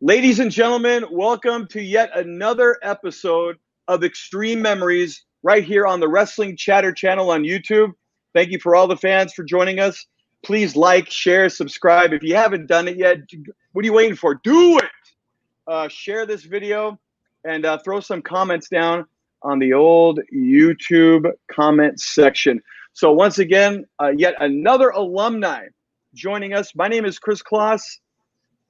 Ladies and gentlemen, welcome to yet another episode of Xtreme Memories right here on the Wrestling Chatter channel on YouTube. Thank you for all the fans for joining us. Please like, share, subscribe. If you haven't done it yet, what are you waiting for? Do it! Share this video and throw some comments down on the old YouTube comment section. So once again, yet another alumni joining us. My name is Kris Kloss.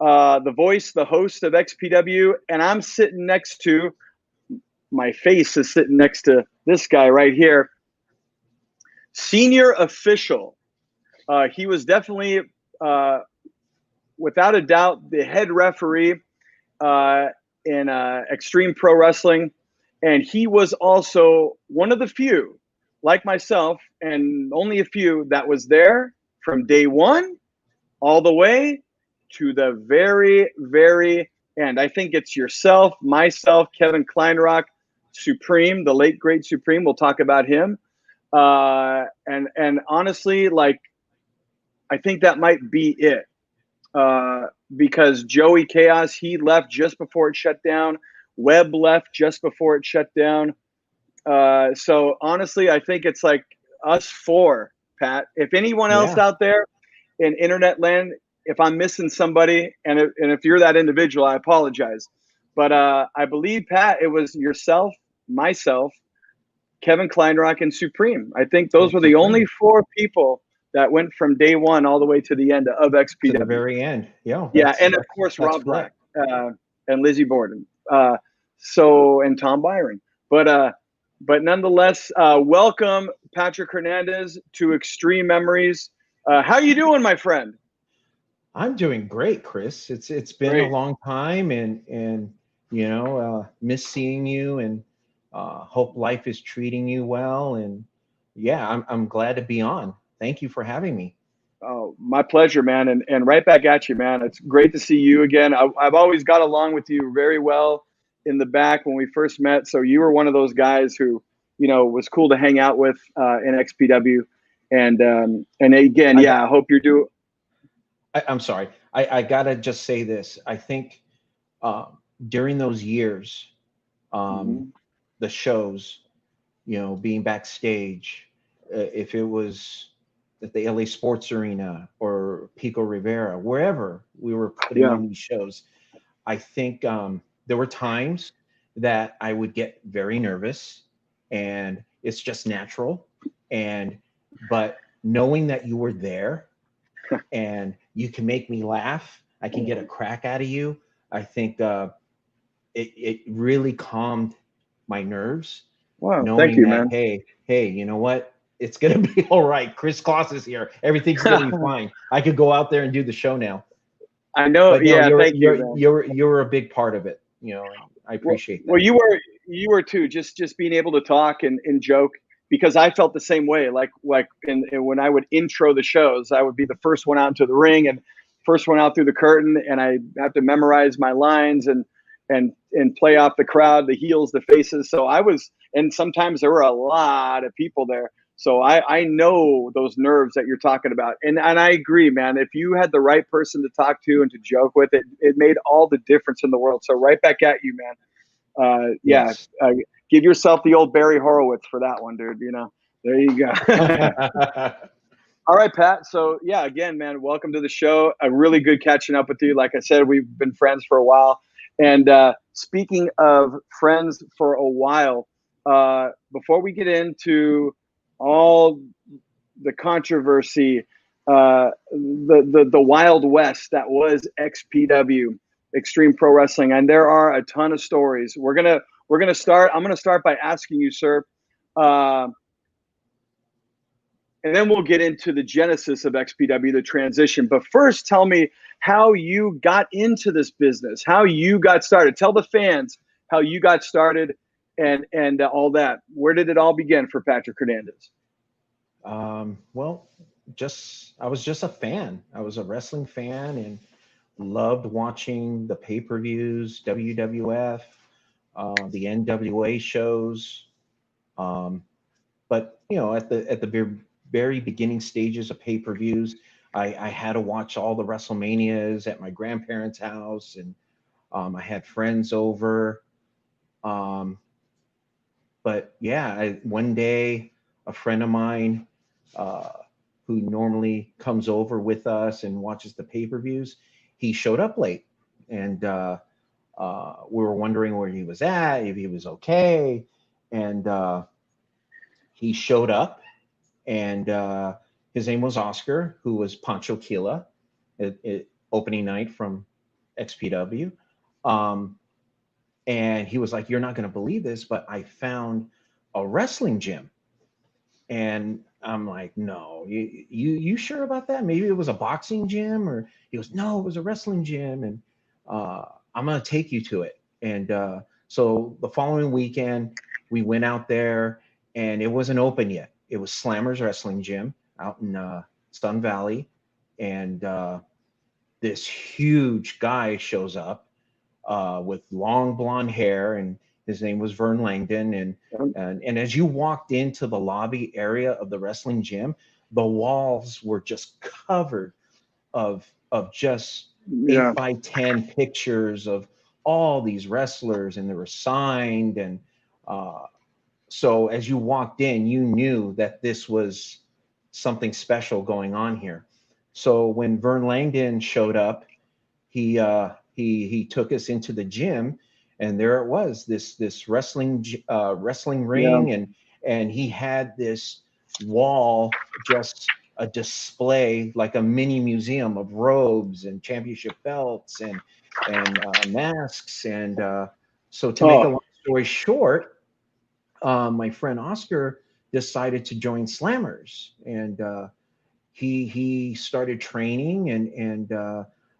The voice, the host of XPW, and I'm sitting next to, my face is sitting next to this guy right here, senior official. He was definitely, without a doubt, the head referee in Extreme Pro Wrestling, and he was also one of the few, like myself, and only a few that was there from day one all the way to the very, very end. I think it's yourself, myself, Kevin Kleinrock, Supreme, the late great Supreme. We'll talk about him. And honestly, like, I think that might be it. Because Joey Chaos, he left just before it shut down. Webb left just before it shut down. So honestly, I think it's like us four, Pat. If anyone else out there in internet land, if I'm missing somebody, and if you're that individual, I apologize. But I believe, Pat, it was yourself, myself, Kevin Kleinrock, and Supreme. I think those were the only four people that went from day one all the way to the end of XPW. To the very end, yeah. Yeah, and of course, Rob Black and Lizzie Borden. And Tom Byron. But nonetheless, welcome, Patrick Hernandez, to Xtreme Memories. How you doing, my friend? I'm doing great, Chris. It's been a long time, and you know, miss seeing you, and hope life is treating you well. And yeah, I'm glad to be on. Thank you for having me. Oh, my pleasure, man. And right back at you, man. It's great to see you again. I've always got along with you very well in the back when we first met. So you were one of those guys who, you know, was cool to hang out with in XPW. And again, I hope you're doing. I'm sorry. I gotta just say this. I think during those years, the shows, you know, being backstage, if it was at the LA Sports Arena or Pico Rivera, wherever we were putting on these shows, I think there were times that I would get very nervous, and it's just natural. But knowing that you were there and you can make me laugh, I can get a crack out of you, I think it really calmed my nerves. Wow, thank you, man. Hey, you know what? It's gonna be all right. Kris Kloss is here. Everything's gonna be fine. I could go out there and do the show now. I know. But no, thank you. You're a big part of it. You know, I appreciate that. Well, you were too. Just being able to talk and joke, because I felt the same way. Like when I would intro the shows, I would be the first one out into the ring and first one out through the curtain, and I have to memorize my lines and play off the crowd, the heels, the faces. So and sometimes there were a lot of people there. So I know those nerves that you're talking about. And I agree, man. If you had the right person to talk to and to joke with, it made all the difference in the world. So right back at you, man. Yes. Give yourself the old Barry Horowitz for that one, dude. You know, there you go. All right, Pat. So yeah, again, man, welcome to the show. Really good catching up with you. Like I said, we've been friends for a while. And speaking of friends for a while, before we get into all the controversy, the Wild West that was XPW, Extreme Pro Wrestling, and there are a ton of stories. We're gonna start. I'm gonna start by asking you, sir, and then we'll get into the genesis of XPW, the transition. But first, tell me how you got into this business, how you got started. Tell the fans how you got started and all that. Where did it all begin for Patrick Hernandez? Well, I was just a fan. I was a wrestling fan and loved watching the pay-per-views, WWF, the NWA shows. But you know, at the very beginning stages of pay-per-views, I had to watch all the WrestleManias at my grandparents' house, and I had friends over. But yeah, one day a friend of mine who normally comes over with us and watches the pay-per-views, he showed up late, and we were wondering where he was at, if he was okay, and he showed up, and his name was Oscar, who was Pancho Killa, opening night from XPW. And he was like, "You're not going to believe this, but I found a wrestling gym." And I'm like, "No, you sure about that? Maybe it was a boxing gym." Or he goes, "No, it was a wrestling gym, and I'm going to take you to it." And so the following weekend, we went out there, and it wasn't open yet. It was Slammer's Wrestling Gym out in Sun Valley, and this huge guy shows up with long blonde hair, and his name was Vern Langdon. And as you walked into the lobby area of the wrestling gym, the walls were just covered of just 8x10 pictures of all these wrestlers, and they were signed. And so as you walked in, you knew that this was something special going on here. So when Vern Langdon showed up, he took us into the gym, and there it was, this wrestling ring, and he had this wall, just a display, like a mini museum of robes and championship belts and masks. And so to make a long story short, my friend Oscar decided to join Slammers, and he started training, and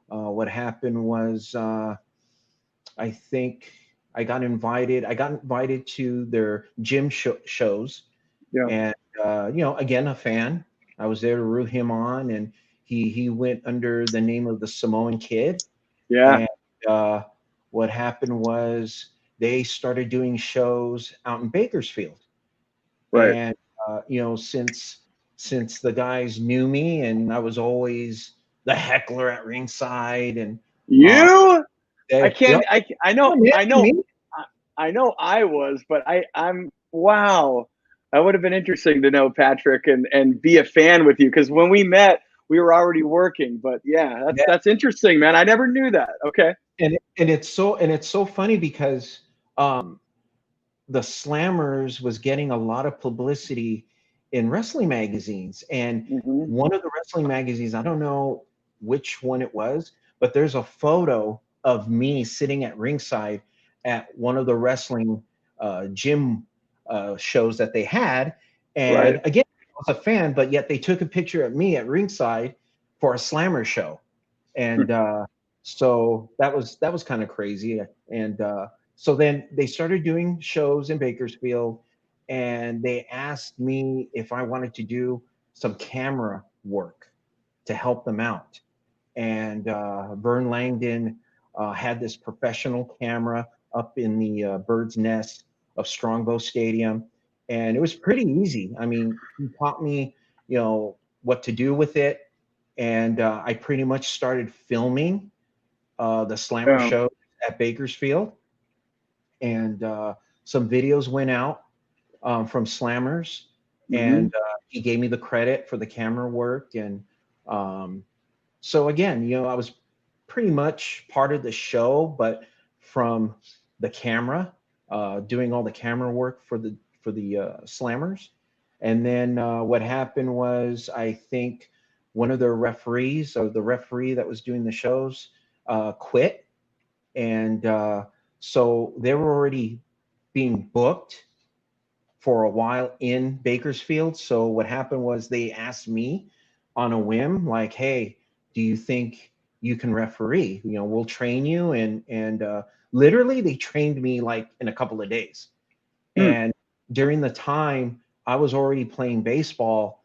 what happened was, I think I got invited to their gym shows. And again, a fan. I was there to root him on, and he went under the name of the Samoan Kid. And what happened was, they started doing shows out in Bakersfield. And since the guys knew me, and I was always the heckler at ringside, and I know I was, but I'm wow. That would have been interesting to know, Patrick, and be a fan with you, because when we met, we were already working. But that's interesting, man. I never knew that. Okay. And it's so funny because the Slammers was getting a lot of publicity in wrestling magazines, and one of the wrestling magazines, I don't know which one it was, but there's a photo of me sitting at ringside at one of the wrestling gym shows that they had. And again, I was a fan, but yet they took a picture of me at ringside for a Slammer show. And so that was kind of crazy. And so then they started doing shows in Bakersfield, and they asked me if I wanted to do some camera work to help them out. And Vern Langdon had this professional camera up in the bird's nest of Strongbow Stadium, and it was pretty easy. I mean, he taught me, what to do with it, and I pretty much started filming the Slammer show at Bakersfield, and some videos went out from Slammers, and he gave me the credit for the camera work. And so again, I was pretty much part of the show, but from the camera, doing all the camera work for the Slammers. And then what happened was, I think one of their referees, or the referee that was doing the shows, quit. And so they were already being booked for a while in Bakersfield. So what happened was, they asked me on a whim, like, "Hey, do you think you can referee? We'll train you." And literally they trained me like in a couple of days. And during the time, I was already playing baseball,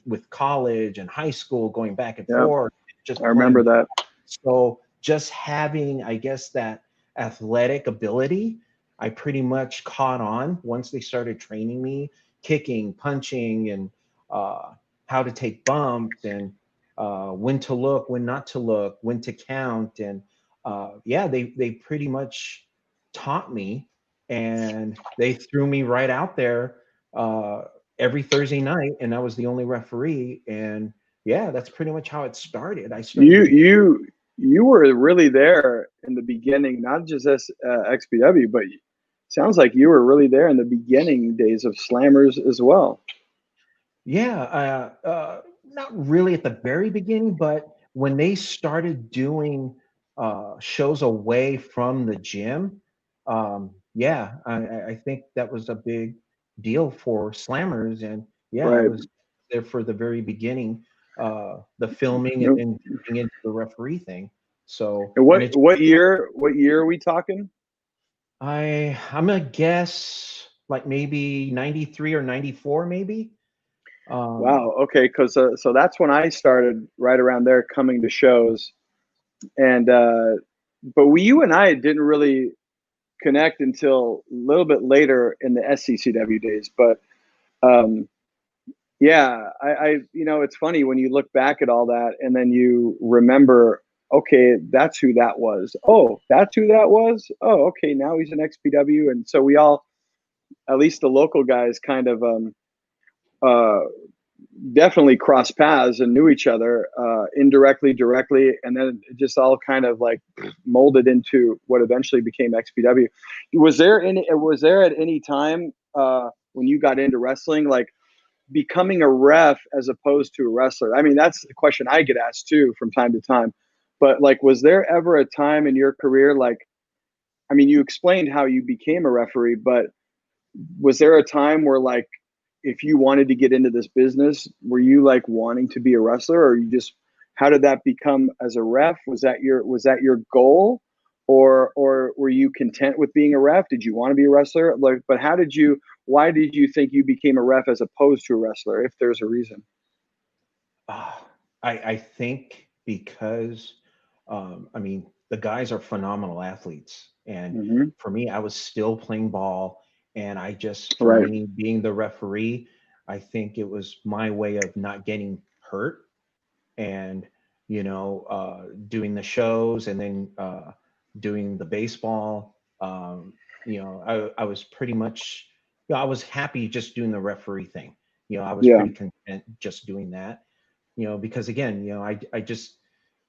with college and high school, going back and forth. I remember that. So just having, I guess, that athletic ability, I pretty much caught on once they started training me, kicking, punching, and how to take bumps, and when to look, when not to look, when to count. And yeah, they pretty much taught me, and they threw me right out there every Thursday night, and I was the only referee. And yeah, that's pretty much how it started. I started You doing. you you were really there in the beginning, not just as XPW, but sounds like you were really there in the beginning days of Slammers as well. Yeah, not really at the very beginning, but when they started doing shows away from the gym, yeah, I think that was a big deal for Slammers. And yeah, I Right. was there for the very beginning, the filming Nope. and getting into the referee thing. So, And and what it, what year what year are we talking? I'm gonna guess like maybe 93 or 94, maybe. Um, Wow. Okay. Because so that's when I started right around there coming to shows, and but you and I didn't really connect until a little bit later in the SCCW days. But um, yeah, it's funny when you look back at all that and then you remember, okay, that's who that was. Oh, that's who that was. Oh, okay, now he's an XPW, and so we all, at least the local guys, kind of uh, definitely crossed paths and knew each other indirectly, directly, and then it just all kind of like molded into what eventually became XPW. Was there at any time when you got into wrestling, like becoming a ref as opposed to a wrestler? I mean, that's the question I get asked too from time to time. But like, was there ever a time in your career, like, I mean, you explained how you became a referee, but was there a time where like, if you wanted to get into this business, were you like wanting to be a wrestler, or you just, how did that become as a ref? Was that your goal? Or were you content with being a ref? Did you want to be a wrestler? Like, but why did you think you became a ref as opposed to a wrestler, if there's a reason? Uh, I think because I mean the guys are phenomenal athletes, and Hmm. for me, I was still playing ball, and I just, for Right. me, being the referee, I think it was my way of not getting hurt, and doing the shows, and then doing the baseball. I was pretty much, I was happy just doing the referee thing. I was Yeah. pretty content just doing that, because again,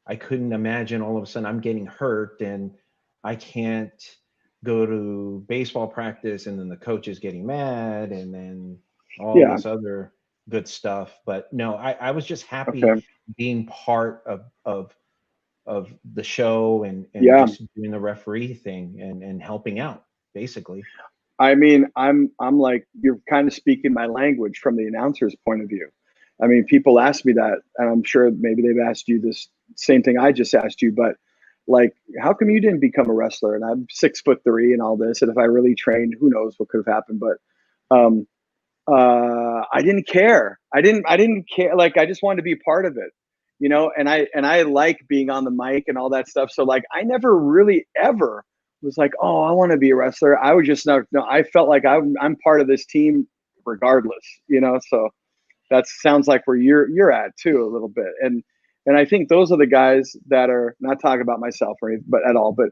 I couldn't imagine all of a sudden I'm getting hurt and I can't go to baseball practice, and then the coach is getting mad, and then all Yeah. this other good stuff. But no, I was just happy Okay. being part of the show, and Yeah. just doing the referee thing, and helping out basically. I mean, I'm like, you're kind of speaking my language from the announcer's point of view. I mean, people ask me that, and I'm sure maybe they've asked you this same thing I just asked you, but like, how come you didn't become a wrestler? And I'm 6'3" and all this, and if I really trained, who knows what could have happened? But um, I didn't care. I didn't care. Like, I just wanted to be part of it, and I like being on the mic and all that stuff. So like, I never really ever was like, oh, I want to be a wrestler. I would just no. I felt like I'm part of this team regardless. So that sounds like where you're at too a little bit. And I think those are the guys that are, not talking about myself or anything, but at all, but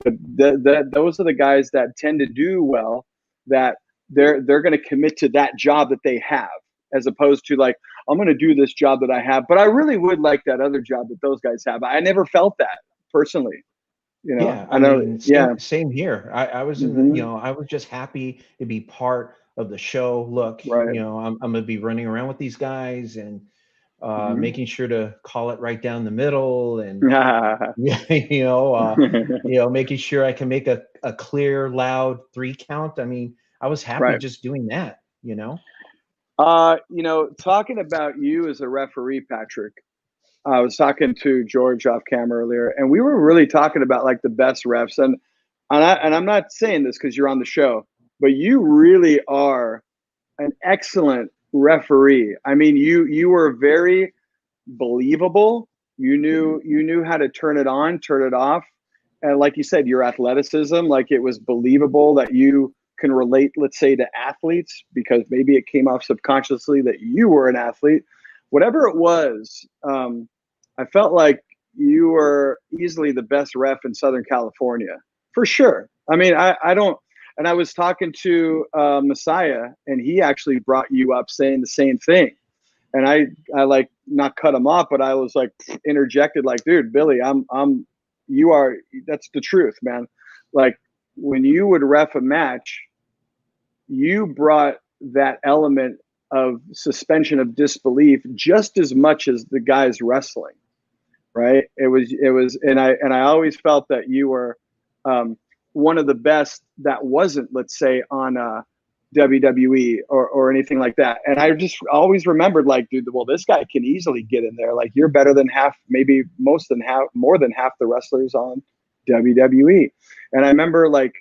those are the guys that tend to do well, that they're going to commit to that job that they have, as opposed to like, I'm going to do this job that I have, but I really would like that other job that those guys have. I never felt that personally. Yeah, I I know. mean, Yeah. same here. I was in the, Hmm. I was just happy to be part of the show. Look, Right. I'm gonna be running around with these guys, and Hmm. making sure to call it right down the middle, and yeah, making sure I can make a clear, loud 3 count. I mean, I was happy Right. just doing that. Talking about you as a referee, Patrick, I was talking to George off camera earlier, and we were really talking about like the best refs. And I'm not saying this because you're on the show, but you really are an excellent referee. I mean, you were very believable. You knew how to turn it on, turn it off, and like you said, your athleticism, like it was believable that you can relate, let's say, to athletes, because maybe it came off subconsciously that you were an athlete. Whatever it was, I felt like you were easily the best ref in Southern California, for sure. I mean, I don't, and I was talking to Messiah, and he actually brought you up saying the same thing. And I like not cut him off, but I was like interjected, like, dude, Billy, you are, that's the truth, man. Like when you would ref a match, you brought that element of suspension of disbelief just as much as the guys wrestling, right? It was, and I always felt that you were one of the best that wasn't, let's say, on WWE or anything like that. And I just always remembered, like, dude, well, this guy can easily get in there. Like, you're better than half, maybe more than half the wrestlers on WWE. And I remember, like,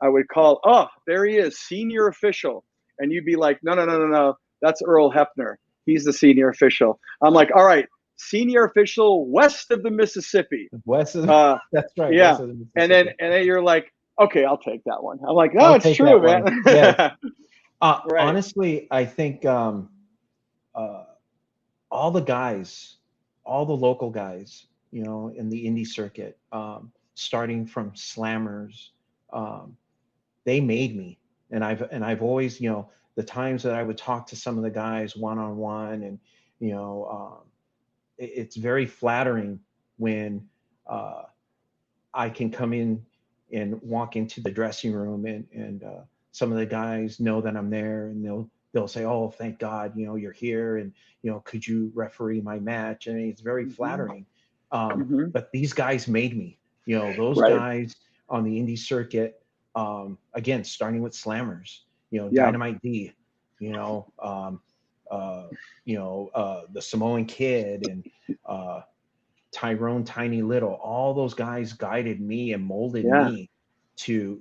I would call, oh, there he is, senior official. And you'd be like, no, that's Earl Hebner. He's the senior official. I'm like, all right, senior official west of the Mississippi. West of that's right. Yeah. And then you're like, okay, I'll take that one. I'm like, no, it's true, man. Yeah. Right. Honestly, I think all the guys, all the local guys, you know, in the indie circuit, starting from slammers, they made me. And I've always, you know, the times that I would talk to some of the guys one-on-one, and, you know, it's very flattering when I can come in and walk into the dressing room, and some of the guys know that I'm there, and they'll say, oh, thank God, you know, you're here, and, you know, could you referee my match? And it's very flattering. But these guys made me, you know, those guys on the indie circuit, again, starting with slammers, you know, Dynamite D, you know, the Samoan Kid, and Tyrone Tiny Little, all those guys guided me and molded me to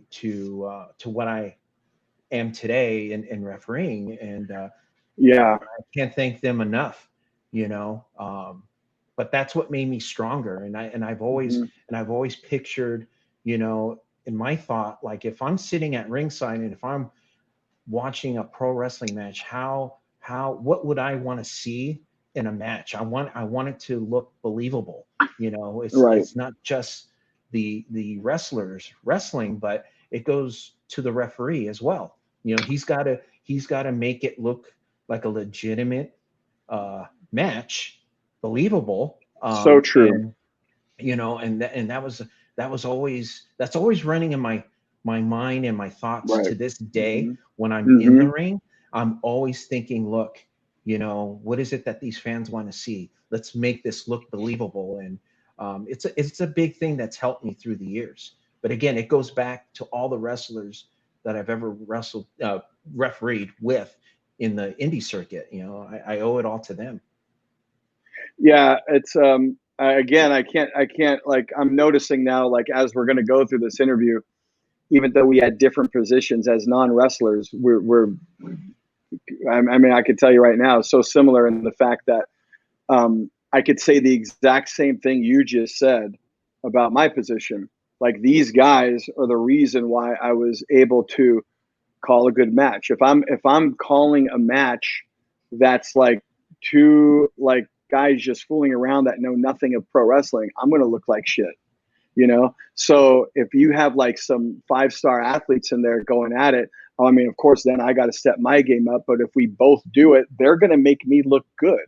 what I am today in refereeing. And I can't thank them enough, you know. But that's what made me stronger. And I've always pictured, you know, in my thought, like, if I'm sitting at ringside and if I'm watching a pro wrestling match, what would I want to see in a match? I want it to look believable. You know, it's not just the wrestlers wrestling, but it goes to the referee as well. You know, he's got to make it look like a legitimate match, believable. So true. And, you know, and that's always running in my mind and my thoughts to this day. When I'm in the ring, I'm always thinking, look, you know, what is it that these fans want to see? Let's make this look believable. And it's a big thing that's helped me through the years. But again, it goes back to all the wrestlers that I've ever refereed with in the indie circuit. You know, I owe it all to them. Yeah, it's again, I can't, like, I'm noticing now, like, as we're going to go through this interview, even though we had different positions as non-wrestlers, I mean, I could tell you right now, so similar in the fact that I could say the exact same thing you just said about my position. Like, these guys are the reason why I was able to call a good match. If I'm calling a match that's like two, like, guys just fooling around that know nothing of pro wrestling, I'm going to look like shit, you know? So if you have like some 5-star athletes in there going at it, I mean, of course, then I got to step my game up. But if we both do it, they're going to make me look good,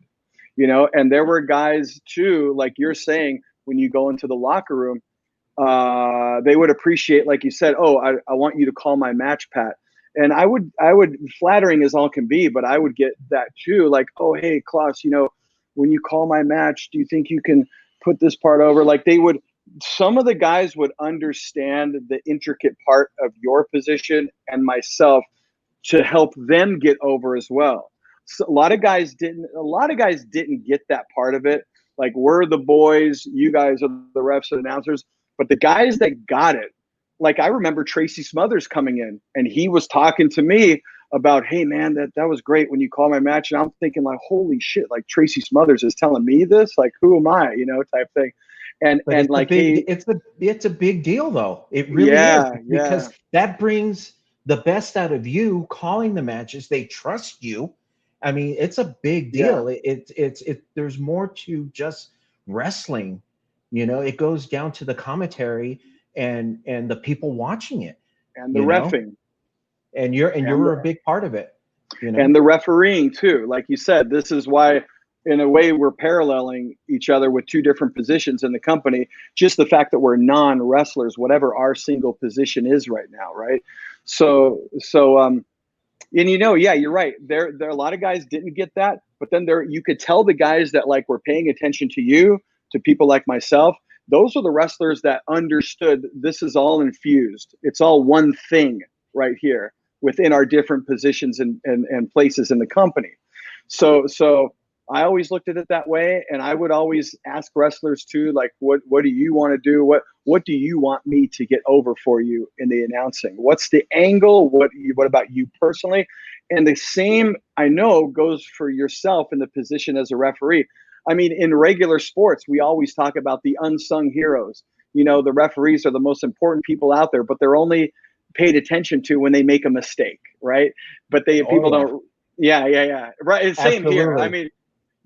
you know? And there were guys too, like you're saying, when you go into the locker room, they would appreciate, like you said, oh, I want you to call my match, Pat. And I would, flattering as all can be, but I would get that too. Like, oh, hey, Kloss, you know, when you call my match, do you think you can put this part over? Like, some of the guys would understand the intricate part of your position and myself to help them get over as well. So a lot of guys didn't get that part of it. Like, we're the boys, you guys are the refs and announcers. But the guys that got it, like, I remember Tracy Smothers coming in and he was talking to me about, hey man, that was great when you call my match. And I'm thinking, like, holy shit, like, Tracy Smothers is telling me this, like, who am I, you know, type thing. And like, it's a big deal though. It really is, because that brings the best out of you calling the matches. They trust you. I mean, it's a big deal. There's more to just wrestling You know, it goes down to the commentary and the people watching it, and the reffing, and you're a big part of it, you know, and the refereeing too. Like you said, this is why, in a way, we're paralleling each other with two different positions in the company. Just the fact that we're non-wrestlers, whatever our single position is right now, right? So, and yeah, you're right. There a lot of guys didn't get that, but then you could tell the guys that like were paying attention to you, to people like myself. Those are the wrestlers that understood this is all infused. It's all one thing right here within our different positions and places in the company. So I always looked at it that way, and I would always ask wrestlers too, like, what do you want to do? What do you want me to get over for you in the announcing? What's the angle? What about you personally? And the same, I know, goes for yourself in the position as a referee. I mean, in regular sports, we always talk about the unsung heroes. You know, the referees are the most important people out there, but they're only paid attention to when they make a mistake, right? But people don't. Yeah. Right. Same Absolutely. Here. I mean,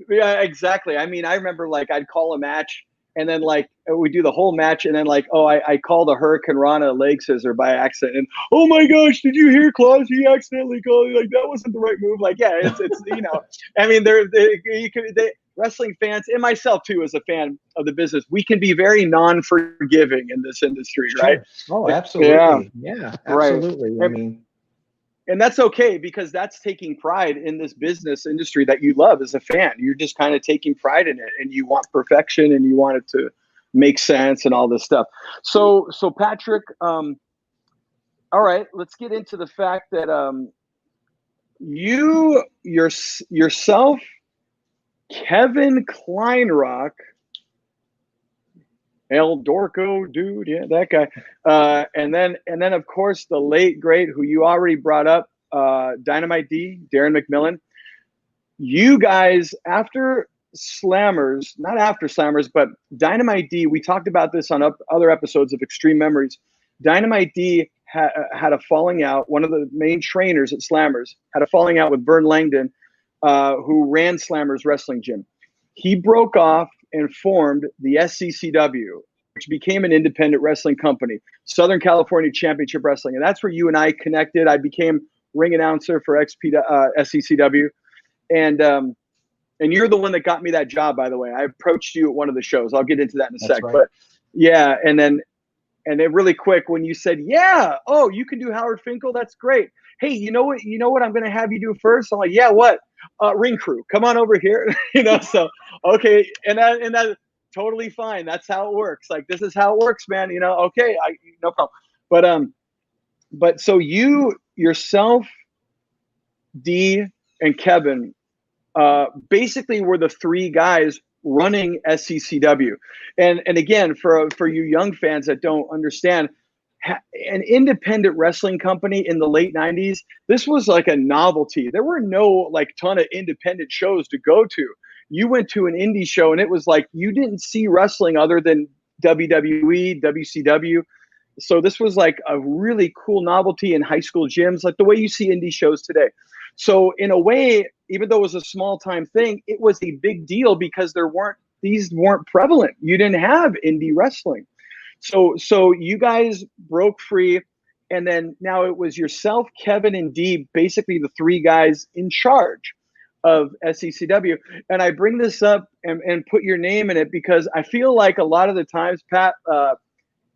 yeah, exactly. I mean, I remember like I'd call a match, and then like we do the whole match, and then like, oh, I called a Hurricane Rana leg scissor by accident, and oh my gosh, did you hear Kloss? He accidentally called, like that wasn't the right move. Like, yeah, it's you know, I mean, wrestling fans and myself too, as a fan of the business, we can be very non-forgiving in this industry, sure. right? Oh, absolutely. Yeah, absolutely. Right. I mean. And that's okay, because that's taking pride in this business industry that you love as a fan. You're just kind of taking pride in it, and you want perfection, and you want it to make sense and all this stuff. So Patrick, all right, let's get into the fact that yourself, Kevin Kleinrock, El Dorco, dude, yeah, that guy. And then of course the late great, who you already brought up, Dynamite D, Darren McMillan. You guys, after Slammers, not after Slammers, but Dynamite D, we talked about this on other episodes of Xtreme Memories. Dynamite D had a falling out. One of the main trainers at Slammers had a falling out with Vern Langdon, who ran Slammers Wrestling Gym. He broke off and formed the SCCW, which became an independent wrestling company, Southern California Championship Wrestling. And that's where you and I connected. I became ring announcer for SCCW. And you're the one that got me that job, by the way. I approached you at one of the shows. I'll get into that in a sec. Right. But yeah, and then really quick, when you said, yeah, oh, you can do Howard Finkel, that's great. Hey, you know what I'm going to have you do first? I'm like, yeah, what? Ring crew, come on over here. So, okay. And that totally fine. That's how it works. Like, this is how it works, man. Okay, no problem. But so you, yourself, D, and Kevin, basically were the three guys running SCCW. And again, for you young fans that don't understand, an independent wrestling company in the late 90s, this was like a novelty. There were no like ton of independent shows to go to. You went to an indie show and it was like you didn't see wrestling other than WWE, WCW. So this was like a really cool novelty in high school gyms, like the way you see indie shows today. So in a way, even though it was a small time thing, it was a big deal because these weren't prevalent. You didn't have indie wrestling. So you guys broke free, and then now it was yourself, Kevin, and D, basically the three guys in charge of SCCW. And I bring this up and put your name in it because I feel like a lot of the times, Pat,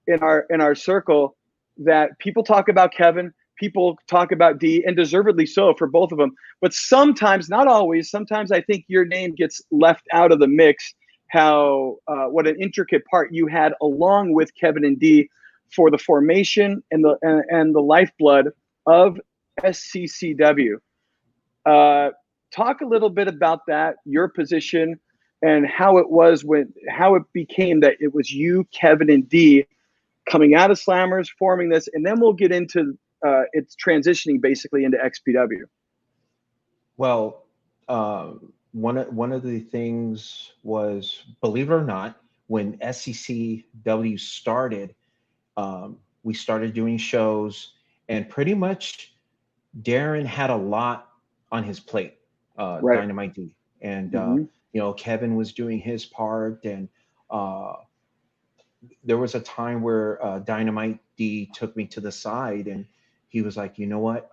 in our circle, that people talk about Kevin, people talk about D, and deservedly so for both of them. But sometimes, not always, sometimes I think your name gets left out of the mix. What an intricate part you had along with Kevin and D for the formation and the lifeblood of SCCW. Talk a little bit about that, your position, and how it became that it was you, Kevin, and D coming out of Slammers, forming this, and then we'll get into its transitioning basically into XPW. Well, one of the things was, believe it or not, when SCCW started, we started doing shows, and pretty much Darren had a lot on his plate, right. Dynamite D, and Kevin was doing his part, and there was a time where Dynamite D took me to the side and he was like, you know what?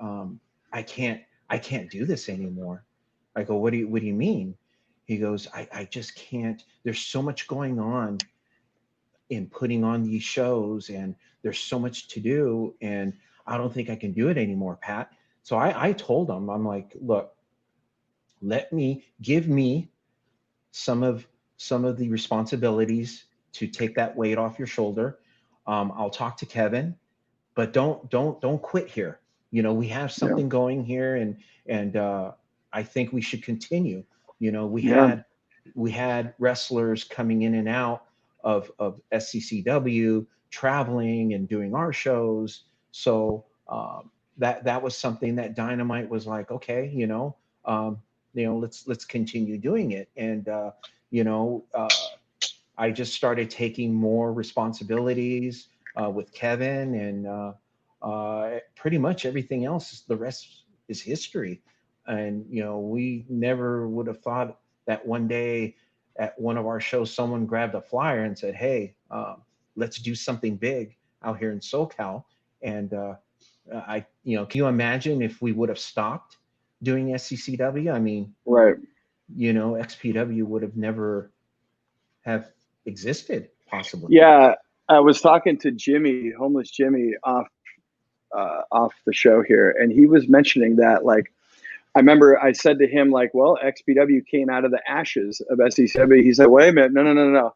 I can't do this anymore. I go, what do you mean? He goes, I just can't. There's so much going on in putting on these shows, and there's so much to do, and I don't think I can do it anymore, Pat. So I told him, I'm like, look, give me some of the responsibilities to take that weight off your shoulder. I'll talk to Kevin, but don't quit here. You know, we have something going here, and I think we should continue. You know, we had wrestlers coming in and out of SCCW, traveling and doing our shows. So that was something that Dynamite was like, okay, let's continue doing it. And I just started taking more responsibilities with Kevin, and pretty much everything else, the rest is history. And we never would have thought that one day at one of our shows someone grabbed a flyer and said, hey, let's do something big out here in SoCal. And can you imagine if we would have stopped doing SCCW? I mean, right, XPW would have never have existed, possibly. Yeah, I was talking to Jimmy, homeless Jimmy, off the show here, and he was mentioning that, like, I remember I said to him, like, well, XPW came out of the ashes of SCCW. He said, wait a minute, no.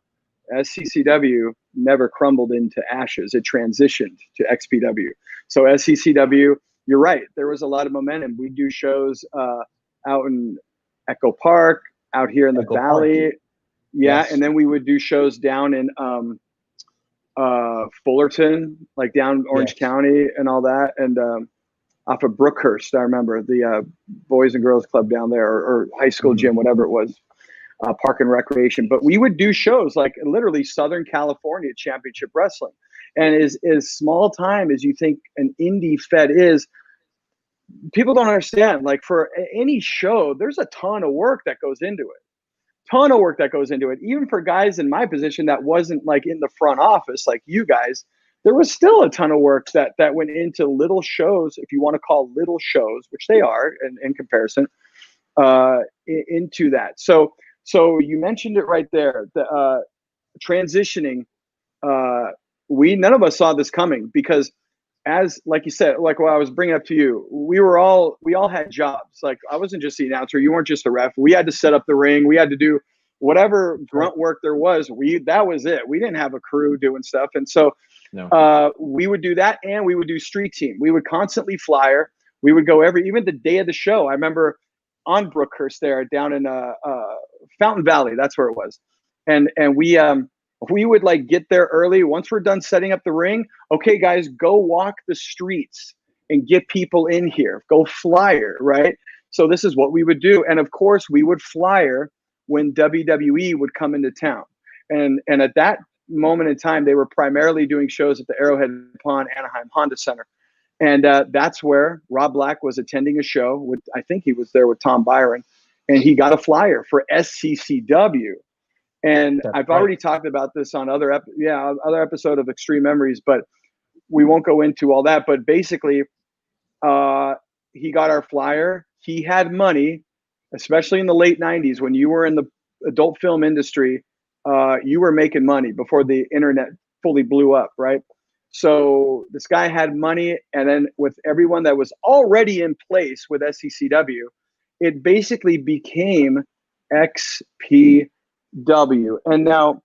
SCCW never crumbled into ashes. It transitioned to XPW. So SCCW, you're right, there was a lot of momentum. We do shows out in Echo Park, out here in the Valley. Park. Yeah, yes. And then we would do shows down in Fullerton, like down Orange County and all that. And off of Brookhurst, I remember the Boys and Girls Club down there, or high school gym, whatever it was, Park and Recreation. But we would do shows like literally Southern California Championship Wrestling. And as small time as you think an indie fed is, people don't understand. Like, for any show, there's a ton of work that goes into it. Even for guys in my position that wasn't like in the front office like you guys, there was still a ton of work that went into little shows, if you want to call little shows, which they are in comparison, into that. So you mentioned it right there, the transitioning. None of us saw this coming, because, as like you said, like what I was bringing up to you, we all had jobs. Like, I wasn't just the announcer, you weren't just the ref. We had to set up the ring, we had to do whatever grunt work there was. That was it. We didn't have a crew doing stuff. And so we would do that, and we would do street team. We would constantly flyer. We would go even the day of the show. I remember on Brookhurst there, down in Fountain Valley, that's where it was. And we would like get there early. Once we're done setting up the ring, okay, guys, go walk the streets and get people in here. Go flyer, right? So this is what we would do. And of course, we would flyer when WWE would come into town. And at that moment in time, they were primarily doing shows at the Arrowhead Pond Anaheim Honda Center. And that's where Rob Black was attending a show. I think he was there with Tom Byron, and he got a flyer for SCCW. And I've already talked about this on other episode of Xtreme Memories, but we won't go into all that. But basically, he got our flyer. He had money, especially in the late 90s when you were in the adult film industry. You were making money before the internet fully blew up, right? So this guy had money, and then with everyone that was already in place with SCCW, it basically became XPW. And now,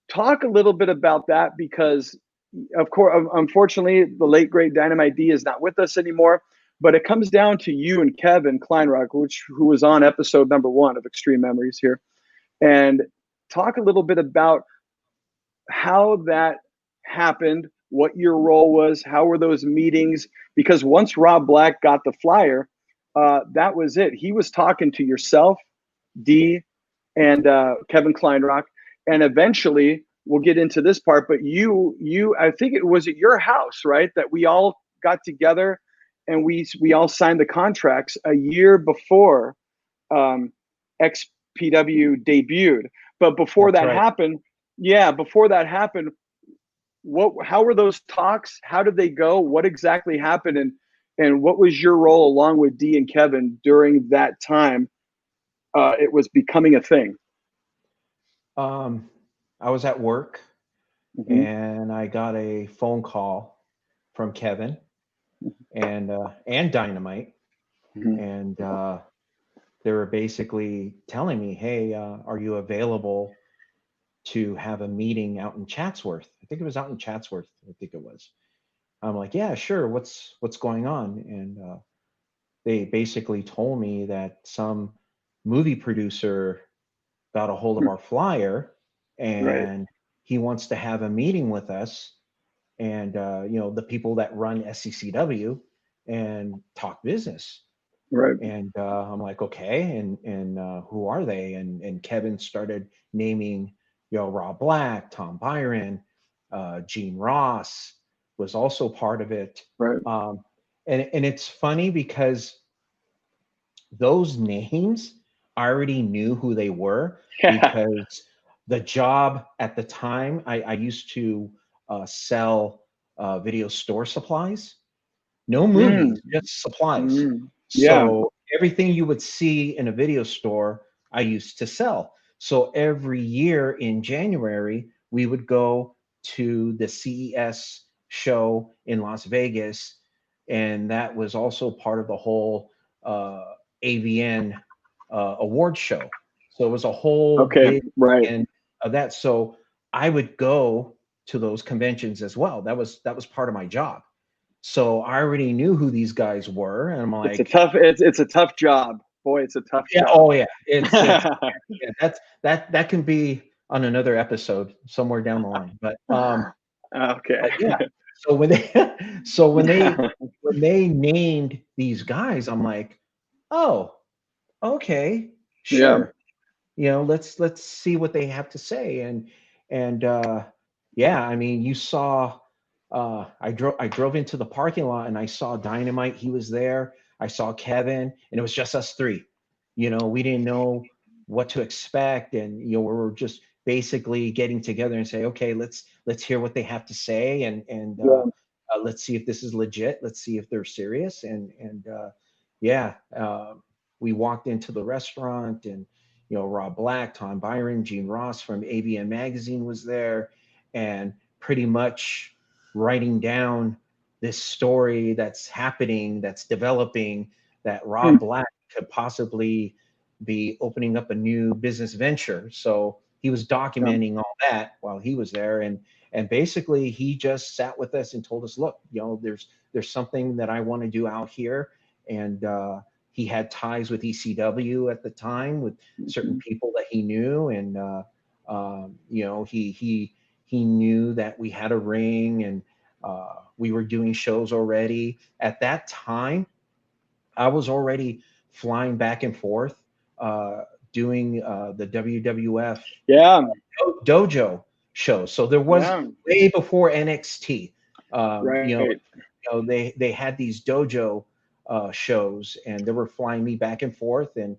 talk a little bit about that, because of course, unfortunately, the late great Dynamite D is not with us anymore. But it comes down to you and Kevin Kleinrock, who was on episode number 1 of Xtreme Memories here, and talk a little bit about how that happened, what your role was, how were those meetings? Because once Rob Black got the flyer, that was it. He was talking to yourself, D, and Kevin Kleinrock, and eventually we'll get into this part. But you, I think it was at your house, right, that we all got together and we all signed the contracts a year before XPW debuted. But before that happened, yeah, before that happened, how were those talks? How did they go? What exactly happened? And what was your role along with Dee and Kevin during that time? It was becoming a thing. I was at work and I got a phone call from Kevin and Dynamite, and they were basically telling me, "Hey, are you available to have a meeting out in Chatsworth?" I think it was out in Chatsworth. I think it was. I'm like, "Yeah, sure. What's going on?" And they basically told me that some movie producer got a hold of our flyer Right. and he wants to have a meeting with us and the people that run SCCW and talk business. Right. And I'm like, okay, and who are they? And Kevin started naming, Rob Black, Tom Byron, Gene Ross was also part of it. Right. And it's funny because those names, I already knew who they were because the job at the time, I used to sell video store supplies. No movies, just supplies. Yeah. So everything you would see in a video store, I used to sell. So every year in January, we would go to the CES show in Las Vegas. And that was also part of the whole AVN award show. So it was a whole Okay. big Right. end of that. So I would go to those conventions as well. That was part of my job. So I already knew who these guys were, and I'm like, it's a tough job, boy. It's a tough yeah, job. oh yeah, it's yeah, that can be on another episode somewhere down the line. But okay. but yeah. So when they when they named these guys, I'm like, oh, okay, Yeah. sure. Let's see what they have to say. And yeah, I mean, you saw I drove into the parking lot and I saw Dynamite. He was there. I saw Kevin, and it was just us three. We didn't know what to expect, and we were just basically getting together and say, okay, let's hear what they have to say, and let's see if this is legit. Let's see if they're serious. And yeah, we walked into the restaurant, and Rob Black, Tom Byron, Gene Ross from AVN Magazine was there, and pretty much writing down this story that's happening, that's developing, that Rob Black could possibly be opening up a new business venture. So he was documenting all that while he was there, and basically he just sat with us and told us, look, there's something that I want to do out here, and he had ties with ECW at the time with certain people that he knew, and he knew that we had a ring, and we were doing shows already. At that time, I was already flying back and forth, doing the WWF dojo shows. So there was way before NXT. Right. They had these dojo shows, and they were flying me back and forth, and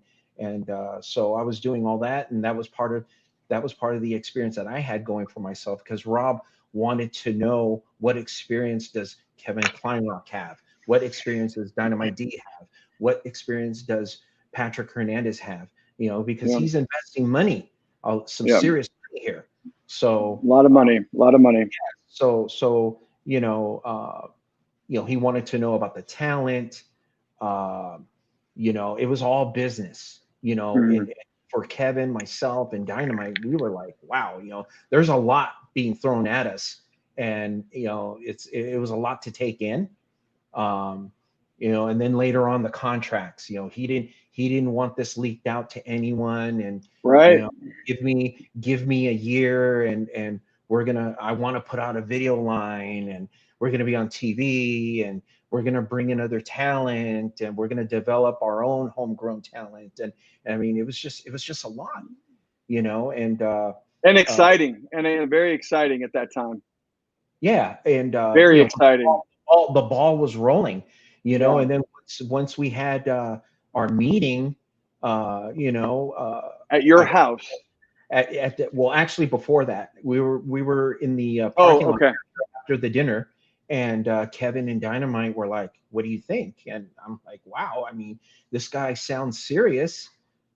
so I was doing all that, and that was part of the experience that I had going for myself, because Rob wanted to know, what experience does Kevin Kleinrock have? What experience does Dynamite D have? What experience does Patrick Hernandez have? Because he's investing money, some serious money here. So a lot of money. So he wanted to know about the talent. It was all business. And for Kevin, myself, and Dynamite, we were like, wow, there's a lot being thrown at us, and it was a lot to take in. And then later on, the contracts, he didn't want this leaked out to anyone, and give me a year, and I want to put out a video line, and we're going to be on TV, and we're going to bring in other talent, and we're going to develop our own homegrown talent. And I mean, it was just a lot, and exciting, and very exciting at that time. Yeah. And very exciting. The ball was rolling, and then once we had our meeting, at your house. well, actually before that, we were in the Oh, parking lot okay. after the dinner, and Kevin and Dynamite were like, "What do you think?" And I'm like, "Wow, I mean, this guy sounds serious.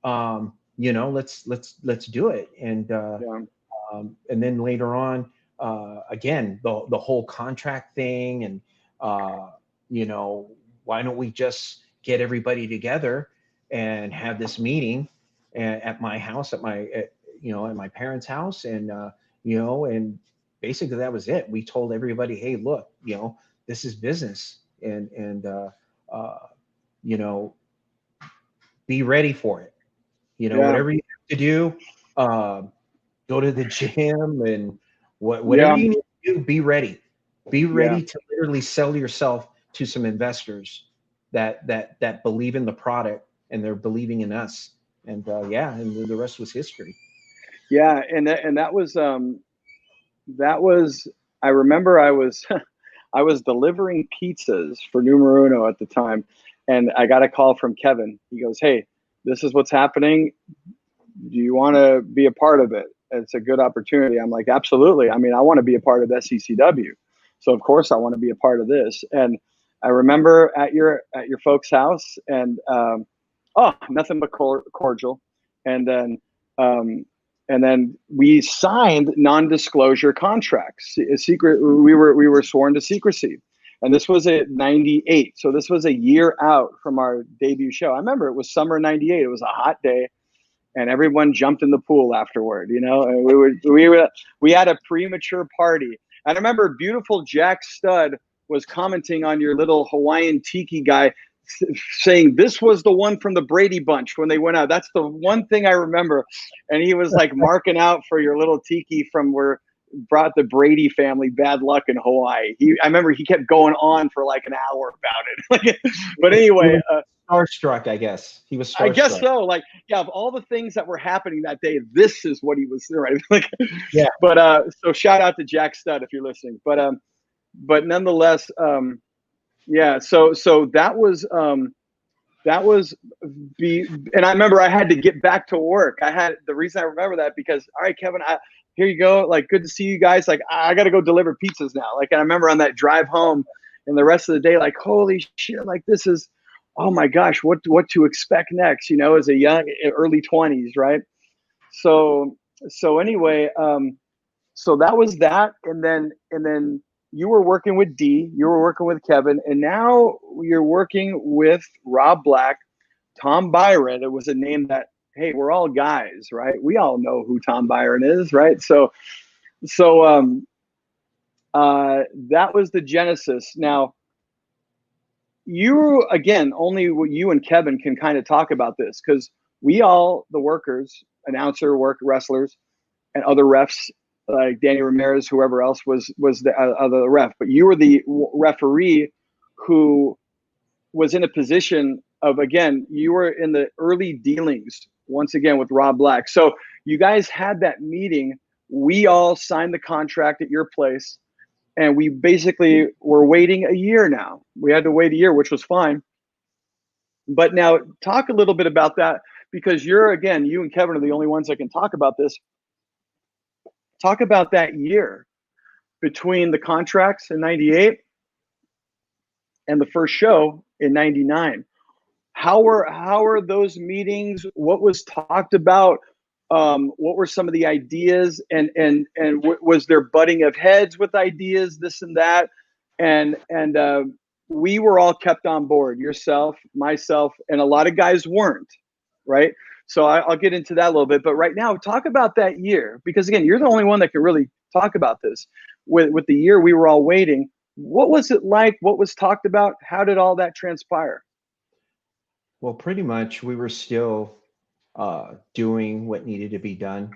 You know, let's do it." Yeah. And then later on, again, the whole contract thing, and you know, why don't we just get everybody together and have this meeting at my house, you know, at my parents' house, and you know, and basically that was it. We told everybody, hey, look, you know, this is business, and uh, you know, be ready for it. You know, Yeah. whatever you have to do, uh, go to the gym, and whatever Yeah. you need to do, be ready. Be Yeah. ready to literally sell yourself to some investors that believe in the product, and they're believing in us. And yeah, and the rest was history. Yeah. And that was, I remember I was, I was delivering pizzas for Numero Uno at the time. And I got a call from Kevin. He goes, "Hey, this is what's happening. Do you want to be a part of it? It's a good opportunity." I'm like, "Absolutely. I mean, I want to be a part of ex-ECW. So of course I want to be a part of this." And I remember at your folks' house, and oh, nothing but cordial. And um, then we signed non-disclosure contracts. A secret. We were sworn to secrecy. And this was at 98. So this was a year out from our debut show. I remember it was summer 98. It was a hot day, and everyone jumped in the pool afterward. You know, and we had a premature party. And I remember beautiful Jack Stud was commenting on your little Hawaiian tiki guy, saying this was the one from the Brady Bunch when they went out. That's the one thing I remember. And he was like marking out for your little tiki from where brought the Brady family bad luck in Hawaii. I remember he kept going on for like an hour about it. But anyway, Starstruck, I guess. He was I guess starstruck. so. Like, yeah, of all the things that were happening that day, this is what he was right. Like, Yeah. but so shout out to Jack Stud if you're listening. But nonetheless, yeah. So that was and I remember I had to get back to work. The reason I remember that because, all right, Kevin, here you go. Like, good to see you guys. Like, I got to go deliver pizzas now. Like, and I remember on that drive home and the rest of the day, like, holy shit, like this is, oh my gosh, what to expect next, you know, as a young early 20s, right? So anyway, so that was that. And then you were working with D, you were working with Kevin, and now you're working with Rob Black, Tom Byron. It was a name that, hey, we're all guys, right? We all know who Tom Byron is, right? So that was the genesis. Now, you, again, only you and Kevin can kind of talk about this, because we all, the workers, announcer, wrestlers, and other refs like Danny Ramirez, whoever else was the ref, but you were the referee who was in a position of, again, you were in the early dealings once again with Rob Black. So you guys had that meeting. We all signed the contract at your place, and we basically were waiting a year now. We had to wait a year, which was fine. But now talk a little bit about that, because you and Kevin are the only ones that can talk about this. Talk about that year between the contracts in 98 and the first show in 99. How were those meetings? What was talked about? What were some of the ideas? And was there butting of heads with ideas, this and that? And we were all kept on board. Yourself, myself, and a lot of guys weren't, right? So I'll get into that a little bit. But right now, talk about that year, because again, you're the only one that can really talk about this. With the year we were all waiting, what was it like? What was talked about? How did all that transpire? Well, pretty much we were still doing what needed to be done.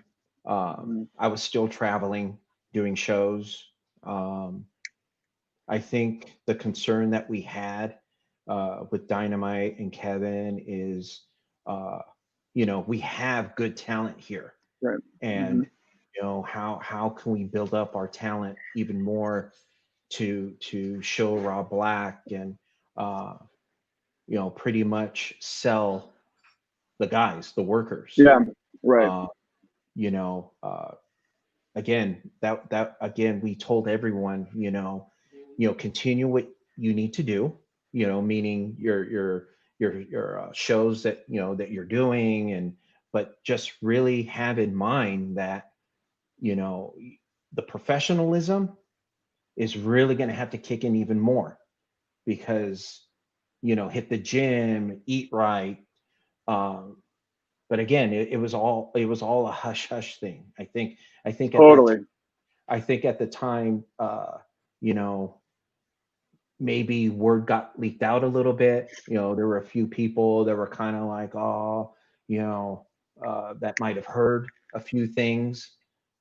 I was still traveling, doing shows. I think the concern that we had with Dynamite and Kevin is, you know, we have good talent here, Right. and you know, how can we build up our talent even more to show Rob Black and you know, pretty much sell the guys, the workers. Yeah. Right. Uh, you know, again, again, we told everyone, continue what you need to do, meaning your shows that, that you're doing, but just really have in mind that, the professionalism is really going to have to kick in even more, because, hit the gym, eat right. But again, it was all a hush hush thing. I think Totally. at the time, maybe word got leaked out a little bit. There were a few people that were kind of like, oh, that might have heard a few things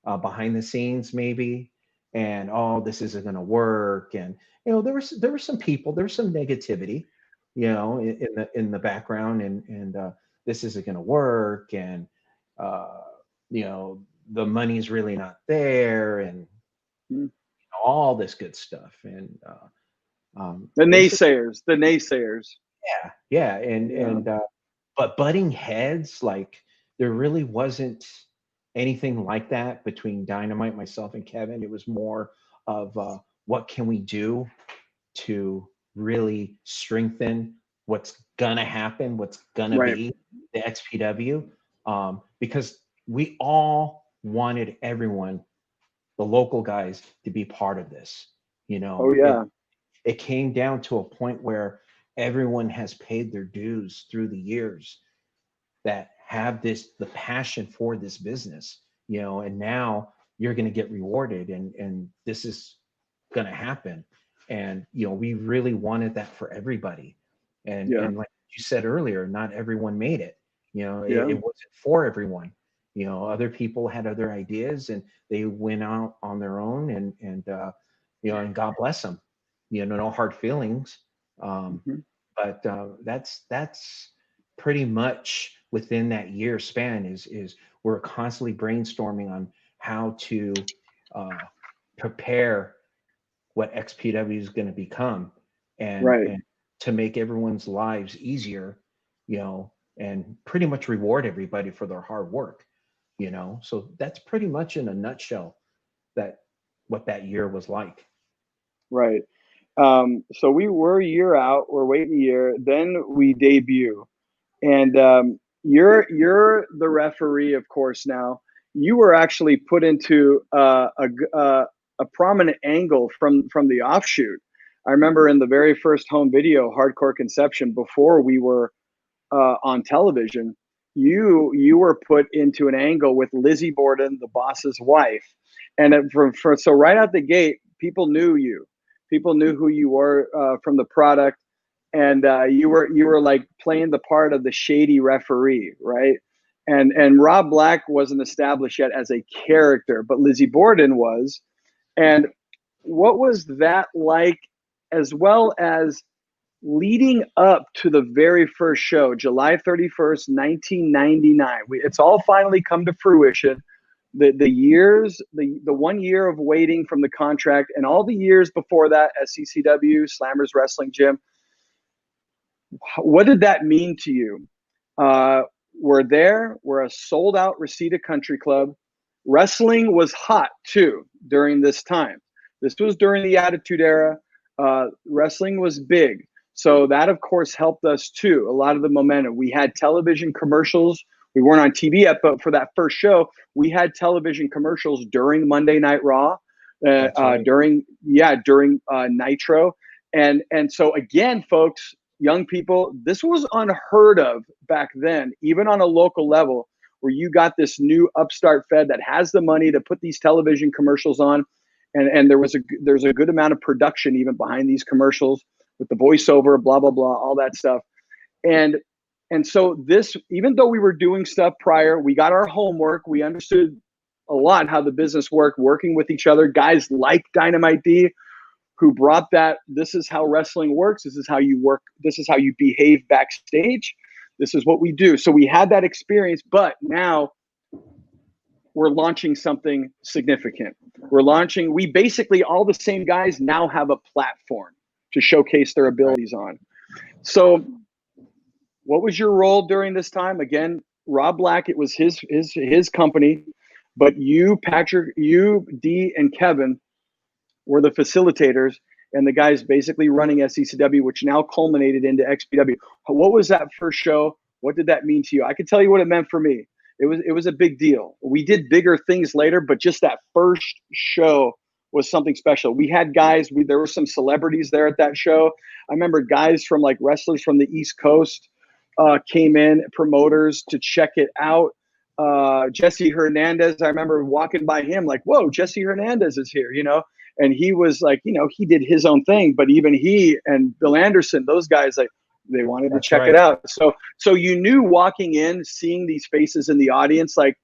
behind the scenes, maybe, and oh, this isn't going to work. And there were some people, there was some negativity, in the background, and this isn't going to work, and the money's really not there, and all this good stuff, and the naysayers. yeah, and but butting heads, like, there really wasn't anything like that between Dynamite, myself, and Kevin. It was more of what can we do to really strengthen what's gonna happen, what's gonna be the XPW, because we all wanted everyone, the local guys, to be part of this. Oh yeah. It came down to a point where everyone has paid their dues through the years, that have the passion for this business, and now you're going to get rewarded, and this is going to happen. And, we really wanted that for everybody. And like you said earlier, not everyone made it. It wasn't for everyone. Other people had other ideas, and they went out on their own, and and God bless them. No hard feelings. But that's pretty much within that year span, is we're constantly brainstorming on how to prepare what XPW is going to become, and to make everyone's lives easier, and pretty much reward everybody for their hard work, so that's pretty much in a nutshell what that year was like. Right. So we're a year out, we're waiting a year, then we debut. And you're the referee, of course. Now you were actually put into a prominent angle from the offshoot. I remember in the very first home video, Hardcore Conception, before we were on television, you were put into an angle with Lizzie Borden, the boss's wife, and so right out the gate, people knew you. People knew who you were from the product. And you were like playing the part of the shady referee, right? And Rob Black wasn't established yet as a character, but Lizzie Borden was. And what was that like, as well as leading up to the very first show, July 31st, 1999? It's all finally come to fruition. The 1 year of waiting from the contract, and all the years before that at CCW, Slammers Wrestling Gym. What did that mean to you? We're a sold out Reseda Country Club. Wrestling was hot too during this time. This was during the Attitude Era. Wrestling was big. So that, of course, helped us too. A lot of the momentum. We had television commercials. We weren't on TV yet, but for that first show, we had television commercials during Monday Night Raw, during Nitro. And so again, folks, young people, this was unheard of back then, even on a local level, where you got this new upstart fed that has the money to put these television commercials on. And there's a good amount of production even behind these commercials, with the voiceover, blah, blah, blah, all that stuff. And so this, even though we were doing stuff prior, we got our homework. We understood a lot how the business worked, working with each other. Guys like Dynamite D, who brought that, this is how wrestling works. This is how you work. This is how you behave backstage. This is what we do. So we had that experience, but now we're launching something significant. We basically, all the same guys now have a platform to showcase their abilities on. So what was your role during this time? Again, Rob Black, it was his company. But you, Patrick, you, D, and Kevin were the facilitators and the guys basically running ex-ECW, which now culminated into XPW. What was that first show? What did that mean to you? I can tell you what it meant for me. It was a big deal. We did bigger things later, but just that first show was something special. We had guys, there were some celebrities there at that show. I remember guys from like wrestlers from the East Coast came in, promoters to check it out. Jesse Hernandez, I remember walking by him like, whoa, Jesse Hernandez is here, you know? And he was like, you know, he did his own thing, but even he and Bill Anderson, those guys, like, they wanted to check it out. So you knew walking in, seeing these faces in the audience, like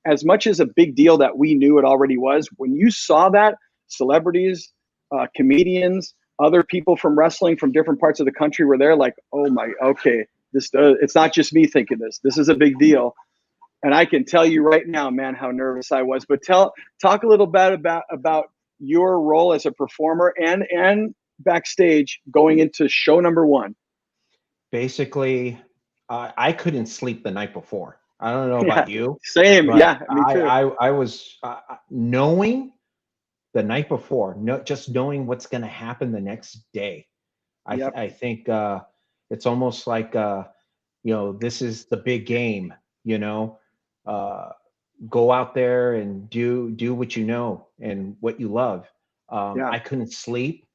as much as a big deal that we knew it already was, when you saw that, celebrities, comedians, other people from wrestling from different parts of the country were there, like, oh my, okay, it's not just me thinking this. This is a big deal. And I can tell you right now, man, how nervous I was. But talk a little bit about your role as a performer and backstage going into show number one. Basically, I couldn't sleep the night before. I don't know about you. Same, yeah, me too. I was knowing the night before, just knowing what's going to happen the next day. I think it's almost like you know, this is the big game. You know, go out there and do what you know and what you love. I couldn't sleep.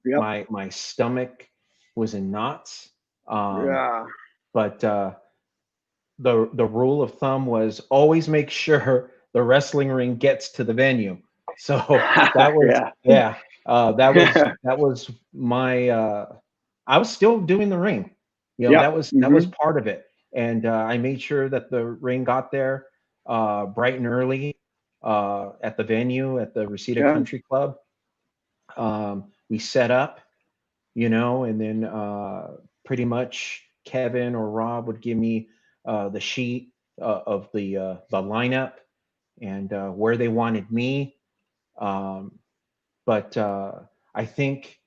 My stomach was in knots. But the rule of thumb was always make sure the wrestling ring gets to the venue. So that was that was my I was still doing the ring. You know, that was part of it. And I made sure that the ring got there bright and early at the venue at the Reseda Country Club. We set up, you know, and then pretty much Kevin or Rob would give me the sheet of the lineup and where they wanted me. But I think,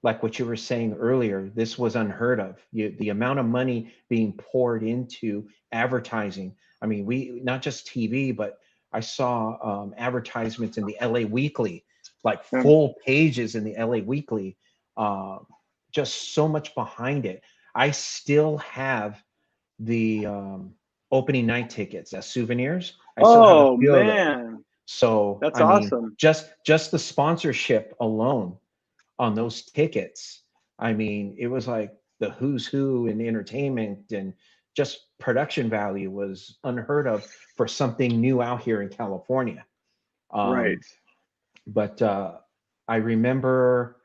like what you were saying earlier, this was unheard of. The amount of money being poured into advertising. I mean, we not just TV, but I saw advertisements in the LA Weekly, like full pages in the LA Weekly. Just so much behind it. I still have the opening night tickets as souvenirs. I still have a few of them. So that's awesome. Just the sponsorship alone on those tickets, I mean, it was like the who's who in entertainment, and just production value was unheard of for something new out here in California. Right. But I remember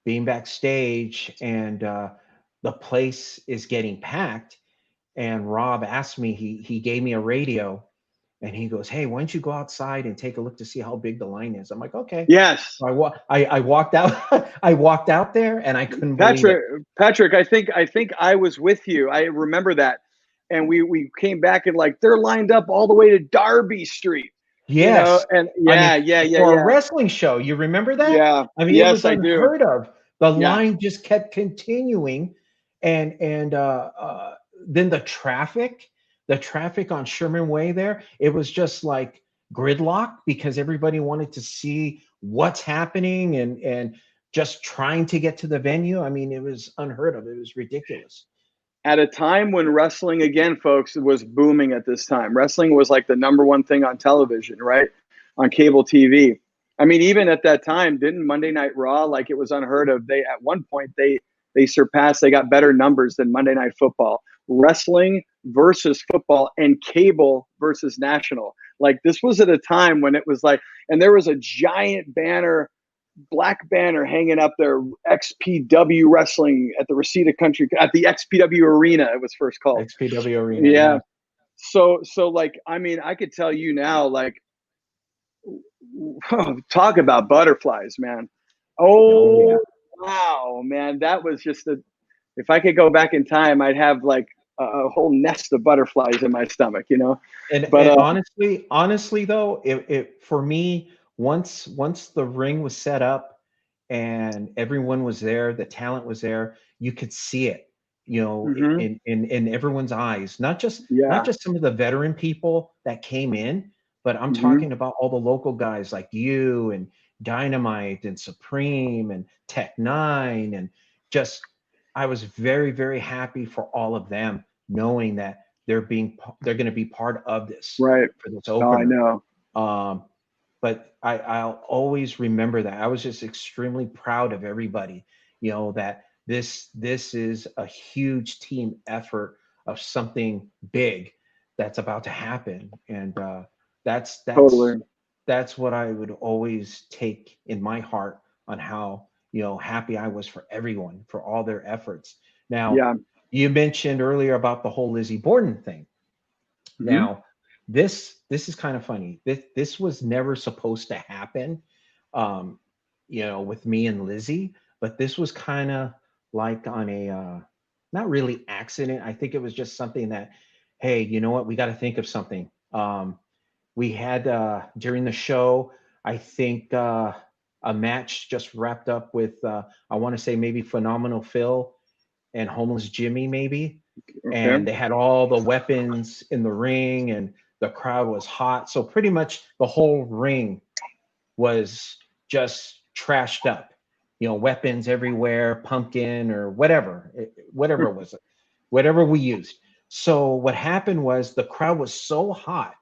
being backstage and the place is getting packed, and Rob asked me, he gave me a radio. And he goes, "Hey, why don't you go outside and take a look to see how big the line is?" I'm like, "Okay." Yes. So I walked out. I walked out there, and I couldn't believe it. Patrick, I think I was with you. I remember that, and we came back and like they're lined up all the way to Darby Street. Yes. You know? And for a wrestling show, you remember that? Yeah. I mean, it was unheard of. The line just kept continuing, and then the traffic on Sherman Way there, it was just like gridlock because everybody wanted to see what's happening and just trying to get to the venue. I mean, it was unheard of. It was ridiculous. At a time when wrestling, again, folks, was booming at this time. Wrestling was like the number one thing on television, right? On cable TV. I mean, even at that time, didn't Monday Night Raw, like it was unheard of. At one point, they surpassed, they got better numbers than Monday Night Football. Wrestling versus football and cable versus national. Like this was at a time when it was like, and there was a giant banner, black banner hanging up there, XPW wrestling at the Reseda Country, at the XPW Arena, it was first called. XPW Arena. Yeah. So like, I mean, I could tell you now, like, talk about butterflies, man. Oh, yeah. Wow, man. That was just if I could go back in time, I'd have like a whole nest of butterflies in my stomach, you know? And honestly though, it for me, once the ring was set up and everyone was there, the talent was there, you could see it, you know, in everyone's eyes, not just some of the veteran people that came in, but I'm talking about all the local guys like you and Dynamite and Supreme and Tech Nine, and just I was very, very happy for all of them, knowing that they're going to be part of this Right. for this Oh, I opener. know. But I'll always remember that. I was just extremely proud of everybody, you know, that this is a huge team effort of something big that's about to happen. And that's Totally. what I would always take in my heart on how, you know, happy I was for everyone, for all their efforts. Now, Yeah. you mentioned earlier about the whole Lizzie Borden thing. Now, this is kind of funny. This was never supposed to happen, you know, with me and Lizzie, but this was kind of like on a not really accident. I think it was just something that, hey, you know what, we got to think of something. We had during the show, I think a match just wrapped up with I want to say maybe Phenomenal Phil and Homeless Jimmy, maybe. And they had all the weapons in the ring, and the crowd was hot. So pretty much the whole ring was just trashed up, you know, weapons everywhere, pumpkin or whatever it was, whatever we used. So what happened was the crowd was so hot,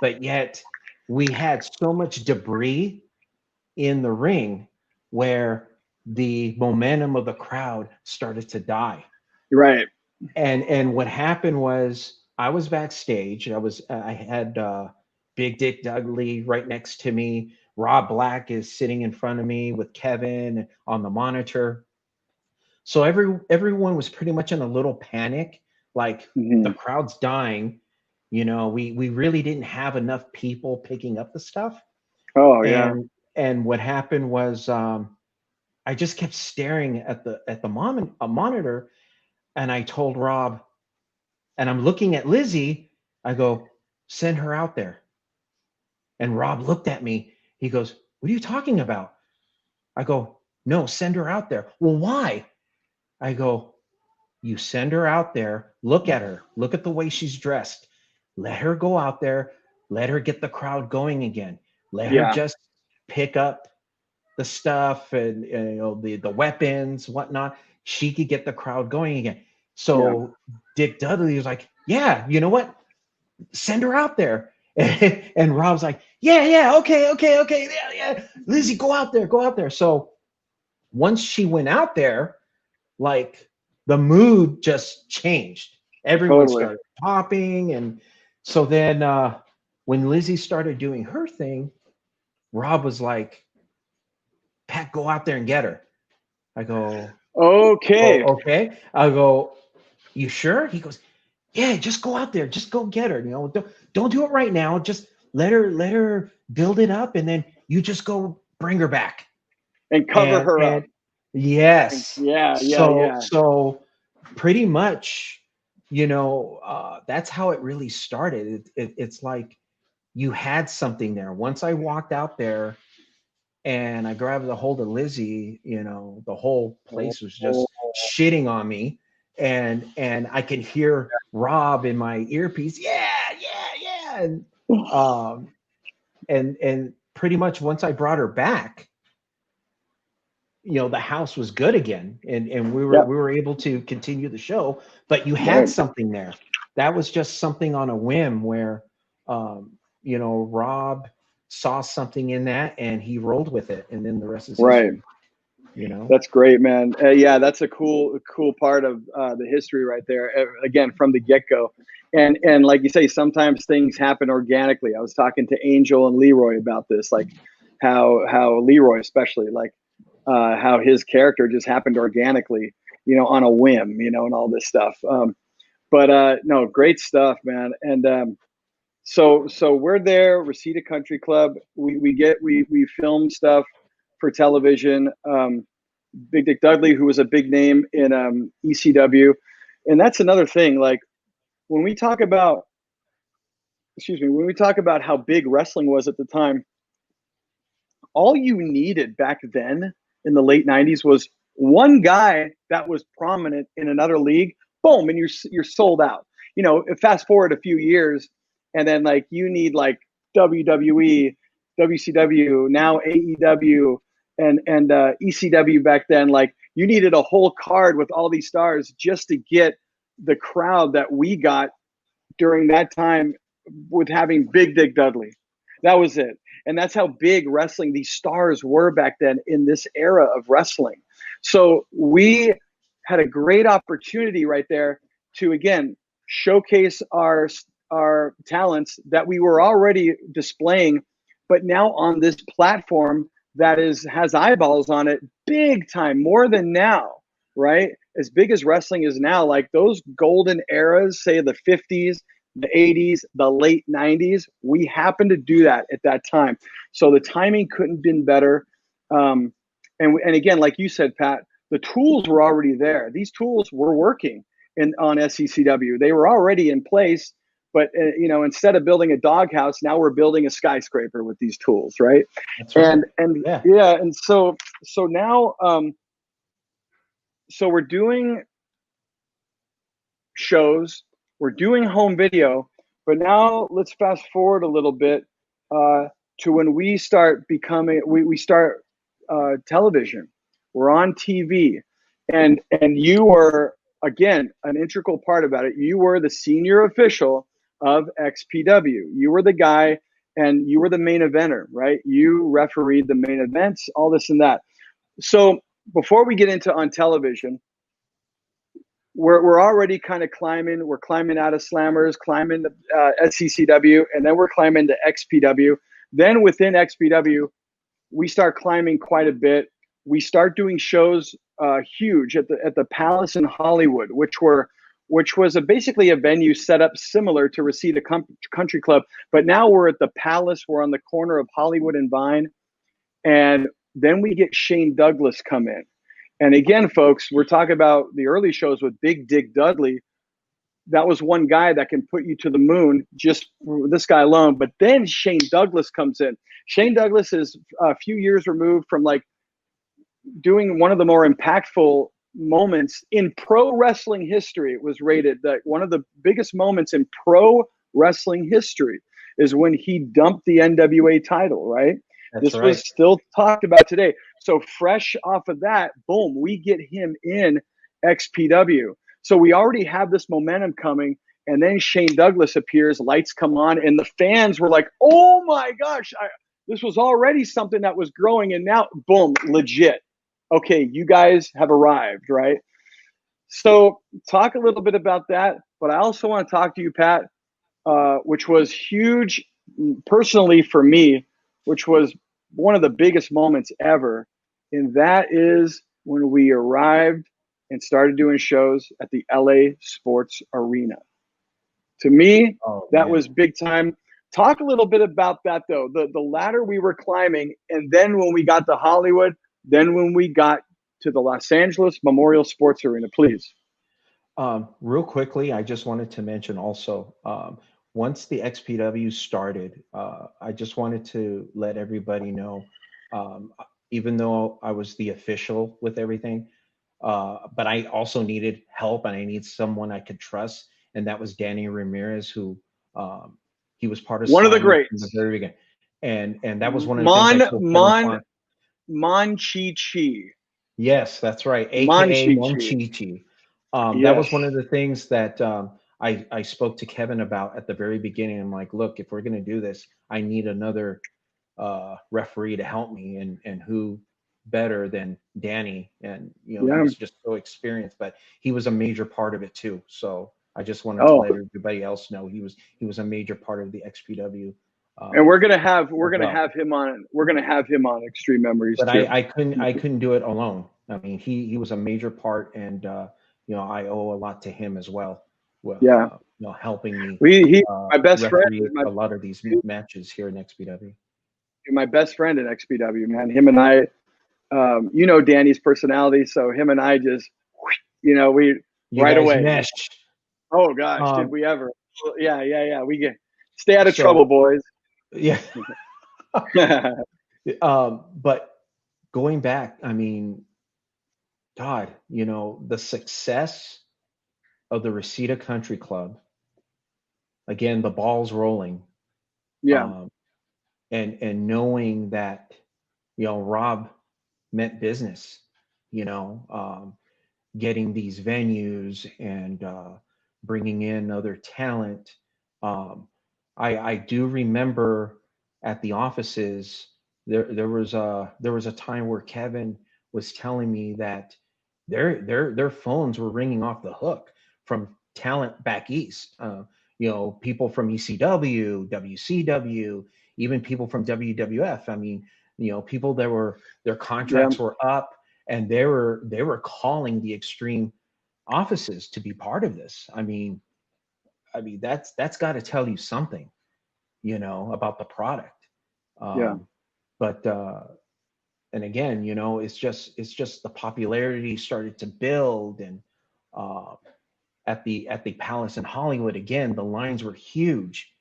but yet we had so much debris in the ring where the momentum of the crowd started to die. Right. And what happened was I was backstage. I had Big Dick Dudley right next to me. Rob Black is sitting in front of me with Kevin on the monitor. So everyone was pretty much in a little panic, like the crowd's dying. You know, we really didn't have enough people picking up the stuff. Oh, yeah. And what happened was I just kept staring at the monitor, and I told Rob, and I'm looking at Lizzie, I go, send her out there. And Rob looked at me. He goes, what are you talking about? I go, no, send her out there. Well, why? I go, you send her out there, look at her, look at the way she's dressed. Let her go out there, let her get the crowd going again. Let her just pick up the stuff and you know the weapons, whatnot. She could get the crowd going again. So Dick Dudley was like, yeah, you know what? Send her out there. And Rob's like, yeah, okay. Yeah. Lizzie, go out there. So once she went out there, like the mood just changed. Everyone started popping. And so then when Lizzie started doing her thing, Rob was like, Pat, go out there and get her. I go, okay. oh, okay. I go, you sure? He goes, yeah, just go out there, just go get her. You know, don't do it right now. Just let her build it up, and then you just go bring her back and cover her up. Yes. Yeah. So pretty much, you know, that's how it really started. It's like you had something there. Once I walked out there and I grabbed a hold of Lizzie, you know, the whole place was just shitting on me. And I could hear Rob in my earpiece, yeah. And pretty much once I brought her back, you know, the house was good again, and we were able to continue the show. But you had something there. That was just something on a whim where, you know, Rob saw something in that and he rolled with it, and then the rest is history. You know, that's great, man. Yeah, that's a cool part of the history right there. Again, from the get-go, and like you say, sometimes things happen organically. I was talking to Angel and Leroy about this, like how Leroy especially, like how his character just happened organically, you know, on a whim, you know, and all this stuff. But no, great stuff, man. And so we're there, Reseda Country Club. We film stuff for television. Big Dick Dudley, who was a big name in ECW, and that's another thing. Like when we talk about, when we talk about how big wrestling was at the time, all you needed back then in the late '90s was one guy that was prominent in another league. Boom, and you're sold out. You know, fast forward a few years, and then like you need like WWE, WCW, now AEW, and ECW back then. Like, you needed a whole card with all these stars just to get the crowd that we got during that time with having Big Dick Dudley. That was it. And that's how big wrestling, these stars were back then in this era of wrestling. So we had a great opportunity right there to, again, showcase our talents that we were already displaying, but now on this platform that has eyeballs on it, big time, more than now, right? As big as wrestling is now, like those golden eras, say the 50s, the 80s, the late 90s, we happened to do that at that time. So the timing couldn't have been better. And again, like you said, Pat, the tools were already there. These tools were working on SECW. They were already in place, but instead of building a doghouse, now we're building a skyscraper with these tools, right? That's right. And so now, so we're doing shows, we're doing home video, but now let's fast forward a little bit to when we start becoming, we start television. We're on TV, and you were, again, an integral part about it. You were the senior official of XPW. You were the guy, and you were the main eventer, right? You refereed the main events, all this and that. So before we get into on television, we're already kind of climbing. We're climbing out of Slammers, climbing the SECW, and then we're climbing to XPW. Then within XPW, we start climbing quite a bit. We start doing shows huge at the Palace in Hollywood, which was basically a venue set up similar to Reseda Country Club, but now we're at the Palace. We're on the corner of Hollywood and Vine, and then we get Shane Douglas come in. And again, folks, we're talking about the early shows with Big Dick Dudley. That was one guy that can put you to the moon, just this guy alone. But then Shane Douglas comes in. Shane Douglas is a few years removed from like doing one of the more impactful moments in pro wrestling history. It was rated that one of the biggest moments in pro wrestling history is when he dumped the NWA title, right? This was still talked about today. So fresh off of that, boom, we get him in XPW. So we already have this momentum coming, and then Shane Douglas appears, lights come on, and the fans were like, oh my gosh, this was already something that was growing, and now, boom, legit. Okay, you guys have arrived, right? So talk a little bit about that, but I also want to talk to you, Pat, which was huge personally for me, which was one of the biggest moments ever. And that is when we arrived and started doing shows at the LA Sports Arena. To me, that was big time. Talk a little bit about that, though. The ladder we were climbing, and then when we got to Hollywood, then when we got to the Los Angeles Memorial Sports Arena, please. Real quickly, I just wanted to mention also, once the XPW started, I just wanted to let everybody know, even though I was the official with everything, but I also needed help, and I need someone I could trust, and that was Danny Ramirez, who he was part of one of the greats from the very beginning, and that was one of the things. Mon Chi Chi. Yes, that's right, aka Mon Chi Chi. That was one of the things that I spoke to Kevin about at the very beginning. I'm like, look, if we're going to do this, I need another referee to help me, and who better than Danny? And he was just so experienced, but he was a major part of it too. So I just wanted to let everybody else know he was a major part of the XPW. And we're gonna have him on. We're gonna have him on Xtreme Memories. But too. I couldn't do it alone. I mean, he was a major part, and I owe a lot to him as well. Well, helping me. He my best friend. A lot of these matches here in XPW. My best friend in XPW, man. Him and I, Danny's personality, so him and I just, we right away. Meshed. Oh gosh, did we ever? Yeah. We stay out of trouble, boys. Yeah. But going back, I mean, God, the success of the Reseda Country Club, again, the ball's rolling. Yeah. and knowing that, Rob meant business, getting these venues and bringing in other talent. I do remember at the offices there was a time where Kevin was telling me that their phones were ringing off the hook from talent back east. People from ECW, WCW, even people from WWF. I mean, people that were their contracts were up, and they were calling the Extreme offices to be part of this. That's got to tell you something, about the product. But and again, it's just the popularity started to build, and at the Palace in Hollywood, again, the lines were huge.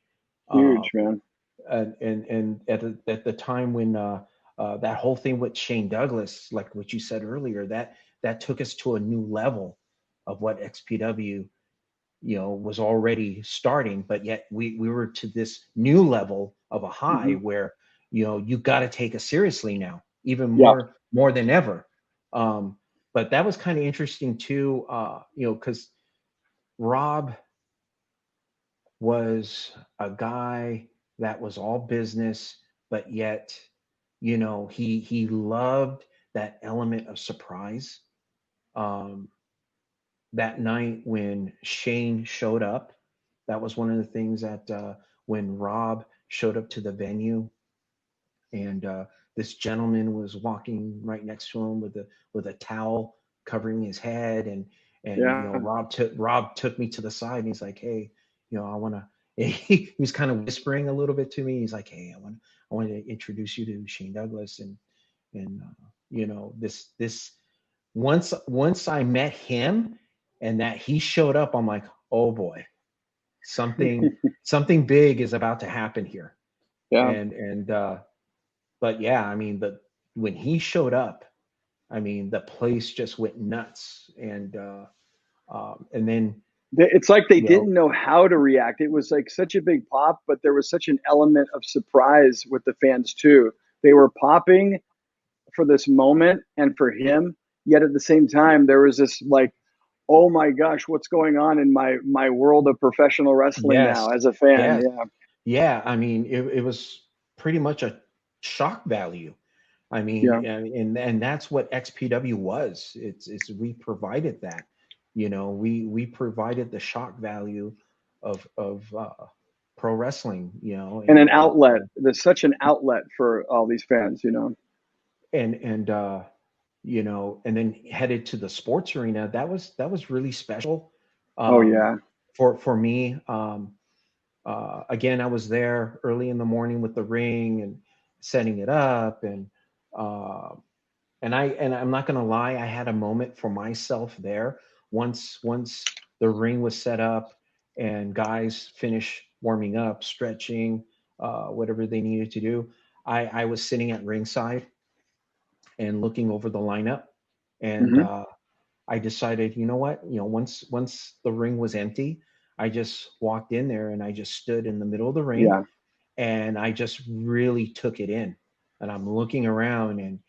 Man. And at the time when that whole thing with Shane Douglas, like what you said earlier, that took us to a new level of what XPW, was already starting, but yet we were to this new level of a high where, you got to take us seriously now, even more than ever. But that was kind of interesting too, because Rob was a guy that was all business, but yet, he loved that element of surprise. That night when Shane showed up, that was one of the things that when Rob showed up to the venue, and this gentleman was walking right next to him with a towel covering his head, and Rob took me to the side, and he's like, "Hey, I want to." He was kind of whispering a little bit to me. He's like, "Hey, I want to introduce you to Shane Douglas," and this once I met him and that he showed up, I'm like, "Oh boy, something big is about to happen here." But yeah, when he showed up, the place just went nuts, and then it's like they didn't know how to react. It was like such a big pop, but there was such an element of surprise with the fans too. They were popping for this moment and for him, yet at the same time there was this like, oh my gosh, what's going on in my world of professional wrestling now as a fan? It was pretty much a shock value. And that's what XPW was. It's we provided that. We provided the shock value of pro wrestling. And an outlet. There's such an outlet for all these fans. And then headed to the sports arena. That was really special. For me. Again, I was there early in the morning with the ring and setting it up, and I'm not gonna lie, I had a moment for myself there. Once the ring was set up and guys finished warming up, stretching, whatever they needed to do, I was sitting at ringside and looking over the lineup, and I decided, you know what, once the ring was empty, I just walked in there and I just stood in the middle of the ring, and I just really took it in, and I'm looking around, and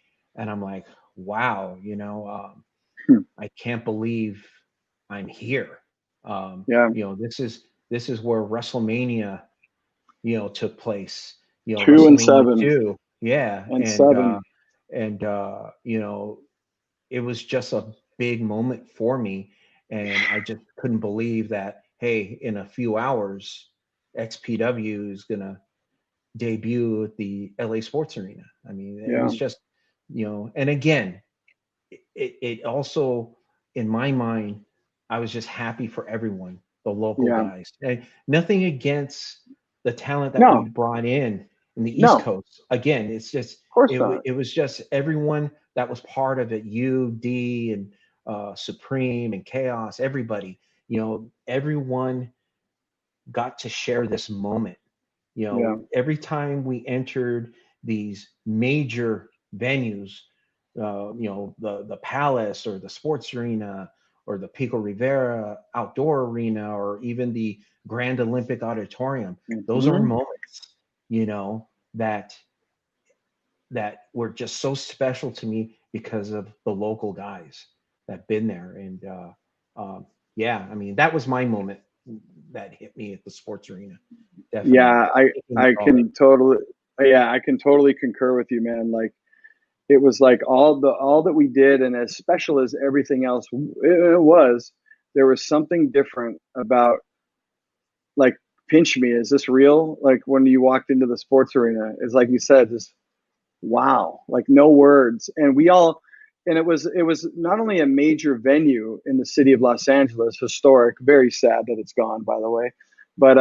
I'm like, wow, I can't believe I'm here. This is where WrestleMania, took place. 2 and 7. 2, and 7. It was just a big moment for me, and I just couldn't believe that. Hey, in a few hours, XPW is gonna debut at the LA Sports Arena. It was just, and again, it also, in my mind, I was just happy for everyone, the local guys. And nothing against the talent that we brought in the East Coast. Again, it's just, it was just everyone that was part of it, D and Supreme and Chaos, everybody, everyone got to share this moment. Every time we entered these major venues, the Palace or the Sports Arena or the Pico Rivera Outdoor Arena or even the Grand Olympic Auditorium, those are moments, that were just so special to me because of the local guys that been there. And yeah, I mean, that was my moment that hit me at the sports arena. Definitely. Yeah, I can totally, yeah, I can totally concur with you, man. Like, it was like all that we did, and as special as everything else it was, there was something different about, like, pinch me, is this real? Like, when you walked into the sports arena, it's like you said, just wow, like no words. And we all, and it was not only a major venue in the city of Los Angeles, historic, very sad that it's gone, by the way, but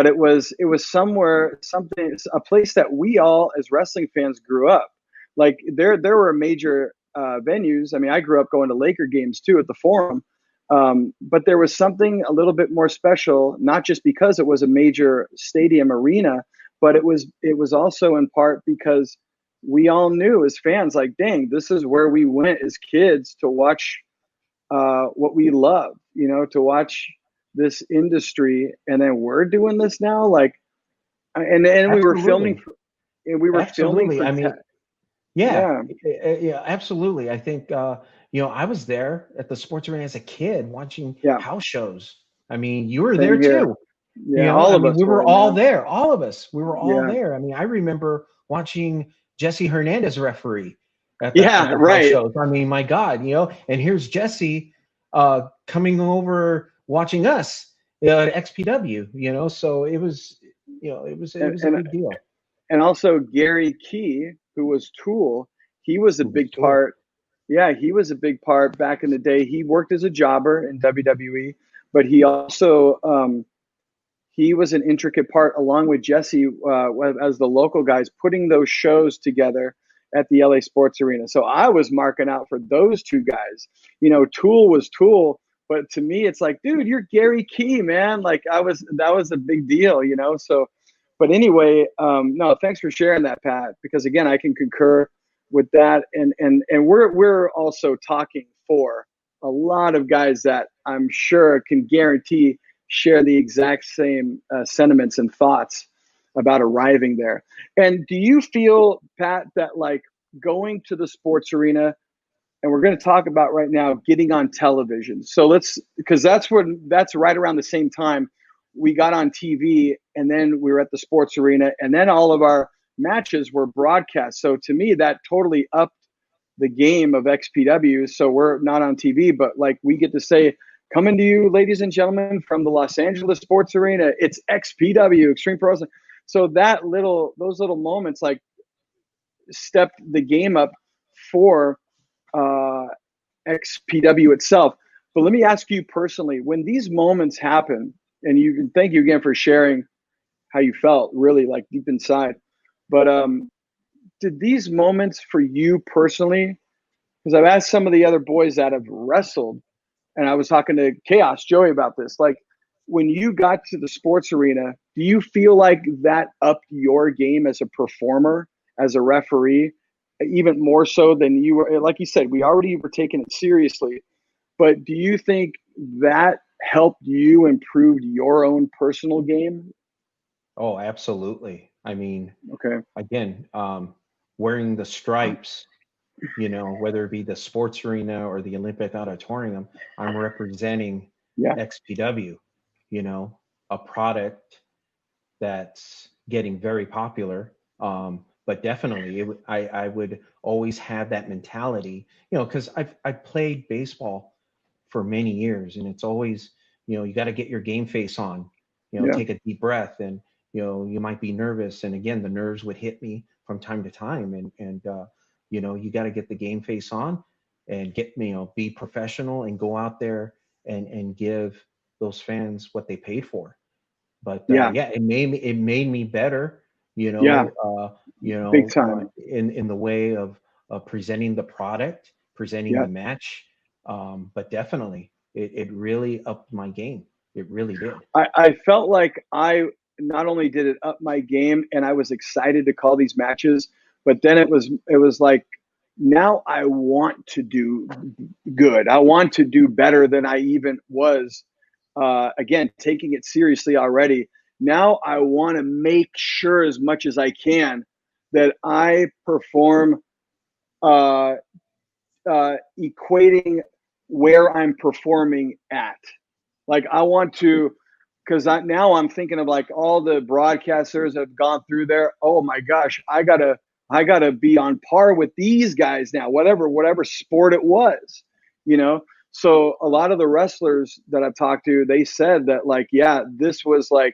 it was somewhere, something, a place that we all as wrestling fans grew up. Like, there were major venues. I mean, I grew up going to Laker games too at the Forum, but there was something a little bit more special, not just because it was a major stadium arena, but it was also in part because we all knew as fans, like, dang, this is where we went as kids to watch what we love, you know, to watch this industry, and then we're doing this now, like, and we were filming, and we were Absolutely. filming for I mean, yeah, absolutely. I think you know, I was there at the sports arena as a kid watching house shows. I mean, you were there too. Yeah, you know, all of us we were were, all man. there. All of us, we were all there. I mean, I remember watching Jesse Hernandez referee at the house shows. I mean, my God, you know, and here's Jesse coming over watching us at XPW, you know, so it was, you know, it was a big deal. And also Gary Key, who was Tool, he was a big part. Yeah, he was a big part back in the day. He worked as a jobber in WWE, but he also he was an intricate part, along with Jesse, as the local guys, putting those shows together at the LA Sports Arena. So I was marking out for those two guys. You know, Tool was Tool, but to me, it's like, dude, you're Gary Key, man. Like, that was a big deal, you know. So, but anyway, no, thanks for sharing that, Pat, because again, I can concur with that, and we're also talking for a lot of guys that I'm sure can guarantee share the exact same sentiments and thoughts about arriving there. And do you feel, Pat, that, like, going to the sports arena, and we're going to talk about right now getting on television. So because that's right around the same time we got on TV, and then we were at the sports arena, and then all of our matches were broadcast. So to me, that totally upped the game of XPW. So we're not on TV, but, like, we get to say, coming to you, ladies and gentlemen, from the Los Angeles Sports Arena, it's XPW, Extreme Pro Wrestling. So those little moments, like, stepped the game up for XPW itself. But let me ask you personally, when these moments happen, and thank you again for sharing how you felt, really, like, deep inside. But did these moments for you personally, because I've asked some of the other boys that have wrestled, and I was talking to Chaos Joey about this, like, when you got to the sports arena, do you feel like that upped your game as a performer, as a referee, even more so than you were? Like you said, we already were taking it seriously, but do you think that helped you improve your own personal game? Oh, absolutely. I mean, Okay. again, wearing the stripes, you know, whether it be the sports arena or the Olympic Auditorium, I'm representing XPW, you know, a product that's getting very popular. But definitely, I would always have that mentality, you know, because I've played baseball for many years, and it's always, you know, you got to get your game face on, you know, take a deep breath, and, you know, you might be nervous, and again, the nerves would hit me from time to time, and you know, you got to get the game face on and get, you know, be professional and go out there and give those fans what they paid for. But it made me better, you know, big time. in the way of presenting the product, presenting the match. But definitely it really upped my game. It really did. I felt like I not only did it up my game, and I was excited to call these matches, but then it was like, now I want to do good. I want to do better than I even was. Again, taking it seriously already. Now I want to make sure as much as I can that I perform equating where I'm performing at. Like I want to, because now I'm thinking of like all the broadcasters that have gone through there. Oh my gosh, I gotta be on par with these guys now, whatever sport it was, you know. So a lot of the wrestlers that I've talked to, they said that like, yeah, this was like,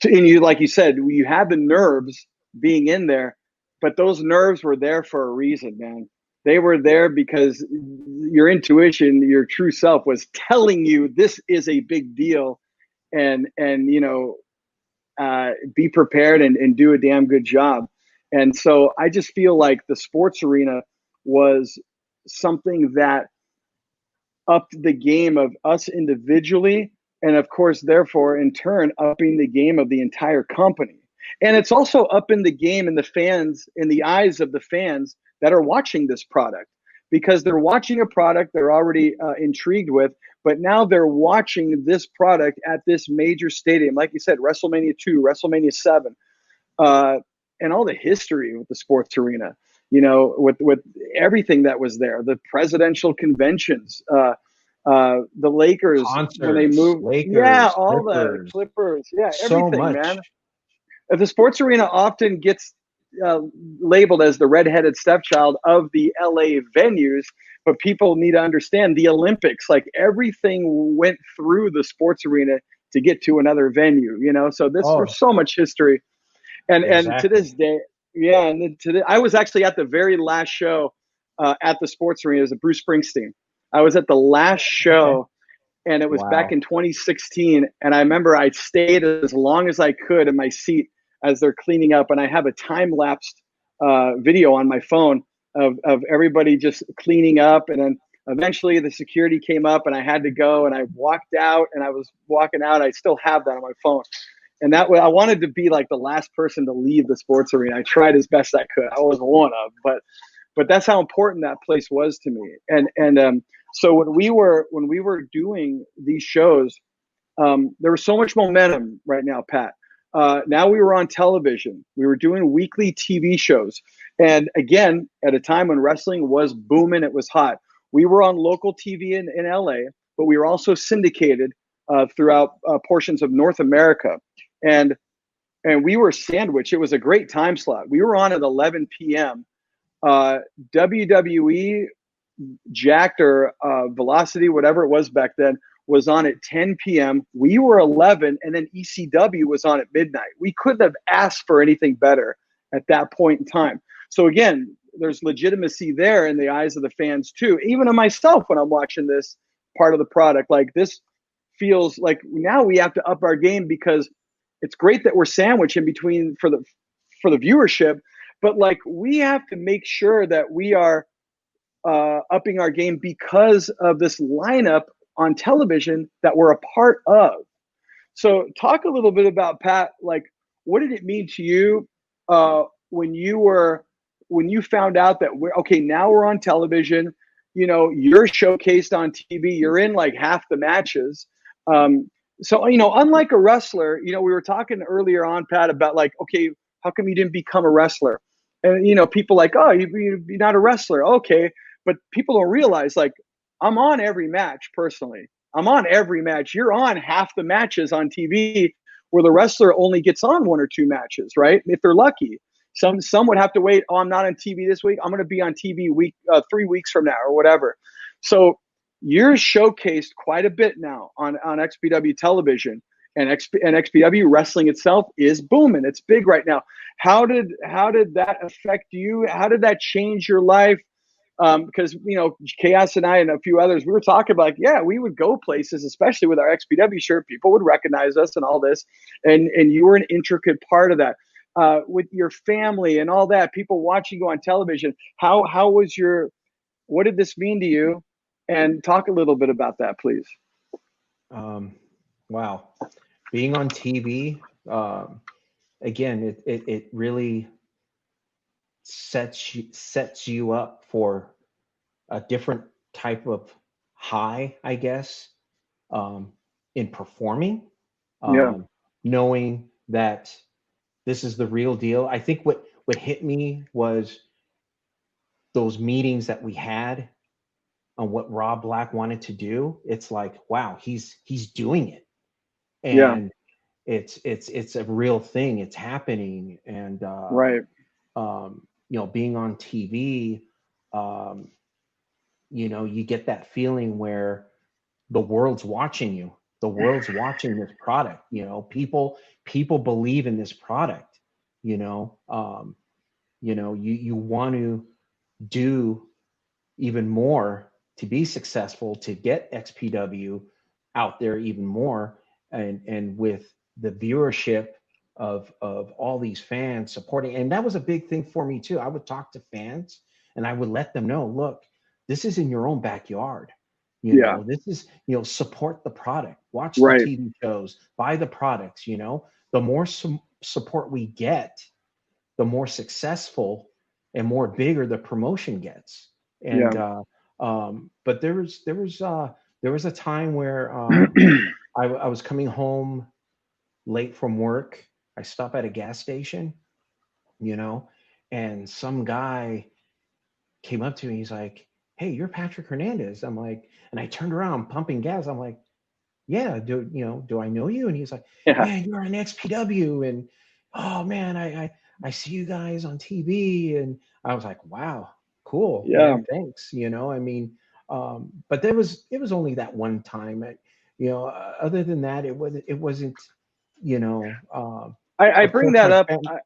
and you like you said, you had the nerves being in there, but those nerves were there for a reason, man. They were there because your intuition, your true self was telling you this is a big deal, and you know, be prepared and do a damn good job. And so I just feel like the sports arena was something that upped the game of us individually, and of course therefore in turn upping the game of the entire company. And it's also upping the game in the fans, in the eyes of the fans that are watching this product, because they're watching a product they're already intrigued with, but now they're watching this product at this major stadium, like you said, WrestleMania 2, WrestleMania 7, uh, and all the history with the sports arena, you know, with everything that was there, the presidential conventions, the Lakers when they Concerts, moved, yeah, Lakers, all the Clippers, Clippers, yeah, so everything, much. man. The sports arena often gets uh, labeled as the redheaded stepchild of the LA venues, but people need to understand the Olympics, like everything went through the sports arena to get to another venue, you know. So there's Oh, so much history, and to exactly. this day, yeah. And I was actually at the very last show at the sports arena. It was at Bruce Springsteen. I was at the last Okay. show, and it was back Wow. in 2016. And I remember I stayed as long as I could in my seat as they're cleaning up, and I have a time lapsed video on my phone of everybody just cleaning up, and then eventually the security came up and I had to go, and I walked out, and I was walking out. I still have that on my phone, and that way I wanted to be like the last person to leave the sports arena. I tried as best I could. I wasn't one of, but that's how important that place was to me. And so when we were doing these shows, there was so much momentum right now, Pat. Now we were on television. We were doing weekly TV shows, and again, at a time when wrestling was booming, it was hot. We were on local TV in LA, but we were also syndicated throughout portions of North America, and and we were sandwiched. It was a great time slot. We were on at 11 p.m. Uh, WWE Jacked or Velocity, whatever it was back then, was on at 10 p.m. We were 11, and then ECW was on at midnight. We couldn't have asked for anything better at that point in time. So again, there's legitimacy there in the eyes of the fans too. Even of myself when I'm watching this part of the product, like this feels like now we have to up our game, because it's great that we're sandwiched in between for the viewership, but like we have to make sure that we are upping our game because of this lineup on television that we're a part of. So, talk a little bit about, Pat. Like, what did it mean to you when you found out that we're okay? Now we're on television. You know, you're showcased on TV. You're in like half the matches. Um, so, you know, unlike a wrestler, you know, we were talking earlier on, Pat, about like, okay, how come you didn't become a wrestler? And you know, people like, oh, you're not a wrestler, okay, but people don't realize like I'm on every match personally. I'm on every match. You're on half the matches on TV, where the wrestler only gets on one or two matches, right? If they're lucky. Some would have to wait. Oh, I'm not on TV this week. I'm going to be on TV 3 weeks from now or whatever. So you're showcased quite a bit now on XPW television, and XPW wrestling itself is booming. It's big right now. How did that affect you? How did that change your life? Because you know, Chaos and I and a few others, we were talking about like, yeah, we would go places, especially with our XPW shirt. People would recognize us and all this, and you were an intricate part of that. With your family and all that, people watching you on television. How was your? What did this mean to you? And talk a little bit about that, please. Um, wow. Being on TV, again, it really sets you up for a different type of high, I guess, in performing. Yeah. Um, knowing that this is the real deal. I think what hit me was those meetings that we had on what Rob Black wanted to do. It's like, wow, he's doing it. Yeah. And it's a real thing. It's happening. And Right. you know, being on TV, you know, you get that feeling where the world's watching you. The world's watching this product. You know, people believe in this product. You know, you want to do even more to be successful, to get XPW out there even more, and with the viewership of all these fans supporting. And that was a big thing for me too. I would talk to fans and I would let them know, look, this is in your own backyard. You Yeah. know, this is, you know, support the product, watch the Right. TV shows, buy the products. You know, the more support we get, the more successful and more bigger the promotion gets. And Yeah. but there was a time where I was coming home late from work. I stopped at a gas station, you know, and some guy came up to me. He's like, "Hey, you're Patrick Hernandez." I'm like, and I turned around, pumping gas. I'm like, "Yeah, do I know you?" And he's like, Yeah. "Man, you're an XPW, and oh man, I see you guys on TV." And I was like, "Wow, cool, Yeah. man, thanks." You know, I mean, but it was only that one time. You know, other than that, it wasn't, you know, I of bring course that my up. family.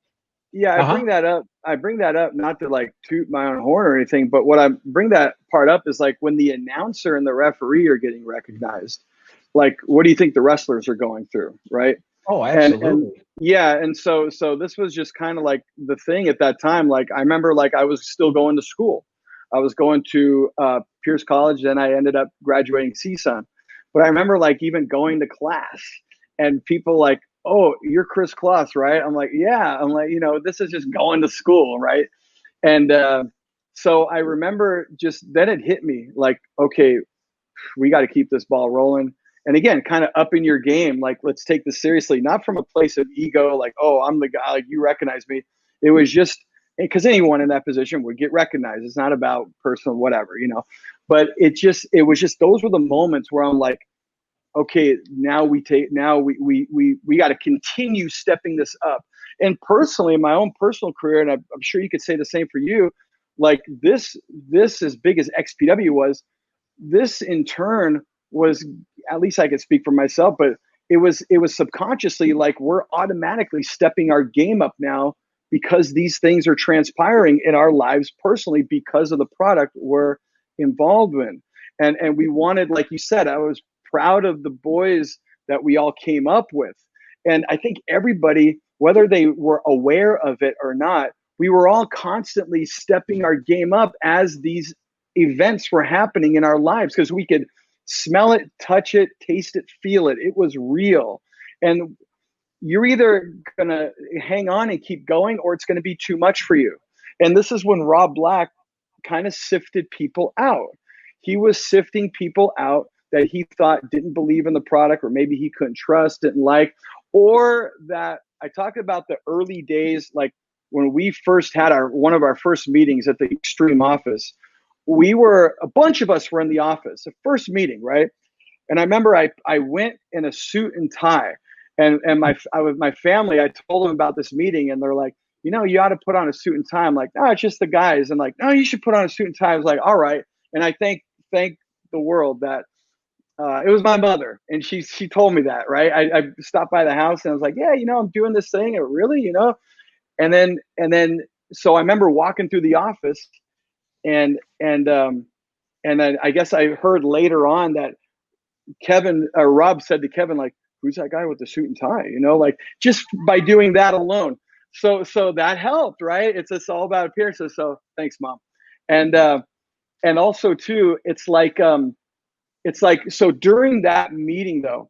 Yeah, I Uh-huh. bring that up. I bring that up not to like toot my own horn or anything, but what I bring that part up is like when the announcer and the referee are getting recognized, like what do you think the wrestlers are going through, right? Oh, And absolutely. yeah, and so this was just kind of like the thing at that time. Like I remember, like I was still going to school. I was going to Pierce College, then I ended up graduating CSUN. But I remember like even going to class and people like, "Oh, you're Kris Kloss, right?" I'm like, "Yeah." I'm like, this is just going to school, right? And so I remember just then it hit me like, okay, we got to keep this ball rolling. And again, kind of upping your game. Like, let's take this seriously, not from a place of ego, like, oh, I'm the guy, like you recognize me. It was just because anyone in that position would get recognized. It's not about personal, whatever. But it was just those were the moments where I'm like, okay, now we got to continue stepping this up. And personally, in my own personal career, and I'm sure you could say the same for you, like this as big as XPW was, this in turn was, at least I could speak for myself, but it was subconsciously like we're automatically stepping our game up now because these things are transpiring in our lives personally because of the product we're involved in. And we wanted, like you said, I was proud of the boys that we all came up with. And I think everybody, whether they were aware of it or not, we were all constantly stepping our game up as these events were happening in our lives because we could smell it, touch it, taste it, feel it. It was real. And you're either going to hang on and keep going or it's going to be too much for you. And this is when Rob Black kind of sifted people out. He was sifting people out that he thought didn't believe in the product, or maybe he couldn't trust, didn't like, or that I talked about the early days, like when we first had one of our first meetings at the Xtreme office. A bunch of us were in the office, the first meeting, right? And I remember I went in a suit and tie, and my family, I told them about this meeting, and they're like, you ought to put on a suit and tie. I'm like, no, it's just the guys. And like, no, you should put on a suit and tie. I was like, all right. And I thank the world that it was my mother, and she told me that, right? I stopped by the house and I was like, yeah, I'm doing this thing, and really, and then so I remember walking through the office, and then I guess I heard later on that Rob said to Kevin, like, who's that guy with the suit and tie? Like just by doing that alone. So that helped, right? It's all about appearances. So thanks, Mom. And also too, it's like so during that meeting though,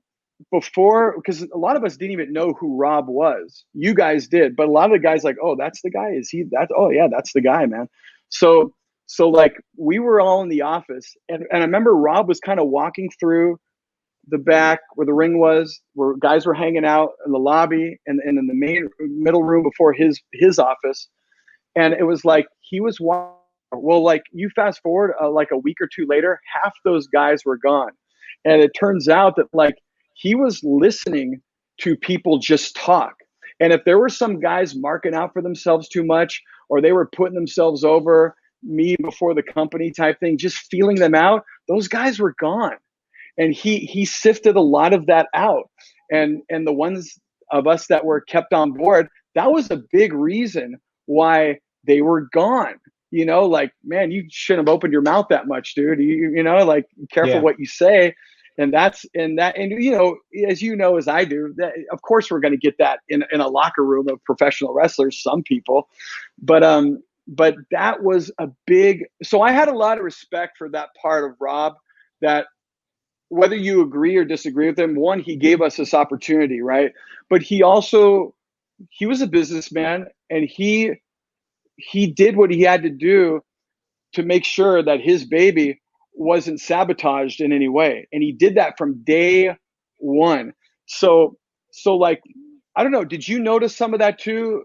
because a lot of us didn't even know who Rob was. You guys did, but a lot of the guys like, oh, that's the guy. Is he that? Oh yeah, that's the guy, man. So like we were all in the office, and I remember Rob was kind of walking through the back where the ring was, where guys were hanging out in the lobby and in the main middle room before his office. And it was like he was well, like you fast forward like a week or two later, half those guys were gone. And it turns out that like he was listening to people just talk. And if there were some guys marking out for themselves too much, or they were putting themselves over me before the company type thing, just feeling them out, those guys were gone. And he sifted a lot of that out. And the ones of us that were kept on board, that was a big reason why they were gone. You know, like, man, you shouldn't have opened your mouth that much, dude. You know, like, careful what you say. And you know, as you know, as I do, that of course we're going to get that in a locker room of professional wrestlers, some people, but that was a big, so I had a lot of respect for that part of Rob, that whether you agree or disagree with him, one, he gave us this opportunity, right? But he was a businessman, and he did what he had to do to make sure that his baby wasn't sabotaged in any way. And he did that from day one. So like, I don't know, did you notice some of that too,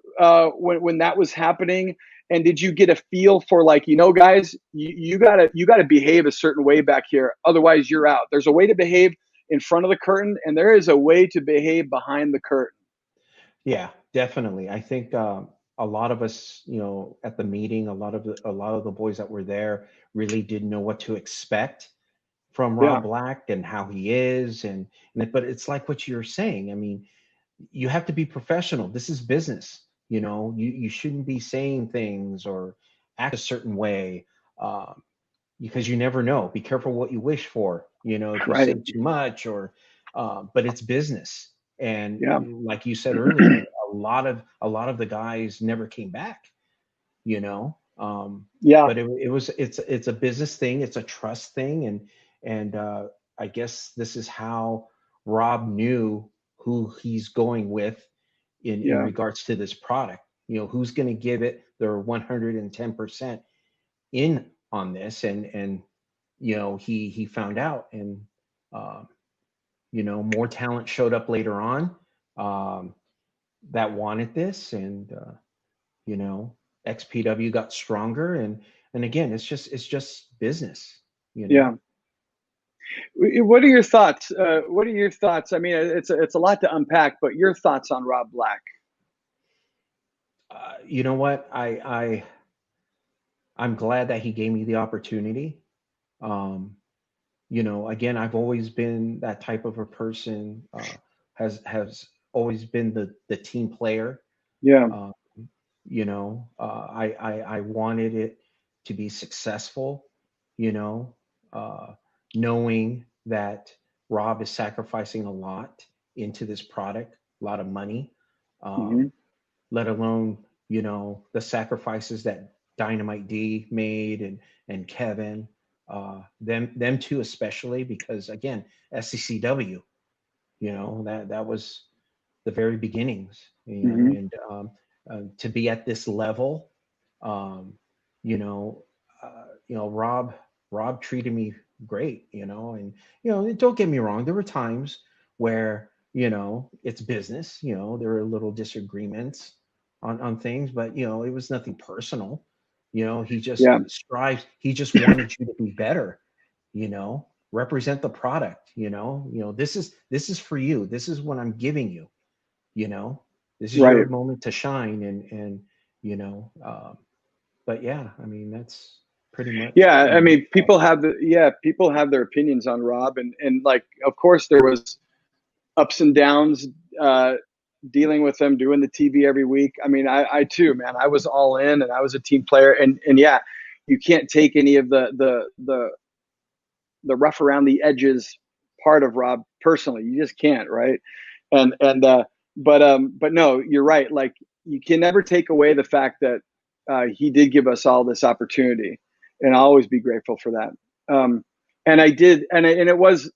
when that was happening? And did you get a feel for, like, you know, guys, you gotta behave a certain way back here, otherwise you're out. There's a way to behave in front of the curtain, and there is a way to behave behind the curtain. Yeah, definitely. I think a lot of us, you know, at the meeting, a lot of the boys that were there really didn't know what to expect from Rob Black and how he is, but it's like what you're saying. I mean, you have to be professional. This is business. You know, you shouldn't be saying things or act a certain way, because you never know. Be careful what you wish for. You know, if you say too much, or but it's business. And like you said earlier, a lot of the guys never came back. You know, but it's a business thing. It's a trust thing, and I guess this is how Rob knew who he's going with in regards to this product. You know, who's going to give it their 110% in on this, and you know, he found out, and you know, more talent showed up later on that wanted this, and you know, XPW got stronger, and again, it's just business. You know? What are your thoughts? I mean, it's a lot to unpack, but your thoughts on Rob Black? You know what? I'm glad that he gave me the opportunity. You know, again, I've always been that type of a person. Has always been the team player. You know, I wanted it to be successful. You know, knowing that Rob is sacrificing a lot into this product, a lot of money, let alone, you know, the sacrifices that Dynamite D made, and Kevin, them two especially, because again, ex-ECW, you know, that was the very beginnings, you know, and to be at this level, you know, Rob treated me great, you know, and you know, don't get me wrong, there were times where, you know, it's business, you know, there were little disagreements on things, but you know, it was nothing personal. You know, he just strives, he just wanted you to be better, you know, represent the product, you know, this is for you. This is what I'm giving you, you know, this is your moment to shine, and you know, but yeah, I mean, that's pretty much. I mean, people have their opinions on Rob, and like, of course there was ups and downs, dealing with them, doing the TV every week. I mean, I too, man, I was all in, and I was a team player, and yeah, you can't take any of the rough around the edges part of Rob personally. You just can't, right? But no, you're right. Like, you can never take away the fact that he did give us all this opportunity, and I'll always be grateful for that. And I did, and it was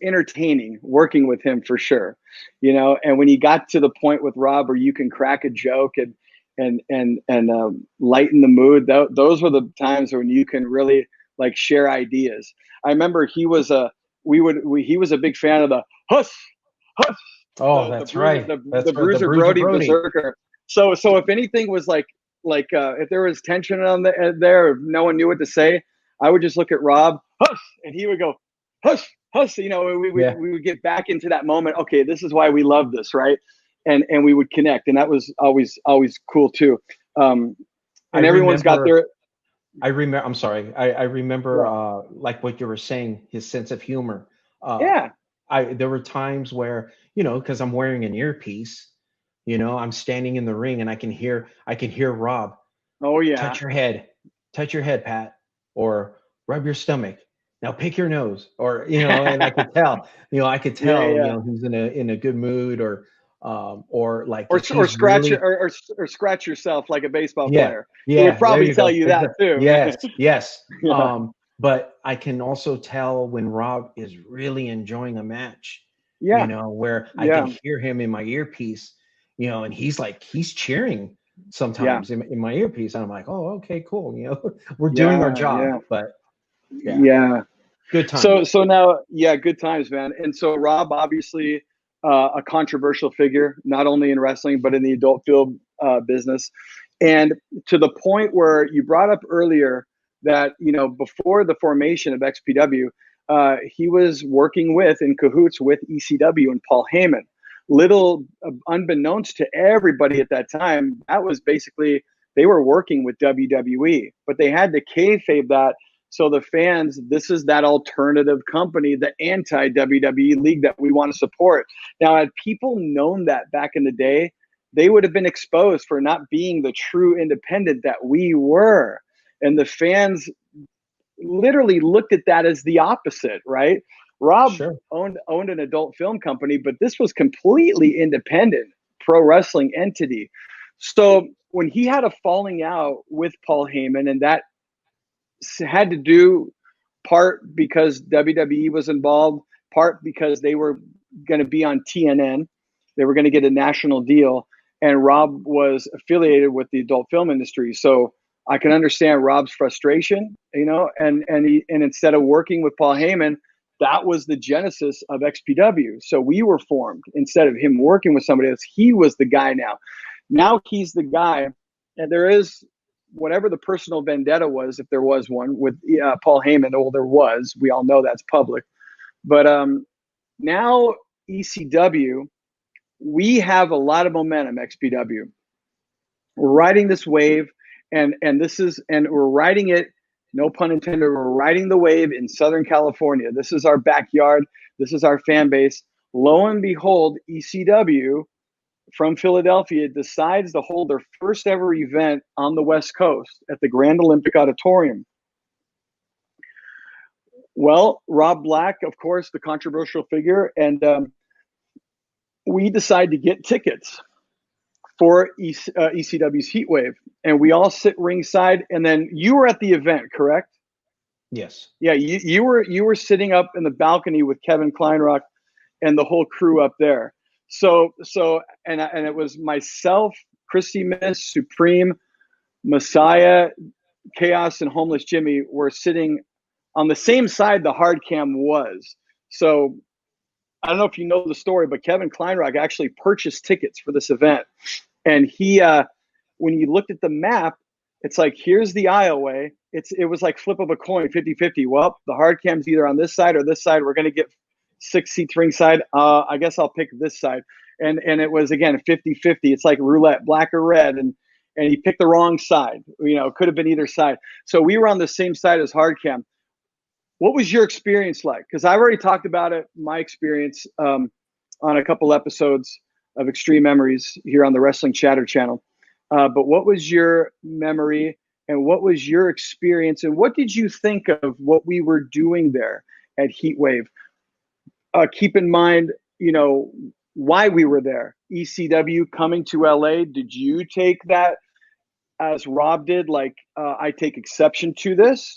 entertaining working with him, for sure, you know. And when you got to the point with Rob where you can crack a joke and lighten the mood, those were the times when you can really like share ideas. I remember he was a he was a big fan of the hush, hush. Oh, that's right. The Bruiser Brody Berserker. So if anything was like if there was tension on there, if no one knew what to say, I would just look at Rob, hush, and he would go, hush, hush. You know, we would get back into that moment. Okay, this is why we love this, right? And we would connect, and that was always cool too. And everyone's got their. I remember. I'm sorry. I remember like what you were saying. His sense of humor. There were times where, you know, because I'm wearing an earpiece, you know, I'm standing in the ring and I can hear Rob. Oh yeah. Touch your head, Pat, or rub your stomach. Now pick your nose, or, you know, and I could tell, you know, he's in a good mood, or scratch or scratch yourself like a baseball player. Yeah, he would probably tell you that too. Yes. Yeah. But I can also tell when Rob is really enjoying a match. Yeah. You know, where I can hear him in my earpiece, you know, and he's cheering sometimes in my earpiece. And I'm like, oh, okay, cool. You know, we're doing our job, but good times. So now, good times, man. And so Rob, obviously a controversial figure, not only in wrestling, but in the adult film business. And to the point where you brought up earlier that, you know, before the formation of XPW, he was working in cahoots with ECW and Paul Heyman. Little unbeknownst to everybody at that time, that was basically, they were working with WWE, but they had to kayfabe that. So the fans, this is that alternative company, the anti-WWE league that we want to support. Now, had people known that back in the day, they would have been exposed for not being the true independent that we were. And the fans literally looked at that as the opposite, right? Rob owned an adult film company, but this was completely independent pro wrestling entity. So when he had a falling out with Paul Heyman, and that had to do part because WWE was involved, part because they were going to be on TNN. They were going to get a national deal, and Rob was affiliated with the adult film industry. So I can understand Rob's frustration, you know, and instead of working with Paul Heyman, that was the genesis of XPW. So we were formed instead of him working with somebody else. He was the guy now. Now he's the guy, and there is whatever the personal vendetta was, if there was one, with Paul Heyman. Oh, there was. We all know that's public. But now ECW, we have a lot of momentum. XPW, we're riding this wave, and we're riding it. No pun intended. We're riding the wave in Southern California. This is our backyard. This is our fan base. Lo and behold, ECW from Philadelphia decides to hold their first ever event on the West Coast at the Grand Olympic Auditorium. Well, Rob Black, of course, the controversial figure, and we decide to get tickets for ECW's Heatwave, and we all sit ringside. And then you were at the event, correct? Yes. Yeah, you were sitting up in the balcony with Kevin Kleinrock and the whole crew up there. So and it was myself, Christy Miss, Supreme, Messiah, Chaos, and Homeless Jimmy were sitting on the same side the hard cam was. So I don't know if you know the story, but Kevin Kleinrock actually purchased tickets for this event. And he, when you looked at the map, it's like, here's the aisleway. It was like flip of a coin, 50-50. Well, the hard cam's either on this side or this side. We're going to get 6 seats ringside. I guess I'll pick this side. And it was, again, 50-50. It's like roulette, black or red. And he picked the wrong side. You know, it could have been either side. So we were on the same side as hard cam. What was your experience like? Because I've already talked about it, my experience on a couple episodes of Xtreme Memories here on the Wrestling Chatter channel. But what was your memory, and what was your experience, and what did you think of what we were doing there at Heatwave? Keep in mind, you know, why we were there. ECW coming to LA. Did you take that as Rob did? Like, I take exception to this.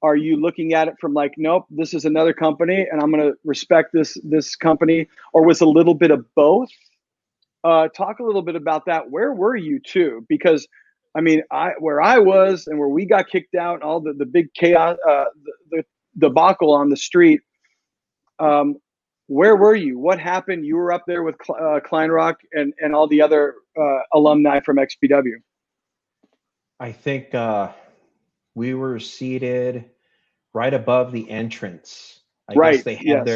Are you looking at it from like, nope, this is another company and I'm going to respect this company? Or was a little bit of both? Talk a little bit about that. Where were you too? Because I mean, where I was and where we got kicked out, all the big chaos, the debacle on the street, Where were you? What happened? You were up there with Kleinrock and all the other alumni from XPW. I think we were seated right above the entrance. I guess they had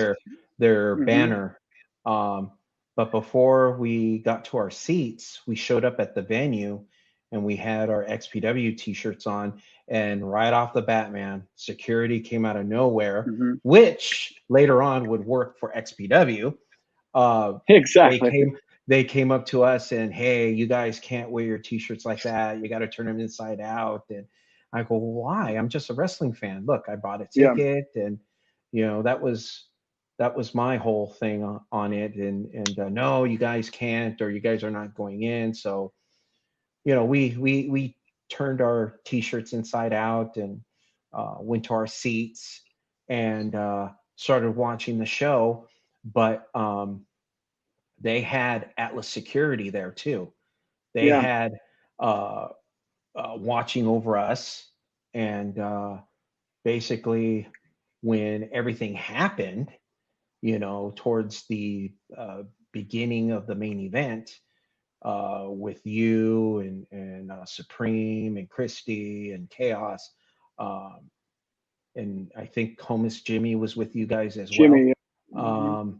their banner. But before we got to our seats, we showed up at the venue and we had our XPW t-shirts on. And right off the bat, man, security came out of nowhere, which later on would work for XPW. Exactly. They came up to us and, hey, you guys can't wear your t-shirts like that. You got to turn them inside out. And I go, why? I'm just a wrestling fan. Look, I bought a ticket, and that was my whole thing on it. And no, you guys can't, or you guys are not going in. So, we turned our t-shirts inside out and went to our seats and started watching the show. But they had Atlas security there too. They had watching over us, and basically when everything happened, towards the beginning of the main event, with you and Supreme and Christy and Chaos, and I think Comus Jimmy was with you guys as well.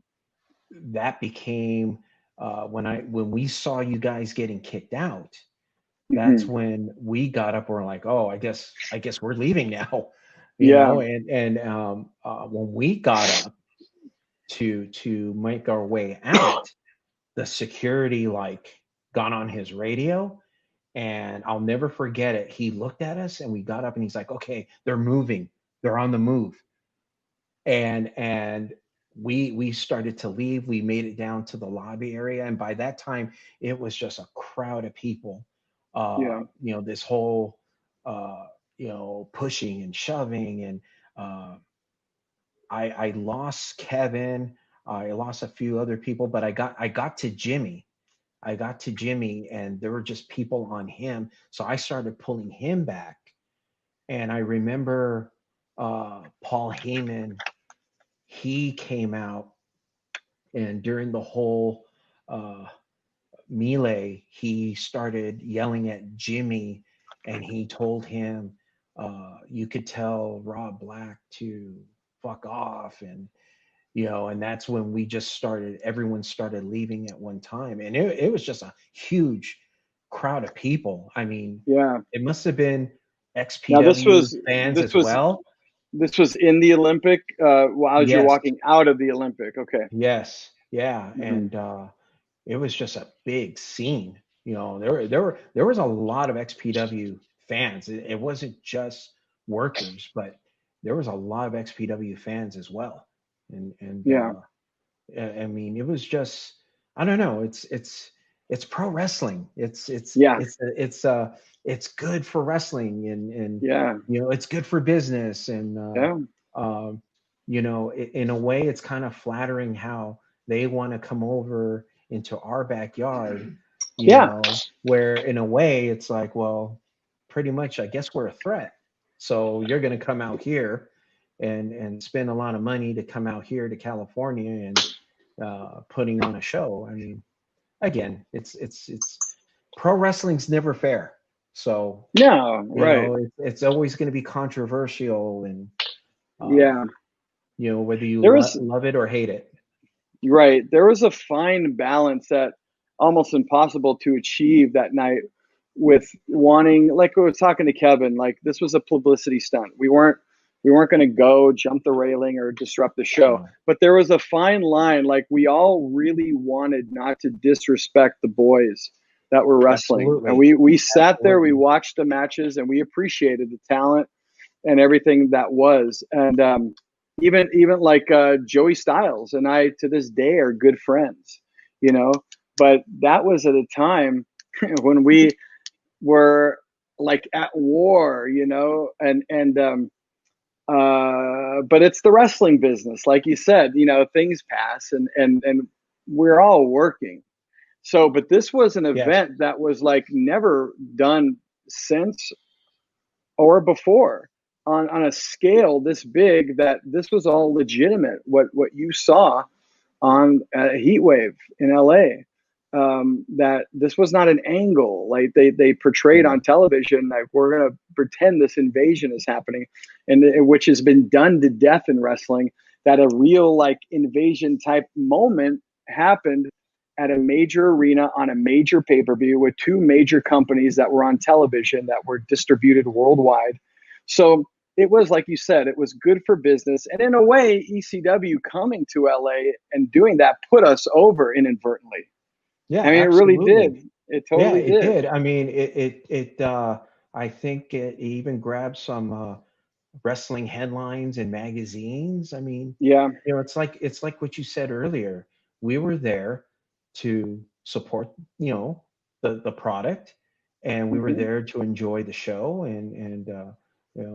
That became when we saw you guys getting kicked out. That's when we got up. We're like, oh, I guess we're leaving now, you know. And when we got up to make our way out, the security got on his radio, and I'll never forget it. He looked at us, and we got up, and he's like, okay, they're moving, they're on the move, and we started to leave. We made it down to the lobby area, and by that time it was just a crowd of people. This whole pushing and shoving, and I lost Kevin, I lost a few other people, but I got to Jimmy. And there were just people on him, so I started pulling him back. And I remember Paul Heyman, he came out, and during the whole melee, he started yelling at Jimmy, and he told him, you could tell Rob Black to fuck off. And that's when everyone started leaving at one time. And it was just a huge crowd of people. I mean, it must have been XPW fans as well. This was in the Olympic, as you're walking out of the Olympic. Okay. Yes. Yeah. And it was just a big scene. There was a lot of XPW fans. It wasn't just workers, but there was a lot of XPW fans as well. And I mean, it was just, I don't know. It's pro wrestling. It's good for wrestling, and it's good for business. And in a way, it's kind of flattering how they want to come over into our backyard. You know, where in a way it's like, well, pretty much, I guess we're a threat. So you're going to come out here and spend a lot of money to come out here to California and putting on a show. I mean, again, it's pro wrestling's never fair. So it's always going to be controversial, and whether you love it or hate it. Right. There was a fine balance that almost impossible to achieve that night, with wanting, like I was talking to Kevin, like this was a publicity stunt. We weren't going to go jump the railing or disrupt the show, but there was a fine line. Like we all really wanted not to disrespect the boys that were wrestling. Absolutely. And we sat there, we watched the matches, and we appreciated the talent and everything that was. And even like Joey Styles and I to this day are good friends, but that was at a time when we were like at war, but it's the wrestling business. Like you said, things pass and we're all working. So, but this was an event that was like never done since or before. on a scale this big that this was all legitimate. What you saw on Heatwave in LA, that this was not an angle like they portrayed on television. Like, we're gonna pretend this invasion is happening, and which has been done to death in wrestling. That a real like invasion type moment happened at a major arena on a major pay-per-view with two major companies that were on television that were distributed worldwide. So it was, like you said, it was good for business. And in a way, ECW coming to LA and doing that put us over inadvertently. Yeah, I mean, it really absolutely. did. It totally It did. did. I mean, I think it even grabbed some wrestling headlines and magazines. I mean, Yeah. it's like what you said earlier. We were there to support, the product, and we were Mhm. there to enjoy the show. And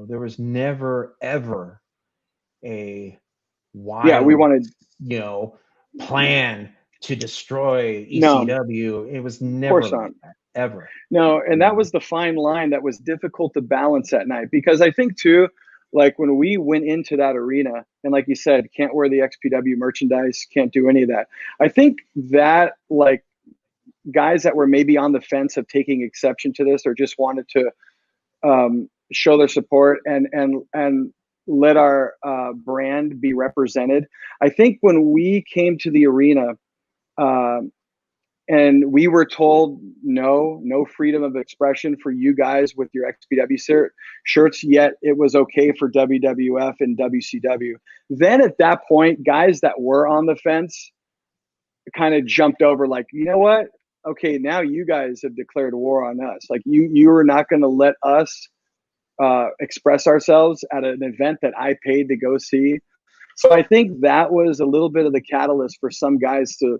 there was never ever a Yeah, we wild, wanted, you know, plan to destroy no, of ECW. It was never course not. like that, ever. No, and You that know? was the fine line that was difficult to balance at night, because I think too, like when we went into that arena, and like you said, can't wear the XPW merchandise, can't do any of that. I think that like guys that were maybe on the fence of taking exception to this, or just wanted to show their support and let our brand be represented. I think when we came to the arena, uh, and we were told no freedom of expression for you guys with your XPW shirts, yet it was okay for WWF and WCW. Then at that point, guys that were on the fence kind of jumped over, like, you know what? Okay, now you guys have declared war on us. Like, you are not going to let us express ourselves at an event that I paid to go see. So I think that was a little bit of the catalyst for some guys to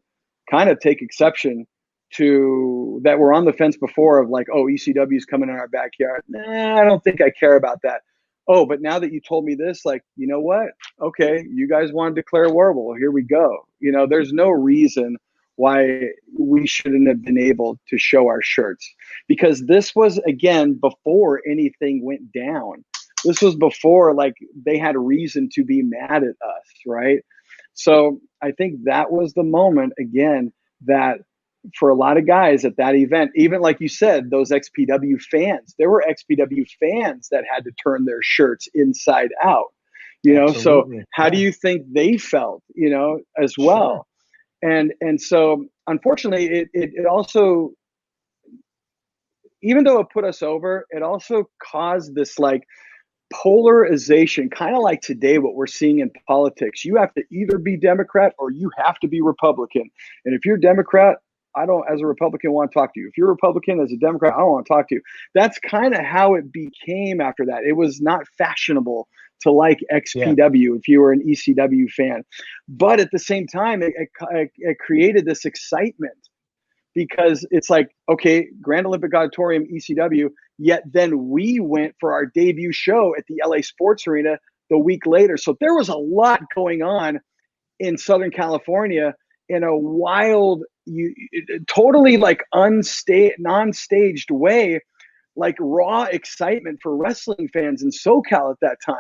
kind of take exception to that were on the fence before, of like, oh, ECW is coming in our backyard. Nah, I don't think I care about that. Oh, but now that you told me this, like, you know what? Okay, you guys want to declare war. Well, here we go. There's no reason why we shouldn't have been able to show our shirts, because this was, again, before anything went down. This was before like they had a reason to be mad at us, right? So I think that was the moment, again, that for a lot of guys at that event, even like you said, those XPW fans, there were XPW fans that had to turn their shirts inside out. So Absolutely. how do Yeah. you think they felt, as Sure. well? And so unfortunately, it also, even though it put us over, it also caused this like polarization, kind of like today what we're seeing in politics. You have to either be Democrat or you have to be Republican. And if you're Democrat, I don't, as a Republican, want to talk to you. If you're Republican, as a Democrat, I don't want to talk to you. That's kind of how it became after that. It was not fashionable to like Yeah. XPW if you were an ECW fan. But at the same time, it created this excitement, because it's like, okay, Grand Olympic Auditorium, ECW, yet then we went for our debut show at the LA Sports Arena the week later. So there was a lot going on in Southern California in a wild, totally like non-staged way, like raw excitement for wrestling fans in SoCal at that time.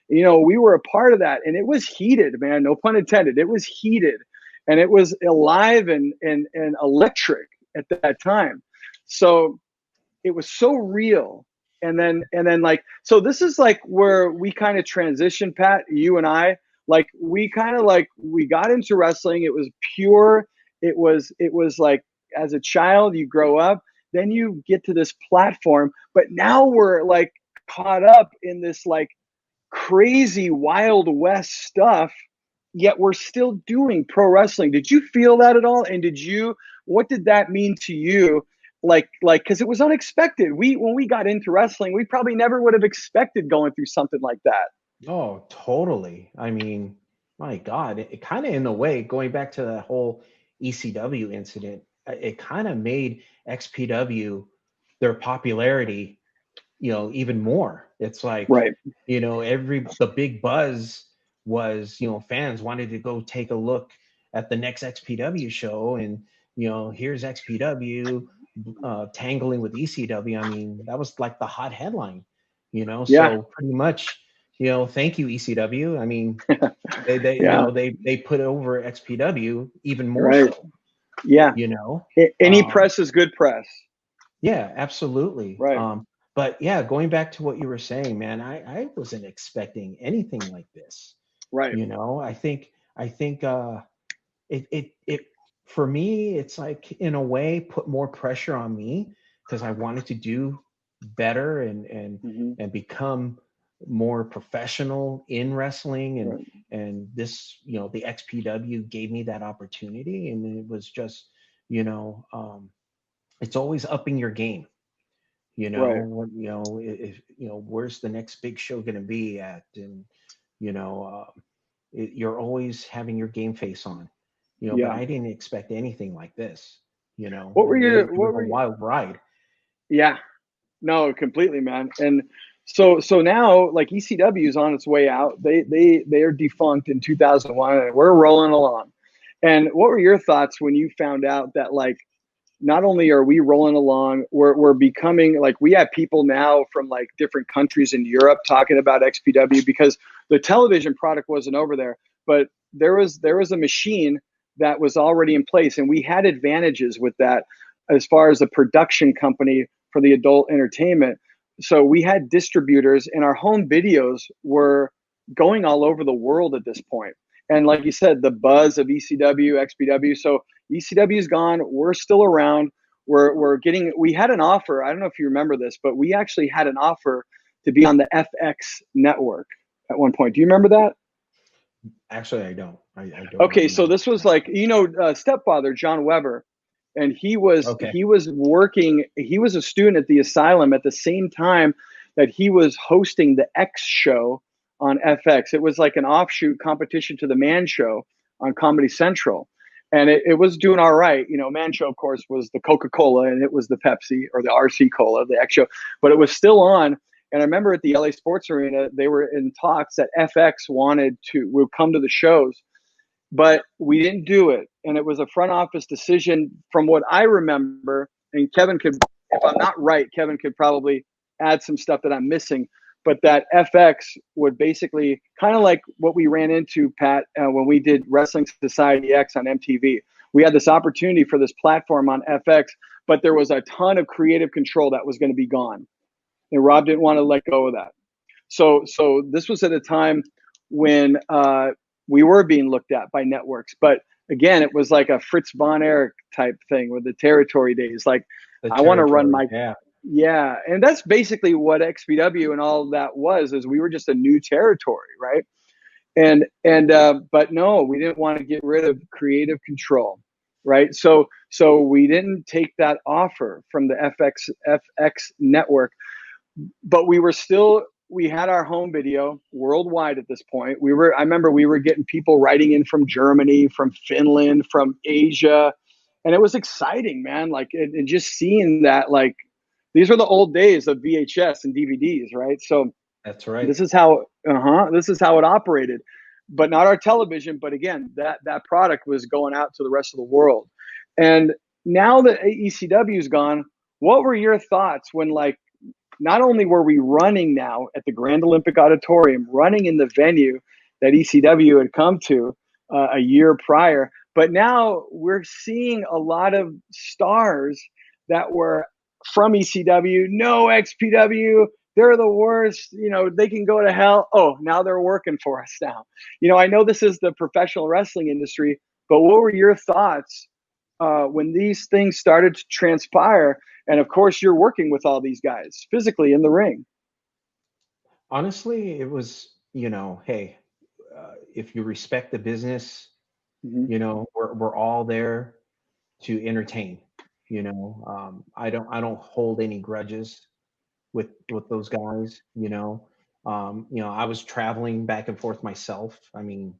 We were a part of that, and it was heated, man. No pun intended. It was heated, and it was alive and electric at that time. So it was so real. And then like, so this is like where we kind of transitioned, Pat, you and I, like we kind of like, we got into wrestling. It was pure. It was like, as a child, you grow up, then you get to this platform, but now we're like caught up in this like crazy Wild West stuff, yet we're still doing pro wrestling. Did you feel that at all? And what did that mean to you? Because it was unexpected. When we got into wrestling, we probably never would have expected going through something like that. Oh, totally. I mean, my God, it kind of, in a way, going back to that whole ECW incident, it kind of made XPW, their popularity, even more. It's like, Right. the big buzz was, fans wanted to go take a look at the next XPW show, and here's XPW tangling with ECW. I mean, that was like the hot headline. Yeah. So pretty much, thank you, ECW. I mean, they Yeah. they put over XPW even more Right. so, Yeah. Any um, press is good press. yeah, absolutely. Right. But yeah, going back to what you were saying, man, I wasn't expecting anything like this. Right. I think it for me, it's like in a way put more pressure on me because I wanted to do better Hmm. and become more professional in wrestling, Right. and this, the XPW gave me that opportunity, and it was just, you know it's always upping your game. Right. If where's the next big show going to be at, and you know you're always having your game face on, but Yeah. I didn't expect anything like this. What were It your, was what a were you, wild ride. yeah, no, completely, man. And so now like ECW is on its way out. They are defunct in 2001 and we're rolling along. And what were your thoughts when you found out that like not only are we rolling along, we're becoming like we have people now from like different countries in Europe talking about XPW because the television product wasn't over there, but there was a machine that was already in place, and we had advantages with that as far as the production company for the adult entertainment. So we had distributors, and our home videos were going all over the world at this point. And like you said, the buzz of ECW, XPW. So ECW is gone. We're still around. We had an offer. I don't know if you remember this, but we actually had an offer to be on the FX network at one point. Do you remember that? Actually, I don't. I don't Okay, so remember this was that. like, stepfather John Weber, and he was Okay. he was working. He was a student at the asylum at the same time that he was hosting the X show on FX. It was like an offshoot competition to the Man Show on Comedy Central, and it was doing all right. Man Show, of course, was the Coca-Cola, and it was the Pepsi or the RC Cola, the X show, but it was still on. And I remember at the LA Sports Arena, they were in talks that FX would come to the shows, but we didn't do it. And it was a front office decision from what I remember. And Kevin could, if I'm not right, Kevin could probably add some stuff that I'm missing. But that FX would basically kind of like what we ran into, Pat, when we did Wrestling Society X on MTV. We had this opportunity for this platform on FX, but there was a ton of creative control that was going to be gone. And Rob didn't want to let go of that. So this was at a time when we were being looked at by networks, but again, it was like a Fritz von Erich type thing with the territory days. Like, The I want to run territory. my Yeah. yeah, and that's basically what XPW and all that was. Is we were just a new territory, right? And but no, we didn't want to get rid of creative control, right? So we didn't take that offer from the FX network, but we had our home video worldwide at this point. I remember we were getting people writing in from Germany, from Finland, from Asia, and it was exciting, man. Like, and just seeing that, like, these were the old days of VHS and DVDs, right? So That's right. this is how it operated, but not our television. But again, that product was going out to the rest of the world. And now that ECW is gone, what were your thoughts when, like, not only were we running now at the Grand Olympic Auditorium, running in the venue that ECW had come to a year prior, but now we're seeing a lot of stars that were from ECW, no XPW, they're the worst, they can go to hell. Oh, now they're working for us now. I know this is the professional wrestling industry, but what were your thoughts when these things started to transpire? And of course, you're working with all these guys physically in the ring. Honestly, it was, hey, if you respect the business, Hmm. we're all there to entertain. I don't hold any grudges with those guys. I was traveling back and forth myself. I mean,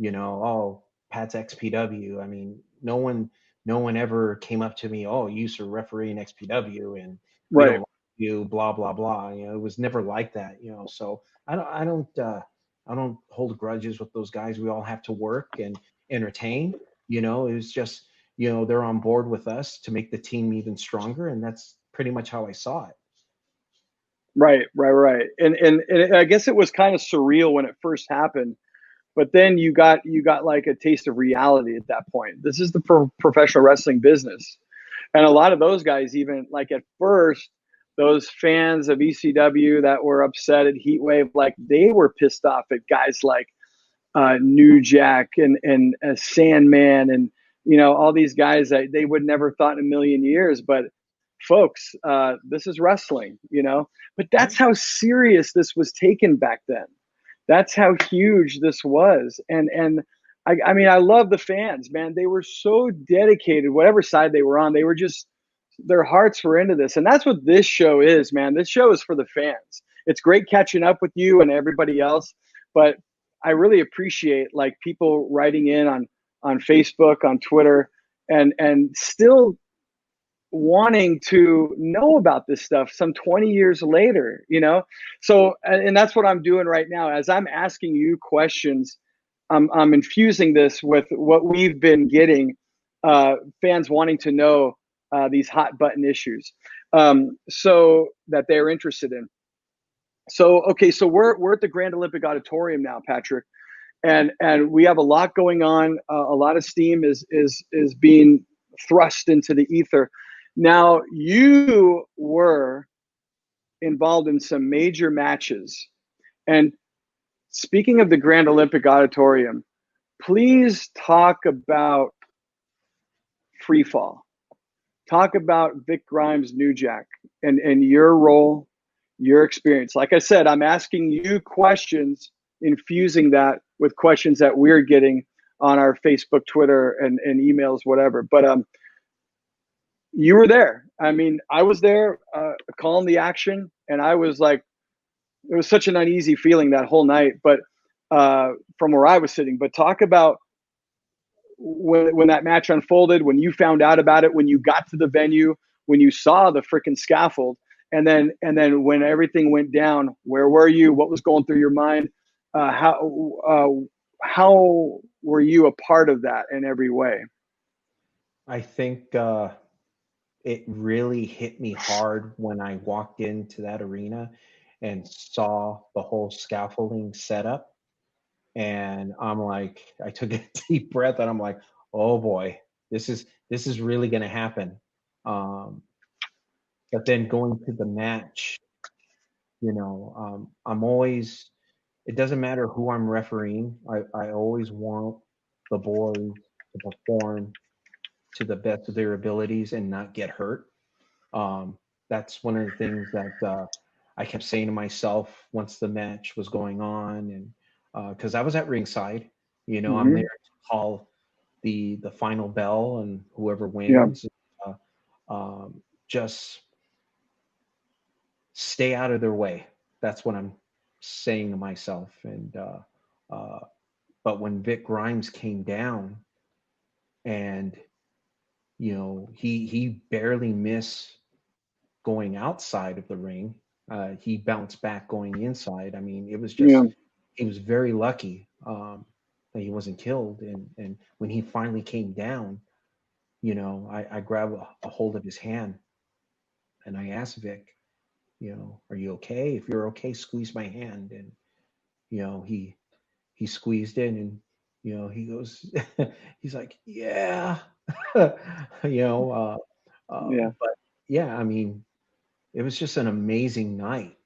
oh, Pat's XPW. I mean, no one ever came up to me, oh, you used to referee in XPW and we don't Right. like you, blah blah blah. It was never like that. So I don't hold grudges with those guys. We all have to work and entertain. It was just, they're on board with us to make the team even stronger, and that's pretty much how I saw it. Right. And I guess it was kind of surreal when it first happened, but then you got like a taste of reality at that point. This is the professional wrestling business. And a lot of those guys, even like at first, those fans of ECW that were upset at Heatwave, like they were pissed off at guys like New Jack and Sandman and all these guys that they would never thought in a million years. But folks, this is wrestling, But that's how serious this was taken back then. That's how huge this was, and I mean, I love the fans, man. They were so dedicated, whatever side they were on. They were just their hearts were into this, and that's what this show is, man. This show is for the fans. It's great catching up with you and everybody else, but I really appreciate like people writing in on Facebook, on Twitter, and still wanting to know about this stuff some 20 years later, So, and that's what I'm doing right now. As I'm asking you questions, I'm infusing this with what we've been getting, fans wanting to know these hot button issues, so that they're interested in. So, okay, so we're at the Grand Olympic Auditorium now, Patrick, and we have a lot going on. A lot of steam is being thrust into the ether. Now, you were involved in some major matches. And speaking of the Grand Olympic Auditorium, please talk about Freefall. Talk about Vic Grimes, New Jack, and your role, your experience. Like I said, I'm asking you questions, infusing that with questions that we're getting on our Facebook, Twitter, and emails, whatever. But you were there. I mean, I was there calling the action, and I was like, it was such an uneasy feeling that whole night. But from where I was sitting, but talk about when that match unfolded, when you found out about it, when you got to the venue, when you saw the freaking scaffold, and then when everything went down, where were you? What was going through your mind? How were you a part of that in every way? I think it really hit me hard when I walked into that arena and saw the whole scaffolding setup. And I'm like, I took a deep breath and I'm like, oh boy, this is really going to happen. But then going to the match, I'm always, it doesn't matter who I'm refereeing. I always want the boys to perform to the best of their abilities and not get hurt. That's one of the things that I kept saying to myself once the match was going on, and because I was at ringside, I'm there to call the final bell, and whoever wins, just stay out of their way. That's what I'm saying to myself. And but when Vic Grimes came down, and he barely missed going outside of the ring. He bounced back going inside. I mean, it was just, he was very lucky that he wasn't killed. And when he finally came down, I grabbed a hold of his hand and I asked Vic, are you okay? If you're okay, squeeze my hand. And, he squeezed in, and, he goes, he's like, yeah, But yeah, I mean, it was just an amazing night.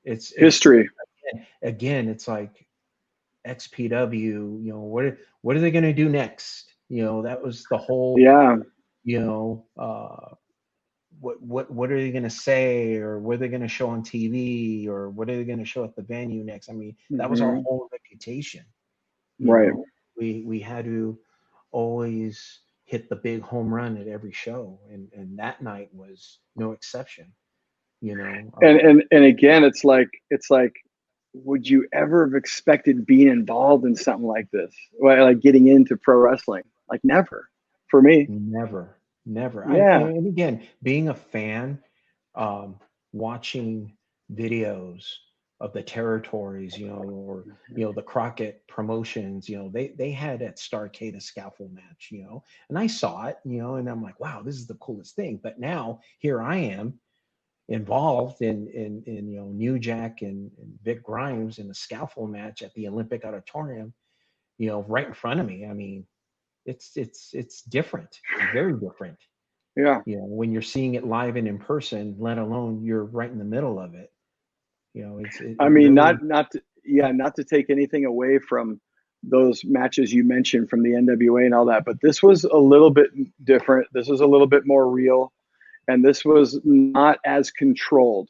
It's history. Again, it's like XPW. What are they going to do next? That was the whole. What are they going to say, or what are they going to show on TV, or what are they going to show at the venue next? I mean, that was our whole reputation. We had to always hit the big home run at every show, and that night was no exception. And again, it's like, would you ever have expected being involved in something like this, like getting into pro wrestling? Like never, for me. Never. Yeah. And again, being a fan, watching videos of the territories, or the Crockett promotions, they had at Starrcade a scaffold match, and I saw it, and I'm like, wow, this is the coolest thing. But now here I am, involved in New Jack and Vic Grimes in a scaffold match at the Olympic Auditorium, right in front of me. I mean, it's different, very different. Yeah. When you're seeing it live and in person, let alone you're right in the middle of it. I mean, really... not to take anything away from those matches you mentioned from the NWA and all that, but this was a little bit different. This was a little bit more real, and this was not as controlled.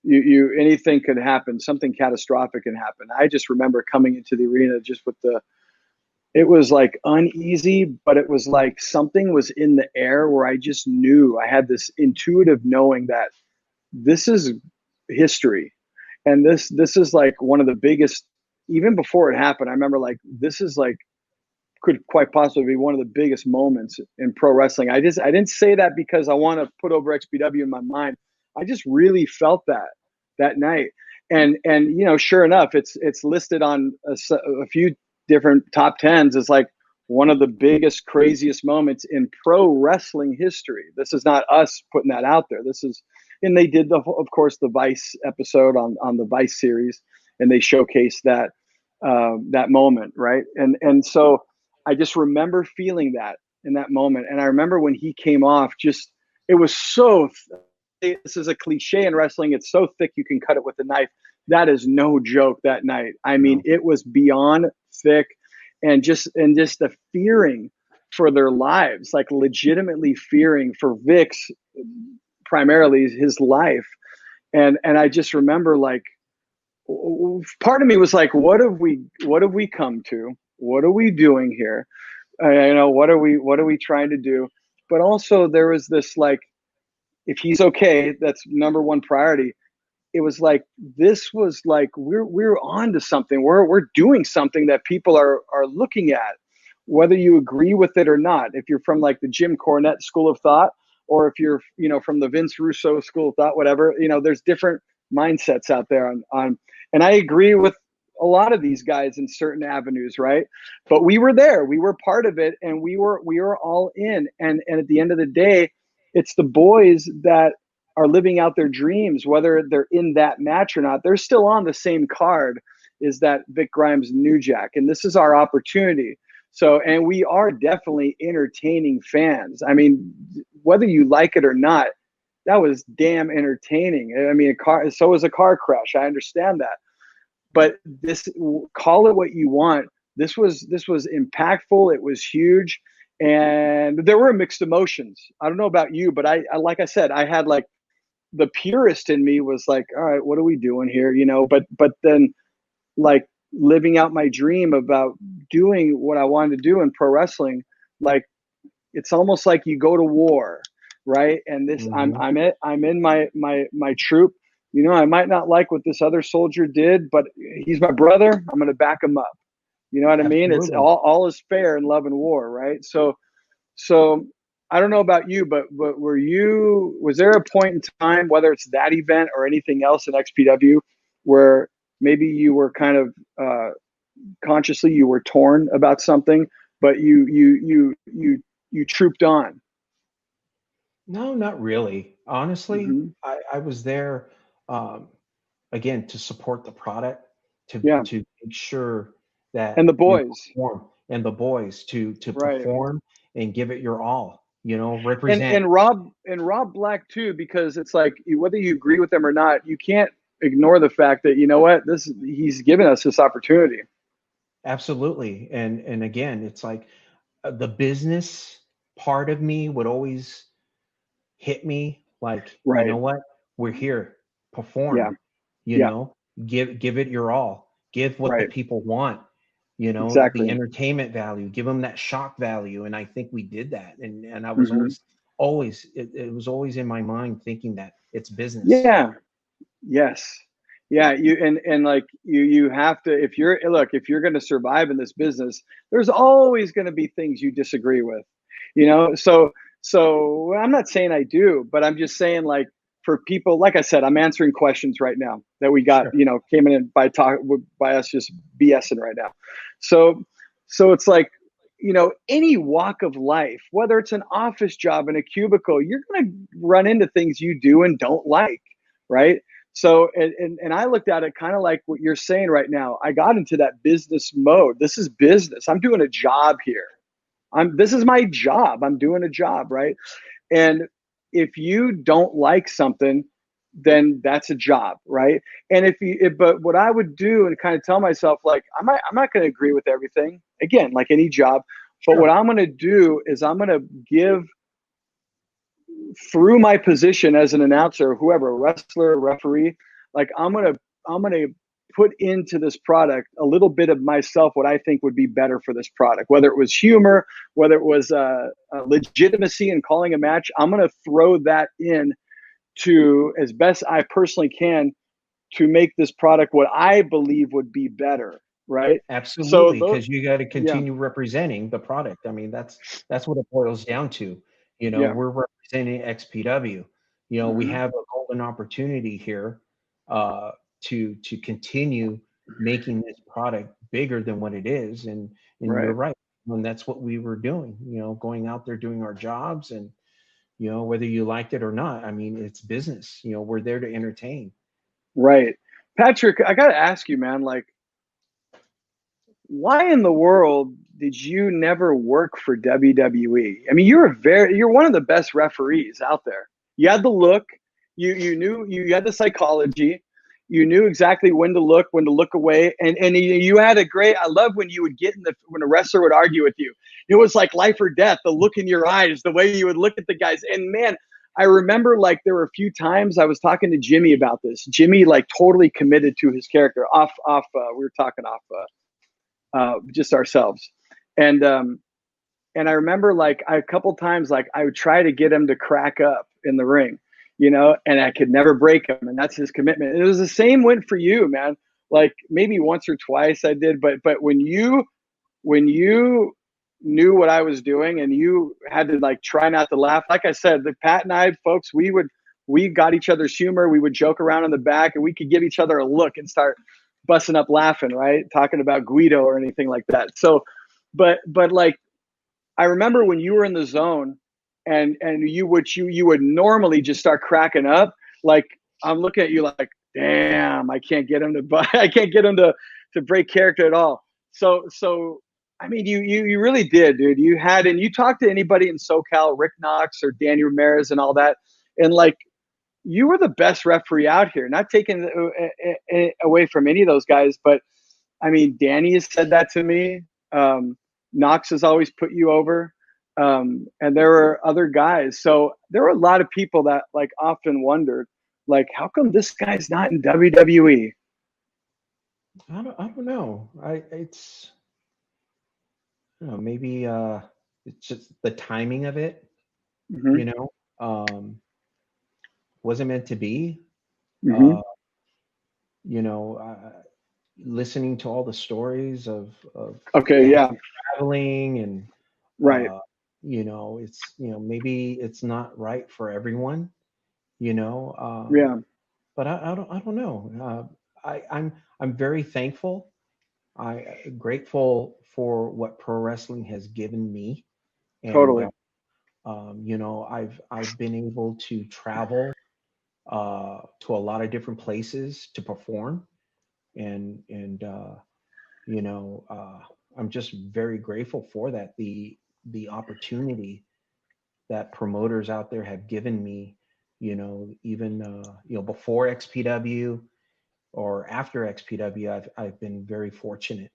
Anything could happen. Something catastrophic can happen. I just remember coming into the arena just with it was like uneasy, but it was like something was in the air where I just knew. I had this intuitive knowing that this is history. And this is like one of the biggest, even before it happened, I remember like, this is like, could quite possibly be one of the biggest moments in pro wrestling. I didn't say that because I want to put over XPW in my mind. I just really felt that night. And sure enough, it's listed on a few different top 10s as like one of the biggest, craziest moments in pro wrestling history. This is not us putting that out there. This is, and they did of course, the Vice episode on the Vice series, and they showcased that moment, right? And so I just remember feeling that in that moment, and I remember when he came off, just it was so. This is a cliche in wrestling. It's so thick you can cut it with a knife. That is no joke that night. I mean, it was beyond thick, and just the fearing for their lives, like legitimately fearing for Vic's, primarily his life. And I just remember, like, part of me was like, what have we come to? What are we doing here? What are we trying to do? But also there was this, like, if he's okay, that's number one priority. It was like, this was like, we're on to something. We're doing something that people are looking at, whether you agree with it or not. If you're from like the Jim Cornette school of thought, or if you're, from the Vince Russo school of thought, whatever, there's different mindsets out there on, and I agree with a lot of these guys in certain avenues, right? But we were there, we were part of it, and we were all in. And at the end of the day, it's the boys that are living out their dreams, whether they're in that match or not. They're still on the same card as that Vic Grimes New Jack, and this is our opportunity. So, and we are definitely entertaining fans. I mean, whether you like it or not, that was damn entertaining. I mean, so was a car crash. I understand that, but this, call it what you want. This was impactful. It was huge, and there were mixed emotions. I don't know about you, but I like I said, I had like, the purist in me was like, all right, what are we doing here? But then, like, living out my dream about doing what I wanted to do in pro wrestling, like, it's almost like you go to war, right? And this, I'm in my troop. I might not like what this other soldier did, but he's my brother. I'm going to back him up. You know what I mean? It's all is fair in love and war, right? So I don't know about you, but was there a point in time, whether it's that event or anything else in XPW, where maybe you were kind of consciously you were torn about something, but you trooped on? No, not really. Honestly, I was there, again, to support the product, to make sure that, and the boys perform, and the boys to perform and give it your all. Represent. And Rob Black too, because it's like, whether you agree with them or not, you can't ignore the fact that, he's given us this opportunity. Absolutely. And again, it's like, the business part of me would always hit me like, you know what, we're here, perform, give it your all, give what the people want, exactly. the entertainment value, give them that shock value. And I think we did that. And I was always it was always in my mind thinking that it's business. Yeah. Yes. Yeah. And like, you have to, if you're going to survive in this business, there's always going to be things you disagree with, so I'm not saying I do, but I'm just saying, like, for people, like I said, I'm answering questions right now that we got, came in by us just BSing right now. So it's like, you know, any walk of life, whether it's an office job in a cubicle, you're going to run into things you do and don't like, right? So, and I looked at it kind of like what you're saying right now. I got into that business mode. This is business. I'm doing a job here. This is my job. I'm doing a job, right? And if you don't like something, then that's a job, right? And but what I would do and kind of tell myself, like, I'm not going to agree with everything. Again, like any job, but Sure. what I'm going to do is I'm going to give, through my position as an announcer, whoever, a wrestler, a referee, like I'm going to put into this product a little bit of myself, what I think would be better for this product, whether it was humor, whether it was legitimacy in calling a match. I'm going to throw that in to, as best I personally can, to make this product what I believe would be better, right? So Absolutely, those, because you got to yeah, continue representing the product. I mean, that's what it boils down to. You know, yeah, we're representing XPW. You know, we hmm, have a golden opportunity here uh, to continue making this product bigger than what it is. And you're right, right. And that's what we were doing. You know, going out there doing our jobs, and you know, whether you liked it or not. I mean, it's business. You know, we're there to entertain. right. Patrick, I got to ask you, man, like, why in the world did you never work for WWE? I mean, you're one of the best referees out there. You had the look, you knew, you had the psychology, you knew exactly when to look away, and you had a great. I love when you would get in the when a wrestler would argue with you. It was like life or death. The look in your eyes, the way you would look at the guys, and man. I remember like there were a few times I was talking to Jimmy about this. Jimmy like totally committed to his character. We were talking off just ourselves. And I remember like a couple times, like I would try to get him to crack up in the ring, you know, and I could never break him. And that's his commitment. And it was the same went for you, man. Like maybe once or twice I did, but when you knew what I was doing and you had to like try not to laugh, like I said, the Pat and I, folks, we got each other's humor. We would joke around in the back and we could give each other a look and start busting up laughing, right? Talking about Guido or anything like that. So, but like, I remember when you were in the zone and you would normally just start cracking up. Like I'm looking at you like, damn, I can't get him to, I can't get him to break character at all. So, I mean, you really did, dude. You had, and you talked to anybody in SoCal, Rick Knox or Danny Ramirez and all that. And like, you were the best referee out here, not taking away from any of those guys, but I mean, Danny has said that to me. Knox has always put you over. And there were other guys. So there were a lot of people that like often wondered, like, how come this guy's not in WWE? I don't know. It's, I don't know, maybe it's just the timing of it, Mm-hmm, you know. Wasn't meant to be. mm-hmm. Uh, you know, listening to all the stories of Okay, him yeah, traveling, and right. uh, you know, it's, you know, maybe it's not right for everyone, you know. Yeah, But I don't know. I'm very thankful. I grateful for what pro wrestling has given me, and totally. you know, I've been able to travel to a lot of different places to perform, and you know, I'm just very grateful for that. The opportunity that promoters out there have given me, you know, even you know, before XPW or after XPW, I've been very fortunate,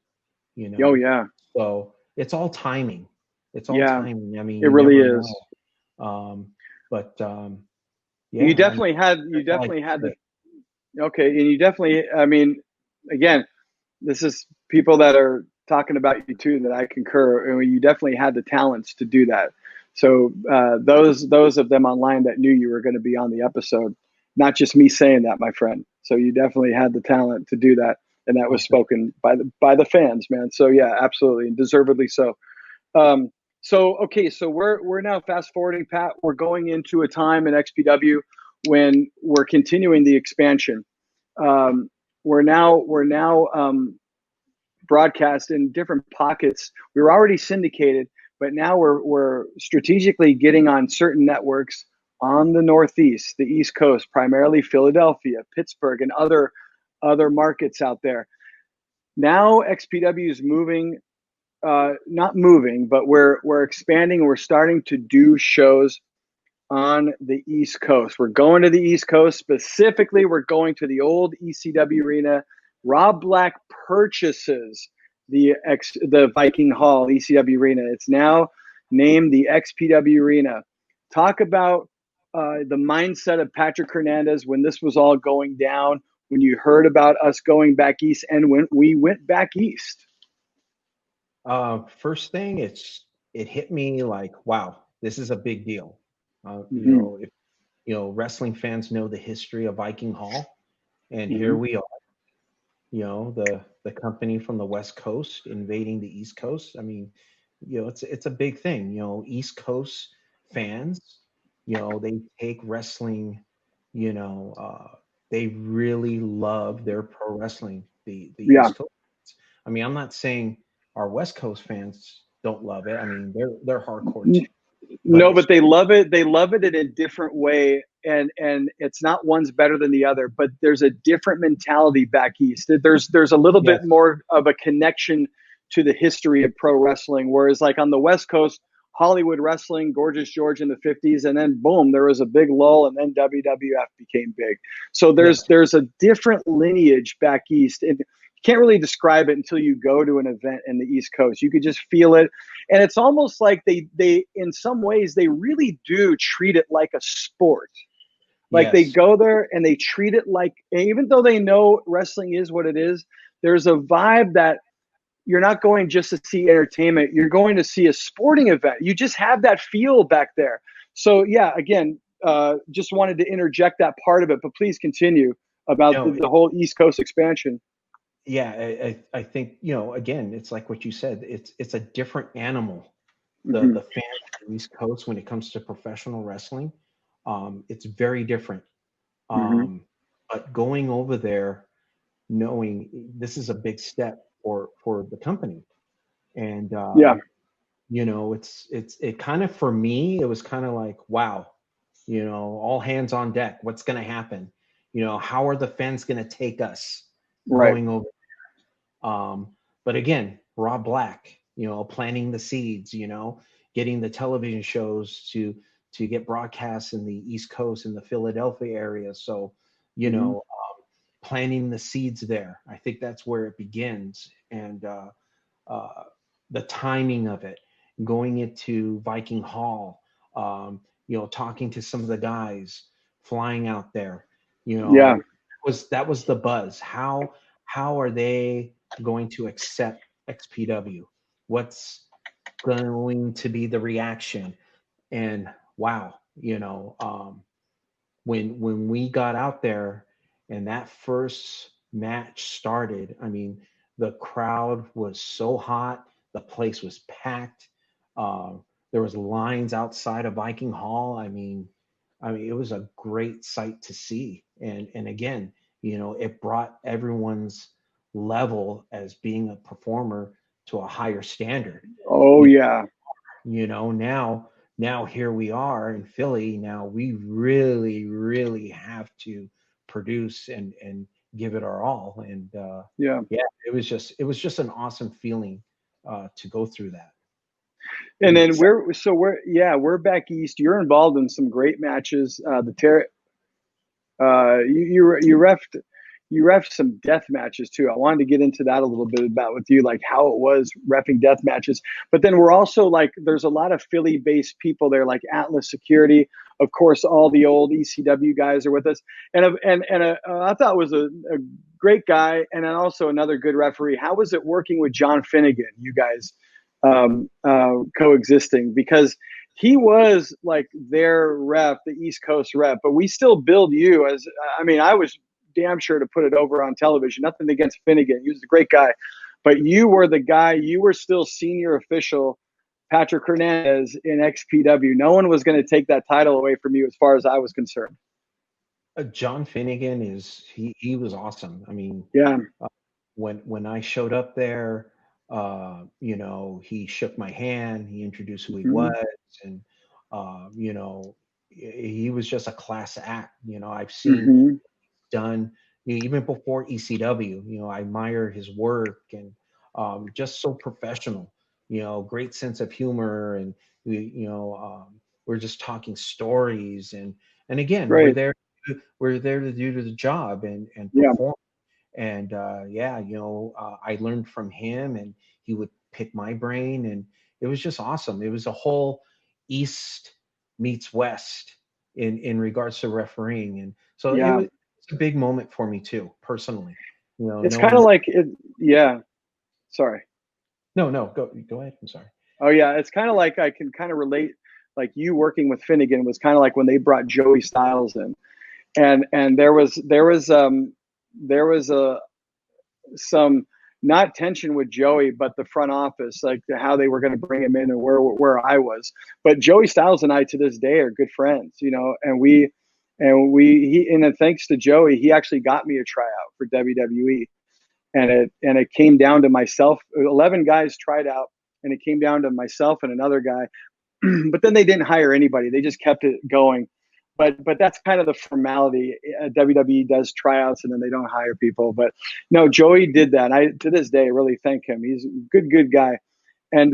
you Oh, know. yeah, So it's all timing. It's all yeah, timing. I mean, it you really never is. know. But You yeah, I mean, definitely had, you that's all I definitely can had the, say. okay. And you definitely, I mean, again, this is people that are talking about you too that I concur. I mean, you definitely had the talents to do that. So those of them online that knew you were going to be on the episode, not just me saying that, my friend. So you definitely had the talent to do that, and that was Okay. spoken by the fans, man. So yeah, absolutely, and deservedly so. Um, so okay, so we're now fast forwarding, Pat. We're going into a time in XPW when we're continuing the expansion. Um, we're now broadcast in different pockets. We were already syndicated, but now we're strategically getting on certain networks on the Northeast, the East Coast, primarily Philadelphia, Pittsburgh, and other markets out there. Now XPW is moving, not moving, but we're expanding, and we're starting to do shows on the East Coast. We're going to the East Coast. Specifically, we're going to the old ECW arena. Rob Black purchases the Viking Hall ECW arena. It's now named the XPW Arena. Talk about the mindset of Patrick Hernandez when this was all going down, when you heard about us going back east, and when we went back east. First thing, it hit me like, wow, this is a big deal. If wrestling fans know the history of Viking Hall, and here we are, the company from the West Coast invading the East Coast. I mean, it's a big thing. East Coast fans, they take wrestling, they really love their pro wrestling. The East Coast. I mean, I'm not saying our West Coast fans don't love it. I mean, they're hardcore too. No, but they love it. They love it in a different way, and it's not one's better than the other. But there's a different mentality back east. There's a little bit more of a connection to the history of pro wrestling, whereas like on the West Coast, Hollywood wrestling, Gorgeous George in the 50s, and then boom, there was a big lull, and then WWF became big. So there's a different lineage back east, and you can't really describe it until you go to an event in the East Coast. You could just feel it, and it's almost like they in some ways they really do treat it like a sport. Like they go there and they treat it like, even though they know wrestling is what it is, there's a vibe that you're not going just to see entertainment. You're going to see a sporting event. You just have that feel back there. So yeah, again, just wanted to interject that part of it, but please continue about the whole East Coast expansion. Yeah, I think, again, it's like what you said. It's a different animal. The fans of the East Coast, when it comes to professional wrestling, it's very different. But going over there, knowing this is a big step for the company, and it kind of, for me, it was kind of like, wow, all hands on deck. What's going to happen? How are the fans going to take us going over there? But again, Rob Black, planting the seeds, getting the television shows to get broadcasts in the East Coast, in the Philadelphia area. So, planting the seeds there. I think that's where it begins. And the timing of it, going into Viking Hall, talking to some of the guys, flying out there, that was the buzz. How are they going to accept XPW? What's going to be the reaction? And wow, when we got out there and that first match started, I mean, the crowd was so hot, the place was packed. There was lines outside of Viking Hall. I mean, it was a great sight to see. And again, it brought everyone's level as being a performer to a higher standard. Oh yeah. Now here we are in Philly. Now we really, really have to produce and give it our all. And it was just an awesome feeling to go through that. And then we're back east. You're involved in some great matches. You reffed some death matches too. I wanted to get into that a little bit about with you, like how it was reffing death matches. But then we're also like, there's a lot of Philly-based people there, like Atlas Security. Of course, all the old ECW guys are with us. And I thought it was a great guy, and then also another good referee. How was it working with John Finnegan, you guys coexisting? Because he was like their ref, the East Coast ref, but we still billed you as, I was damn sure to put it over on television. Nothing against Finnegan. He was a great guy. But you were the guy, you were still senior official, Patrick Hernandez in XPW. No one was going to take that title away from you as far as I was concerned. John Finnegan he was awesome. I mean, when I showed up there, you know, he shook my hand, he introduced who he Hmm. was, and you know, he was just a class act. You know, I've seen Hmm. done even before ECW. You know, I admire his work, and just so professional. You know, great sense of humor, and you know, we're just talking stories, and again, Great. we're there to do the job and Yeah. perform. And yeah, you know, I learned from him, and he would pick my brain, and it was just awesome. It was a whole East meets West in regards to refereeing, and so Yeah. it's a big moment for me too, personally. You know, It's kind knowing of that. like it. Yeah. Sorry. No, go ahead. I'm sorry. Oh yeah, it's kind of like I can kind of relate. Like you working with Finnegan was kind of like when they brought Joey Styles in, and there was a some not tension with Joey, but the front office, like how they were going to bring him in and where I was. But Joey Styles and I to this day are good friends, you know, and then thanks to Joey, he actually got me a tryout for WWE, and it came down to myself. 11 guys tried out, and it came down to myself and another guy. But then they didn't hire anybody; they just kept it going. But that's kind of the formality. WWE does tryouts and then they don't hire people. But no, Joey did that. I to this day really thank him. He's a good guy. And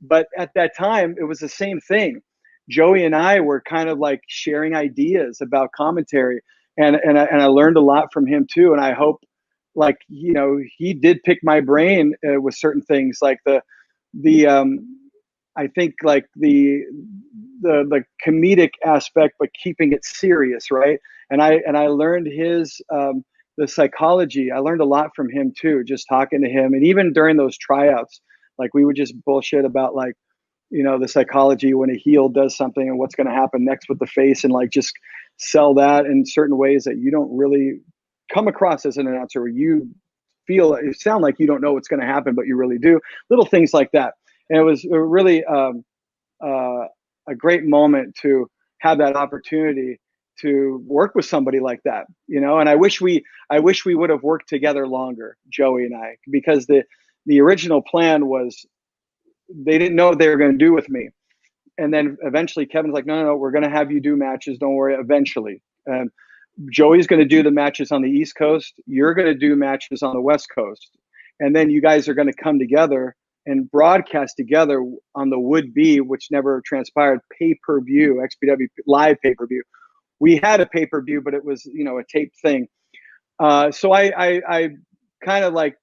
but at that time, it was the same thing. Joey and I were kind of like sharing ideas about commentary, and I learned a lot from him too. And I hope, like you know, he did pick my brain with certain things, like the I think like the comedic aspect, but keeping it serious, right? And I learned his the psychology. I learned a lot from him too, just talking to him, and even during those tryouts, like we would just bullshit about like you know the psychology when a heel does something and what's going to happen next with the face, and like just sell that in certain ways that you don't really come across as an announcer, where you feel it sound like you don't know what's going to happen, but you really do. Little things like that, and it was really uh, a great moment to have that opportunity to work with somebody like that, you know. And I wish we would have worked together longer, Joey and I, because the original plan was they didn't know what they were going to do with me. And then eventually Kevin's like, no, we're going to have you do matches. Don't worry. Eventually. And Joey's going to do the matches on the East Coast. You're going to do matches on the West Coast. And then you guys are going to come together and broadcast together on the would be, which never transpired, pay-per-view, XPW live pay-per-view. We had a pay-per-view, but it was, you know, a taped thing. So I kind of like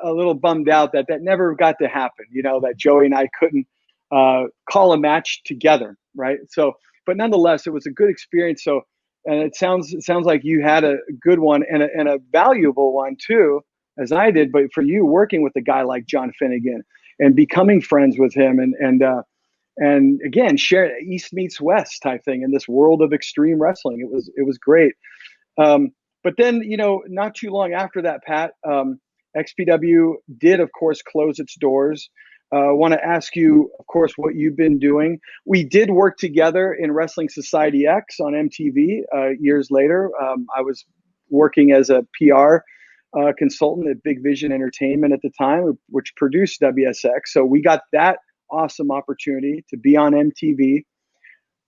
a little bummed out that that never got to happen. You know, that Joey and I couldn't call a match together, right? So, but nonetheless, it was a good experience. So, and it sounds like you had a good one and a valuable one too, as I did. But for you, working with a guy like John Finnegan and becoming friends with him, and again, share East meets West type thing in this world of extreme wrestling. It was great. Um, but then, you know, not too long after that, Pat, XPW did, of course, close its doors. I want to ask you, of course, what you've been doing. We did work together in Wrestling Society X on MTV years later. I was working as a PR consultant at Big Vision Entertainment at the time, which produced WSX. So we got that awesome opportunity to be on MTV,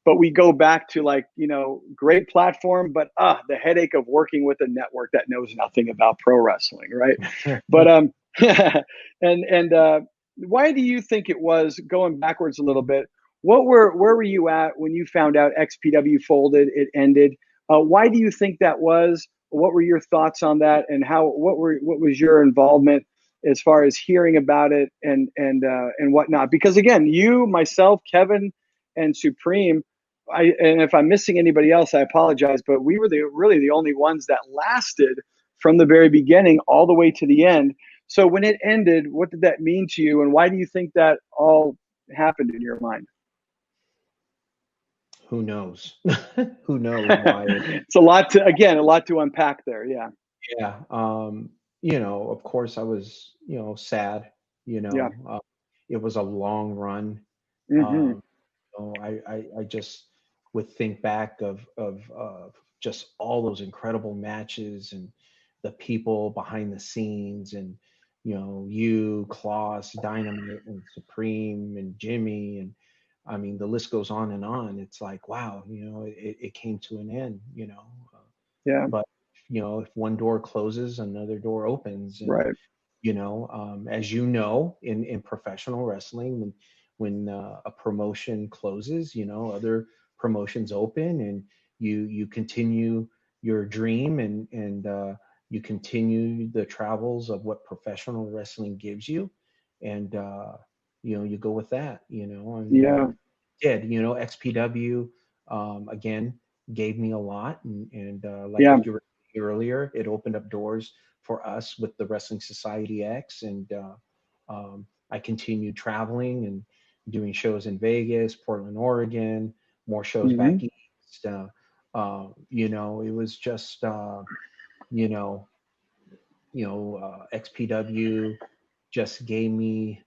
but we go back to like you know great platform, but the headache of working with a network that knows nothing about pro wrestling, right? But and why do you think it was, going backwards a little bit, where were you at when you found out XPW folded, it ended? Why do you think that was? What were your thoughts on that, and what was your involvement as far as hearing about it and whatnot? Because again, you, myself, Kevin, and Supreme, and if I'm missing anybody else, I apologize, but we were really the only ones that lasted from the very beginning all the way to the end. So when it ended, what did that mean to you, and why do you think that all happened in your mind? Who knows? Who knows why? It's a lot to again, a lot to unpack there. Yeah, Yeah. You know, of course, I was, you know, sad. You yeah, know, it was a long run. hmm Um, know, I just would think back of just all those incredible matches and the people behind the scenes, and you, Kloss, Dynamite, and Supreme, and Jimmy, and I mean the list goes on and on. It's like, wow, it came to an end, Yeah. but if one door closes, another door opens. And Right. as you know, in professional wrestling, when a promotion closes, other promotions open, and you continue your dream, and you continue the travels of what professional wrestling gives you, and you go with that, and Yeah. XPW again gave me a lot, and like Yeah. what you were saying earlier, it opened up doors for us with the Wrestling Society X, and I continued traveling and doing shows in Vegas, Portland, Oregon, more shows Hmm. back east. It was just you know XPW just gave me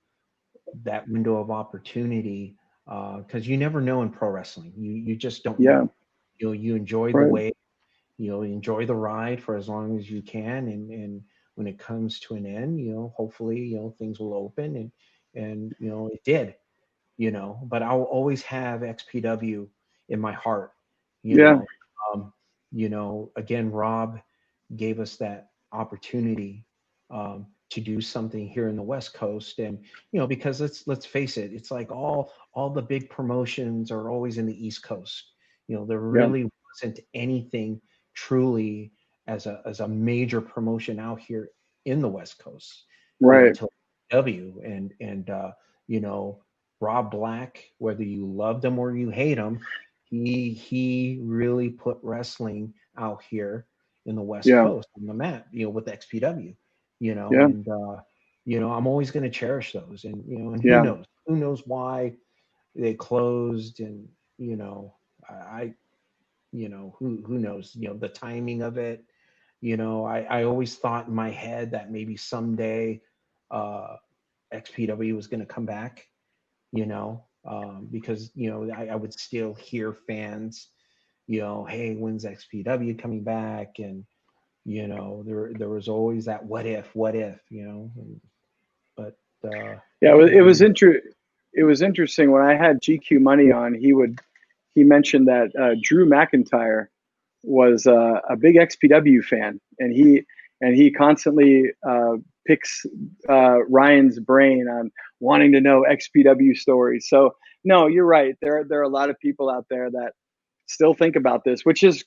that window of opportunity, because you never know in pro wrestling. You just don't Yeah. know. You enjoy the Right. way, enjoy the ride for as long as you can, and when it comes to an end, hopefully, things will open, and it did, but I'll always have XPW in my heart, you Yeah. know. Um, again, Rob gave us that opportunity to do something here in the West Coast, and because let's face it, it's like all the big promotions are always in the East Coast. There Yeah. really wasn't anything truly as a major promotion out here in the West Coast, Right. until W, and you know Rob Black, whether you loved him or you hate him, he really put wrestling out here in the West Yeah. Coast on the map, with XPW, Yeah. and I'm always going to cherish those, and who Yeah. knows, why they closed, and you know, I who knows, the timing of it. I always thought in my head that maybe someday uh, XPW was going to come back, because I would still hear fans, hey, when's XPW coming back? And there was always that what if, but Yeah. yeah, I mean, It was interesting when I had GQ Money on. He mentioned that Drew McIntyre was a big XPW fan, and he constantly picks Ryan's brain on wanting to know XPW stories. So no, you're right. There are a lot of people out there that still think about this, which is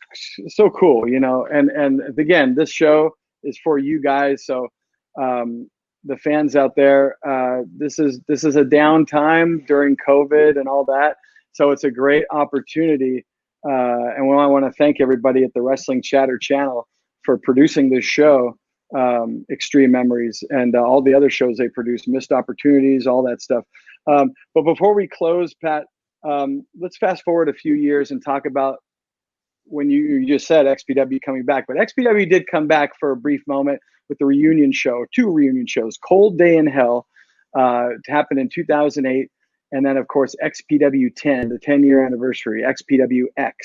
so cool, And again, this show is for you guys. So the fans out there, this is a downtime during COVID and all that. So it's a great opportunity. And I want to thank everybody at the Wrestling Chatter channel for producing this show, Xtreme Memories, and all the other shows they produce, Missed Opportunities, all that stuff. But before we close, Pat, let's fast forward a few years and talk about when you just said XPW coming back. But XPW did come back for a brief moment with the reunion show, two reunion shows, Cold Day in Hell, happened in 2008. And then, of course, XPW 10, the 10-year anniversary, XPW X,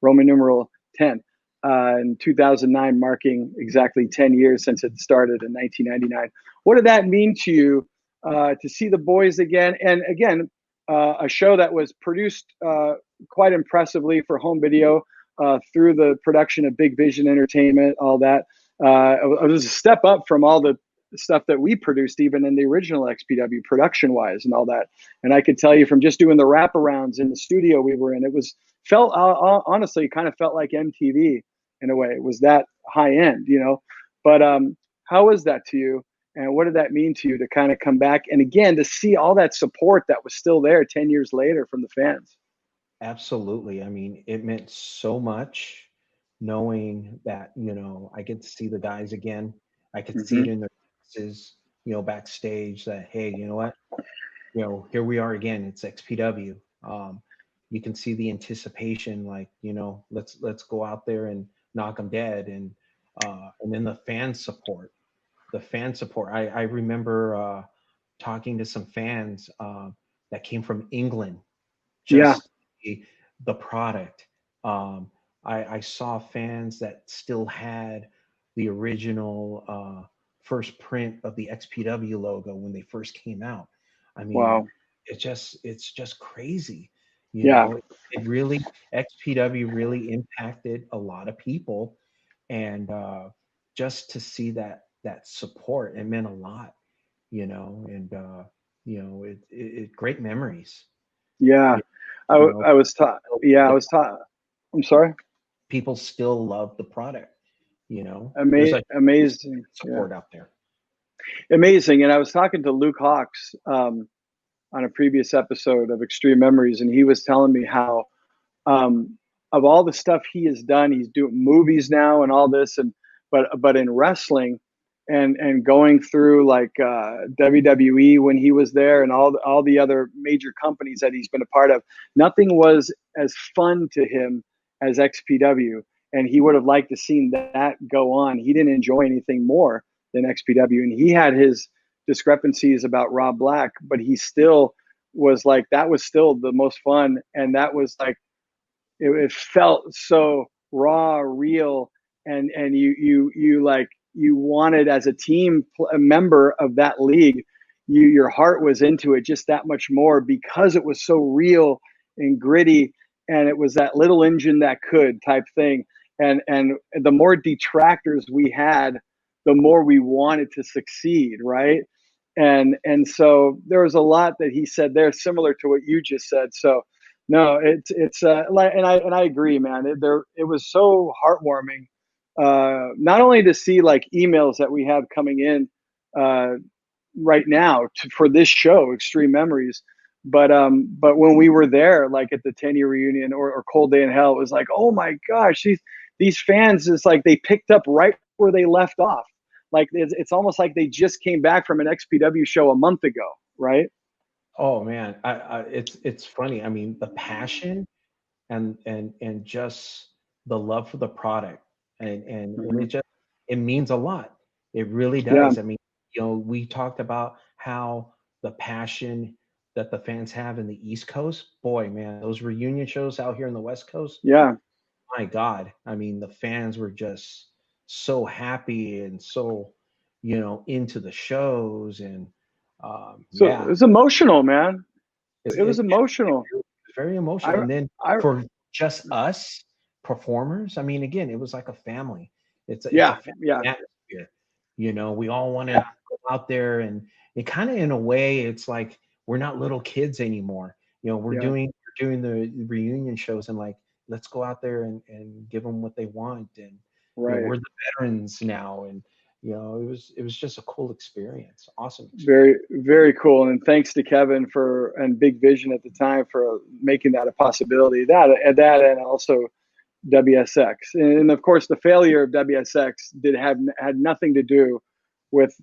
Roman numeral 10, in 2009, marking exactly 10 years since it started in 1999. What did that mean to you to see the boys again? And again, a show that was produced quite impressively for home video through the production of Big Vision Entertainment, all that. It was a step up from all the stuff that we produced, even in the original XPW, production-wise and all that. And I could tell you from just doing the wraparounds in the studio we were in, it was honestly kind of felt like MTV in a way. It was that high end, But how was that to you? And what did that mean to you to kind of come back and again to see all that support that was still there 10 years later from the fans? absolutely. I mean, it meant so much knowing that, I get to see the guys again. I could see Hmm. it in their faces, backstage, that, hey, you know what? Here we are again. It's XPW. You can see the anticipation, like, let's go out there and knock them dead. And then the fan support, I remember talking to some fans that came from England, Yeah. just the product. I saw fans that still had the original first print of the XPW logo when they first came out. I mean, Wow. it's just crazy. You Yeah. know, it really, XPW really impacted a lot of people, and just to see that support, it meant a lot. You know, and you know, great memories. Yeah. You know, I was taught. Yeah, I the was taught. I'm sorry. people still love the product. You know, there's a Amazing. Yeah. support out there. Amazing. And I was talking to Luke Hawks on a previous episode of Extreme Memories, and he was telling me how of all the stuff he has done, he's doing movies now and all this, and but in wrestling and going through like WWE when he was there and all the other major companies that he's been a part of, nothing was as fun to him as XPW, and he would have liked to seen that go on. He didn't enjoy anything more than XPW, and he had his discrepancies about Rob Black, but he still was like that was still the most fun, and that was like it felt so raw, real, and you like you wanted as a team a member of that league, your heart was into it just that much more because it was so real and gritty, and it was that little engine that could type thing, and the more detractors we had, the more we wanted to succeed, right? And so there was a lot that he said there similar to what you just said. So no, it's like, and I agree, man. It was so heartwarming, not only to see like emails that we have coming in uh, right now for this show, Extreme Memories, but when we were there, like at the 10-year reunion or Cold Day in Hell, it was like, oh my gosh, these fans is like they picked up right where they left off. Like it's almost like they just came back from an XPW show a month ago, right? Oh man, it's funny. I mean, the passion and just the love for the product, and Mm-hmm. it means a lot. It really Yeah, does. I mean, you know, we talked about how the passion that the fans have in the East Coast. Boy, man, those reunion shows out here in the West Coast, yeah. my God. I mean, the fans were just so happy and so, you know, into the shows, and So it yeah, was emotional, man. it's It was it emotional. really was very I emotional. And then I for just us performers, I mean, again, it was like a family. It's a yeah, family yeah, atmosphere. You know, we all want yeah. to go out there, and it kind of in a way, it's like we're not little kids anymore. You know, Yeah, we're doing the reunion shows, and like, let's go out there and give them what they want. And you know, right. we're the veterans now, and you know, it was just a cool experience, awesome experience. Very, very cool. And thanks to Kevin for and Big Vision at the time for making that a possibility. And also WSX. And of course, the failure of WSX had nothing to do with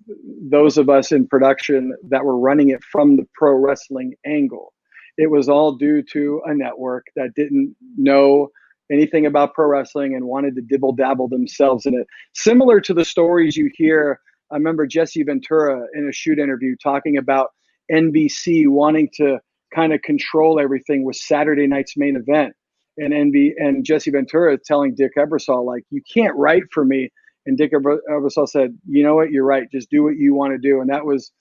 those of us in production that were running it from the pro wrestling angle. It was all due to a network that didn't know anything about pro wrestling and wanted to dibble dabble themselves in it. Similar to the stories you hear, I remember Jesse Ventura in a shoot interview talking about NBC wanting to kind of control everything with Saturday night's main event, and Jesse Ventura telling Dick Ebersol, like, you can't write for me. And Dick Ebersol said, you know what, you're right. Just do what you want to do. And that was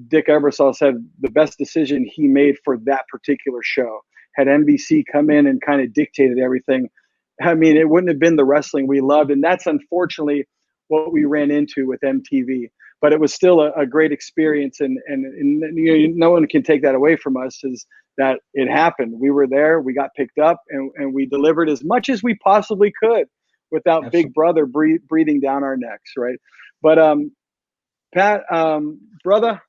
Dick Ebersol said the best decision he made for that particular show. Had NBC come in and kind of dictated everything, I mean, it wouldn't have been the wrestling we loved. And that's unfortunately what we ran into with MTV. But it was still a great experience. And you know, no one can take that away from us, is that it happened. We were there, we got picked up, and we delivered as much as we possibly could without Big Absolutely. Brother breathing down our necks, right? But Pat, brother,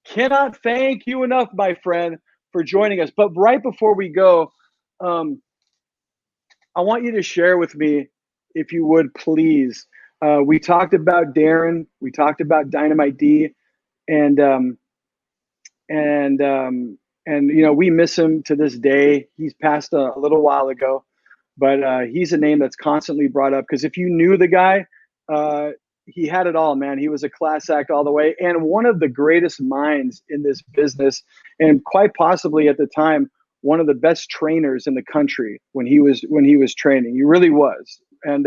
cannot thank you enough, my friend, for joining us. But right before we go, um, I want you to share with me, if you would please. We talked about Darren, we talked about Dynamite D, and and and you know, we miss him to this day. He's passed a little while ago, but he's a name that's constantly brought up because if you knew the guy, uh, he had it all, man. He was a class act all the way, and one of the greatest minds in this business, and quite possibly at the time one of the best trainers in the country when he was training. He really was, and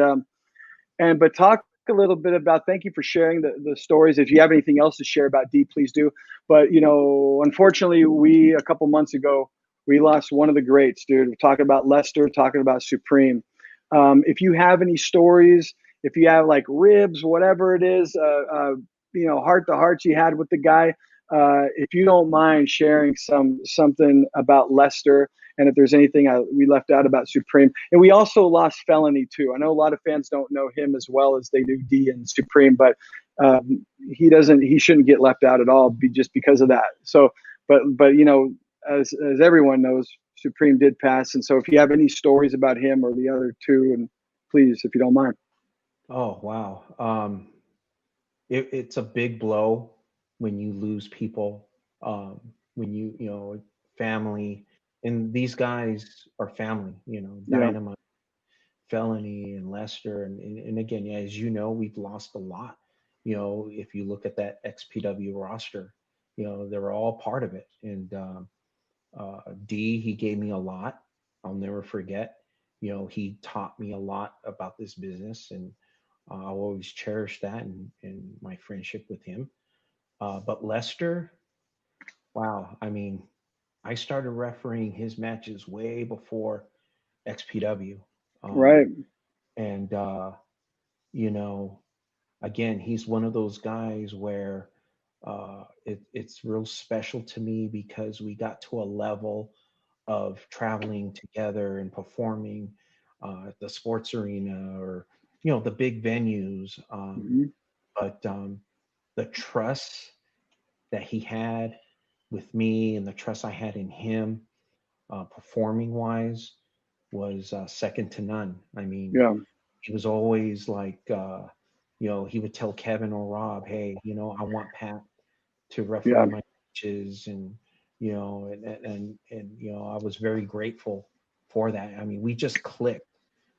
but talk a little bit about, thank you for sharing the stories. If you have anything else to share about D, please do. But, unfortunately, a couple months ago, we lost one of the greats, dude. We're talking about Lester, talking about Supreme. If you have any stories, if you have like ribs, whatever it is, heart to hearts you had with the guy, if you don't mind sharing something about Lester, and if there's anything we left out about Supreme. And we also lost Felony too. I know a lot of fans don't know him as well as they do D and Supreme, but he shouldn't get left out at all just because of that. So, but as everyone knows, Supreme did pass. And so if you have any stories about him or the other two, and please, if you don't mind. Oh, wow. It's a big blow when you lose people, when family, and these guys are family, Dynamite, Felony, and Lester. And again, as you know, we've lost a lot. If you look at that XPW roster, they were all part of it. And D, he gave me a lot. I'll never forget. He taught me a lot about this business, and I'll always cherish that and my friendship with him. But Lester, wow. I mean, I started refereeing his matches way before XPW. Right. And, again, he's one of those guys where it's real special to me because we got to a level of traveling together and performing at the sports arena or, the big venues. But the trust that he had with me and the trust I had in him, performing wise, was second to none. I mean, he was always like, he would tell Kevin or Rob, hey, I want Pat to referee my matches, and I was very grateful for that. I mean, we just clicked.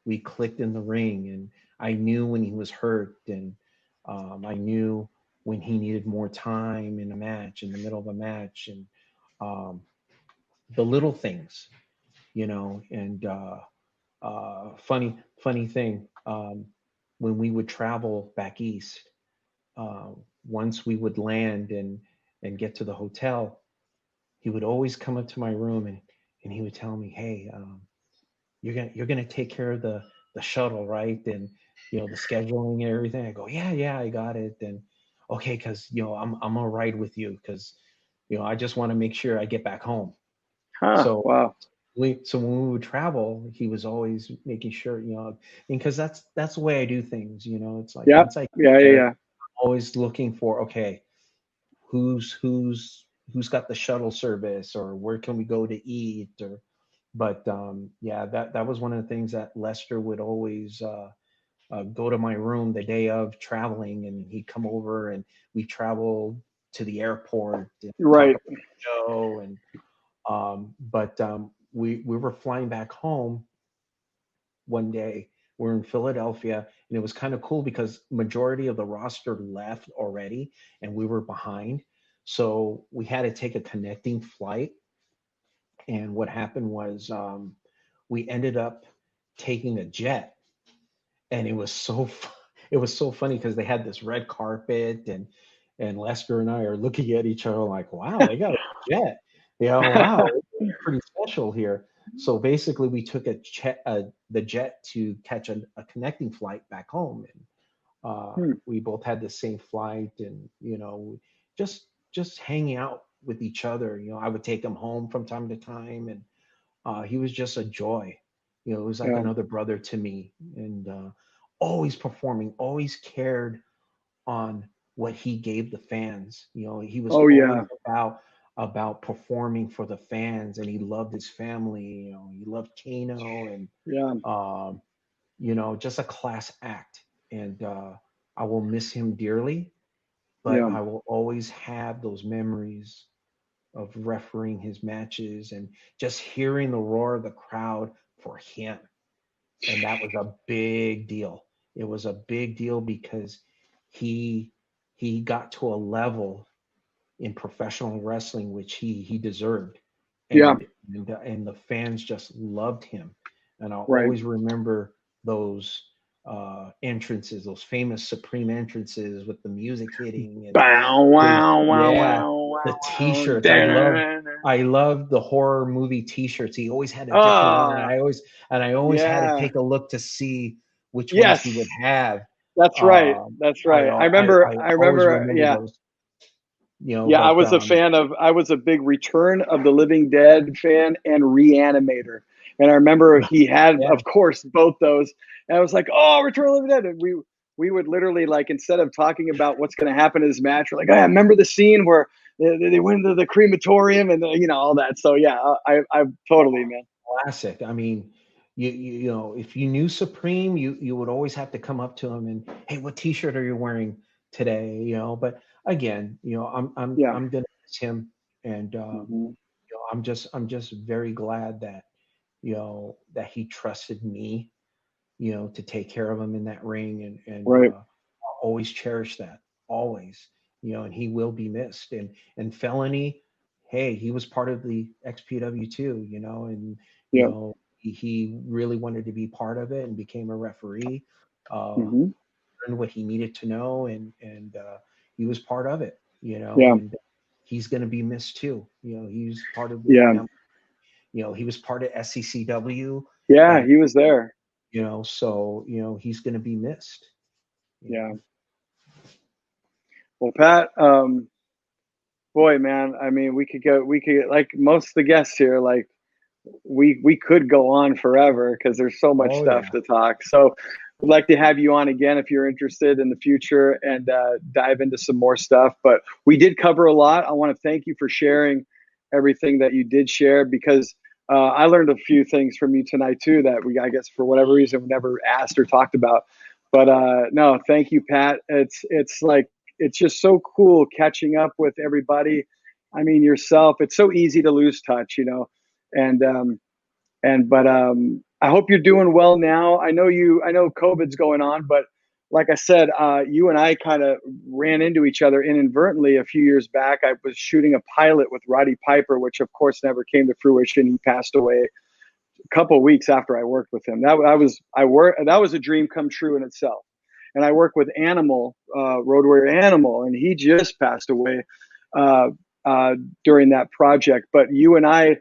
We clicked in the ring, and I knew when he was hurt, and I knew when he needed more time in a match, in the middle of a match, and the little things, and funny thing, when we would travel back east, once we would land and get to the hotel, he would always come up to my room and he would tell me, hey, you're gonna take care of the shuttle, right? And the scheduling and everything. I go, yeah, I got it. And okay, because I'm gonna ride with you because I just want to make sure I get back home. So wow. So when we would travel, he was always making sure, because that's the way I do things. It's like once I get there, I'm always looking for, okay, who's got the shuttle service, or where can we go to eat, or but that was one of the things that Lester would always go to my room the day of traveling, and he'd come over and we traveled to the airport and talk about the show, and we were flying back home one day. We're in Philadelphia, and it was kind of cool because majority of the roster left already, and we were behind. So we had to take a connecting flight. And what happened was we ended up taking a jet, and it was so funny because they had this red carpet, and Lester and I are looking at each other like, wow, they got a jet. Wow, it's pretty special here. So basically, we took the jet to catch a connecting flight back home, and we both had the same flight, and just hanging out with each other. I would take him home from time to time, and he was just a joy. It was like another brother to me, and always performing, always cared on what he gave the fans. He was always about performing for the fans, and he loved his family. He loved Kano, and just a class act. And I will miss him dearly, but I will always have those memories of refereeing his matches and just hearing the roar of the crowd for him. And that was a big deal. It was a big deal because he got to a level in professional wrestling which he deserved, and the fans just loved him. And I'll always remember those entrances, those famous Supreme entrances with the music hitting and Bow, wow, wow, yeah, wow, wow, the T-shirts. wow. I love the horror movie T-shirts. He always had a different one, and Ah, I always had to yeah. take a look to see which ones he Yes, would have. that's right. That's right. I remember. I I always remember. remember Yeah. those. You know, Yeah, I but was a fan of. I was a big Return of the Living Dead fan and Reanimator, and I remember he had, yeah, of course, both those. And I was like, "Oh, Return of the Living Dead!" And we would literally, like, instead of talking about what's going to happen in this match, we're like, "Oh, I remember the scene where they went to the crematorium and all that." So yeah, I totally, man. classic. I mean, you know, if you knew Supreme, you would always have to come up to him and, hey, what T-shirt are you wearing today? You know, but again, you know, Yeah. I'm gonna miss him, and Hmm. you know, I'm just very glad that, you know, that he trusted me, you know, to take care of him in that ring, and Right. I'll always cherish that, always, you know, and he will be missed. And Felony, hey, he was part of the XPW too, you know, and you Yeah. know, he really wanted to be part of it and became a referee, Hmm. learned what he needed to know, and he was part of it, you know, Yeah. and he's going to be missed too. You know, he's part of the Yeah. family. You know, he was part of SECW, Yeah. and He was there. you know, so you know, he's going to be missed. You Yeah. know, Well, Pat, boy, man, I mean, we could, like most of the guests here, like we could go on forever because there's so much oh stuff yeah, to talk. So we'd like to have you on again if you're interested in the future and dive into some more stuff. But we did cover a lot. I want to thank you for sharing everything that you did share because I learned a few things from you tonight too that I guess for whatever reason, we never asked or talked about. But no, thank you, Pat. It's like it's just so cool catching up with everybody. I mean, yourself. It's so easy to lose touch. And but I hope you're doing well now. I know COVID's going on, but like I said, you and I kind of ran into each other inadvertently a few years back. I was shooting a pilot with Roddy Piper, which of course never came to fruition. He passed away a couple of weeks after I worked with him. That was a dream come true in itself. And I worked with Animal, Road Warrior Animal, and he just passed away uh, during that project. But you and I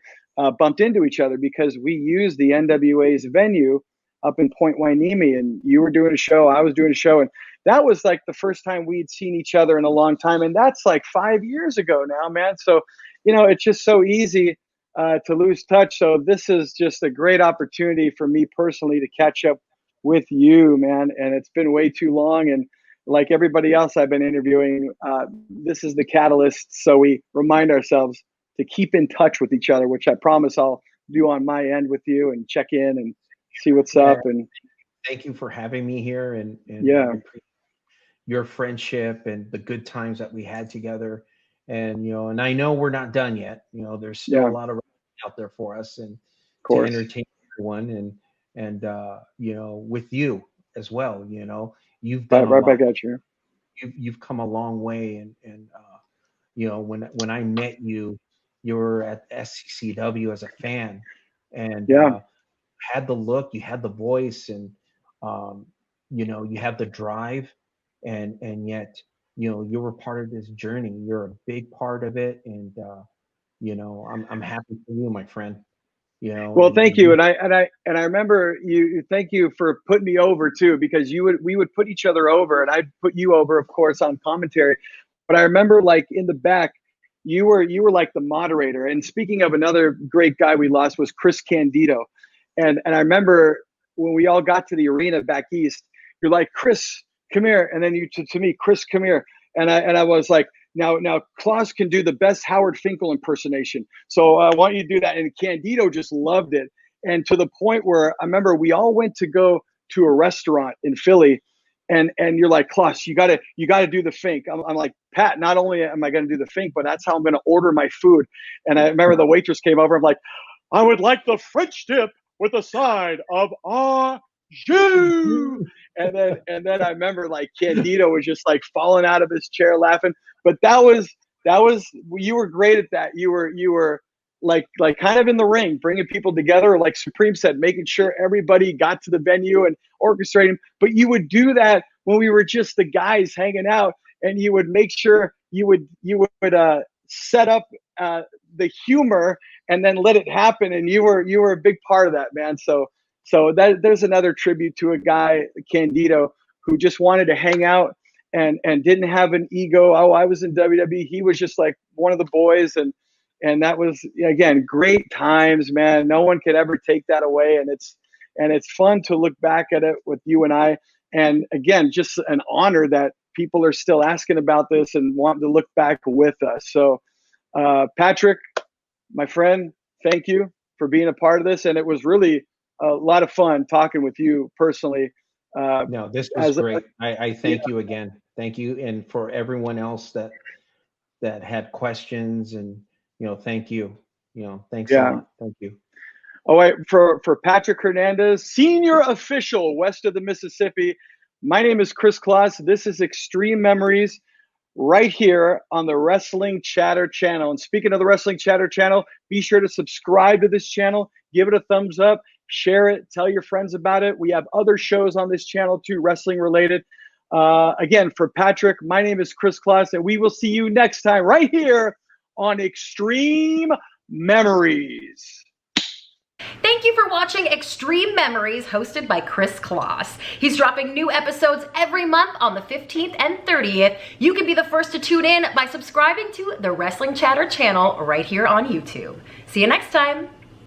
bumped into each other because we used the NWA's venue up in Point Wainimi, and you were doing a show, I was doing a show, and that was like the first time we'd seen each other in a long time, and that's like 5 years ago now, man. So, it's just so easy to lose touch. So this is just a great opportunity for me personally to catch up with you, man. And it's been way too long, and like everybody else I've been interviewing, this is the catalyst. So we remind ourselves to keep in touch with each other, which I promise I'll do on my end with you and check in and see what's yeah. up. And Thank you for having me here, and yeah, I appreciate your friendship and the good times that we had together. And you know, and I know we're not done yet. You know, there's still yeah, a of lot of out there for us, and to course. entertain everyone, and you know, with you as well. You know, you've done Right, a right lot. back at you. You've come a long way, and you know, when I met you, you were at SCCW as a fan, and Yeah, had the look, you had the voice, and um, you know, you have the drive, and yet, you know, you were part of this journey. You're a big part of it, and you know, I'm happy for you, my friend. You know, well, thank and you, and I remember you. Thank you for putting me over too, because we would put each other over, and I'd put you over, of course, on commentary. But I remember, like in the back, you were like the moderator. And speaking of another great guy we lost was Chris Candido, and I remember when we all got to the arena back east, you're like, Chris, come here, and then you to me, Chris, come here, and I was like, now Kloss can do the best Howard Finkel impersonation. So I want you to do that. And Candido just loved it. And to the point where I remember we all went to go to a restaurant in Philly, and you're like, Kloss, you gotta do the Fink. I'm like, Pat, not only am I gonna do the Fink, but that's how I'm gonna order my food. And I remember the waitress came over. I'm like, I would like the French dip with a side of au jus. And then I remember like Candido was just like falling out of his chair laughing. But that was you were great at that. You were kind of in the ring, bringing people together, like Supreme said, making sure everybody got to the venue and orchestrating. But you would do that when we were just the guys hanging out, and you would make sure you would set up the humor and then let it happen. And you were a big part of that, man. So that there's another tribute to a guy, Candido, who just wanted to hang out and didn't have an ego. Oh, I was in WWE. He was just like one of the boys, and that was, again, great times, man. No one could ever take that away, and it's fun to look back at it with you and I. And again, just an honor that people are still asking about this and wanting to look back with us. So, Patrick, my friend, thank you for being a part of this, and it was really a lot of fun talking with you personally. No, this was great. I thank you again. Thank you, and for everyone else that had questions, and thank you. Thanks a lot. Thank you. All right, for Patrick Hernandez, senior official west of the Mississippi, my name is Kris Kloss. This is Xtreme Memories right here on the Wrestling Chatter channel. And speaking of the Wrestling Chatter channel, be sure to subscribe to this channel, give it a thumbs up, share it, tell your friends about it. We have other shows on this channel too, wrestling related. Again, for Patrick, my name is Kris Kloss, and we will see you next time right here on Xtreme Memories. Thank you for watching Xtreme Memories, hosted by Kris Kloss. He's dropping new episodes every month on the 15th and 30th. You can be the first to tune in by subscribing to the Wrestling Chatter channel right here on YouTube. See you next time.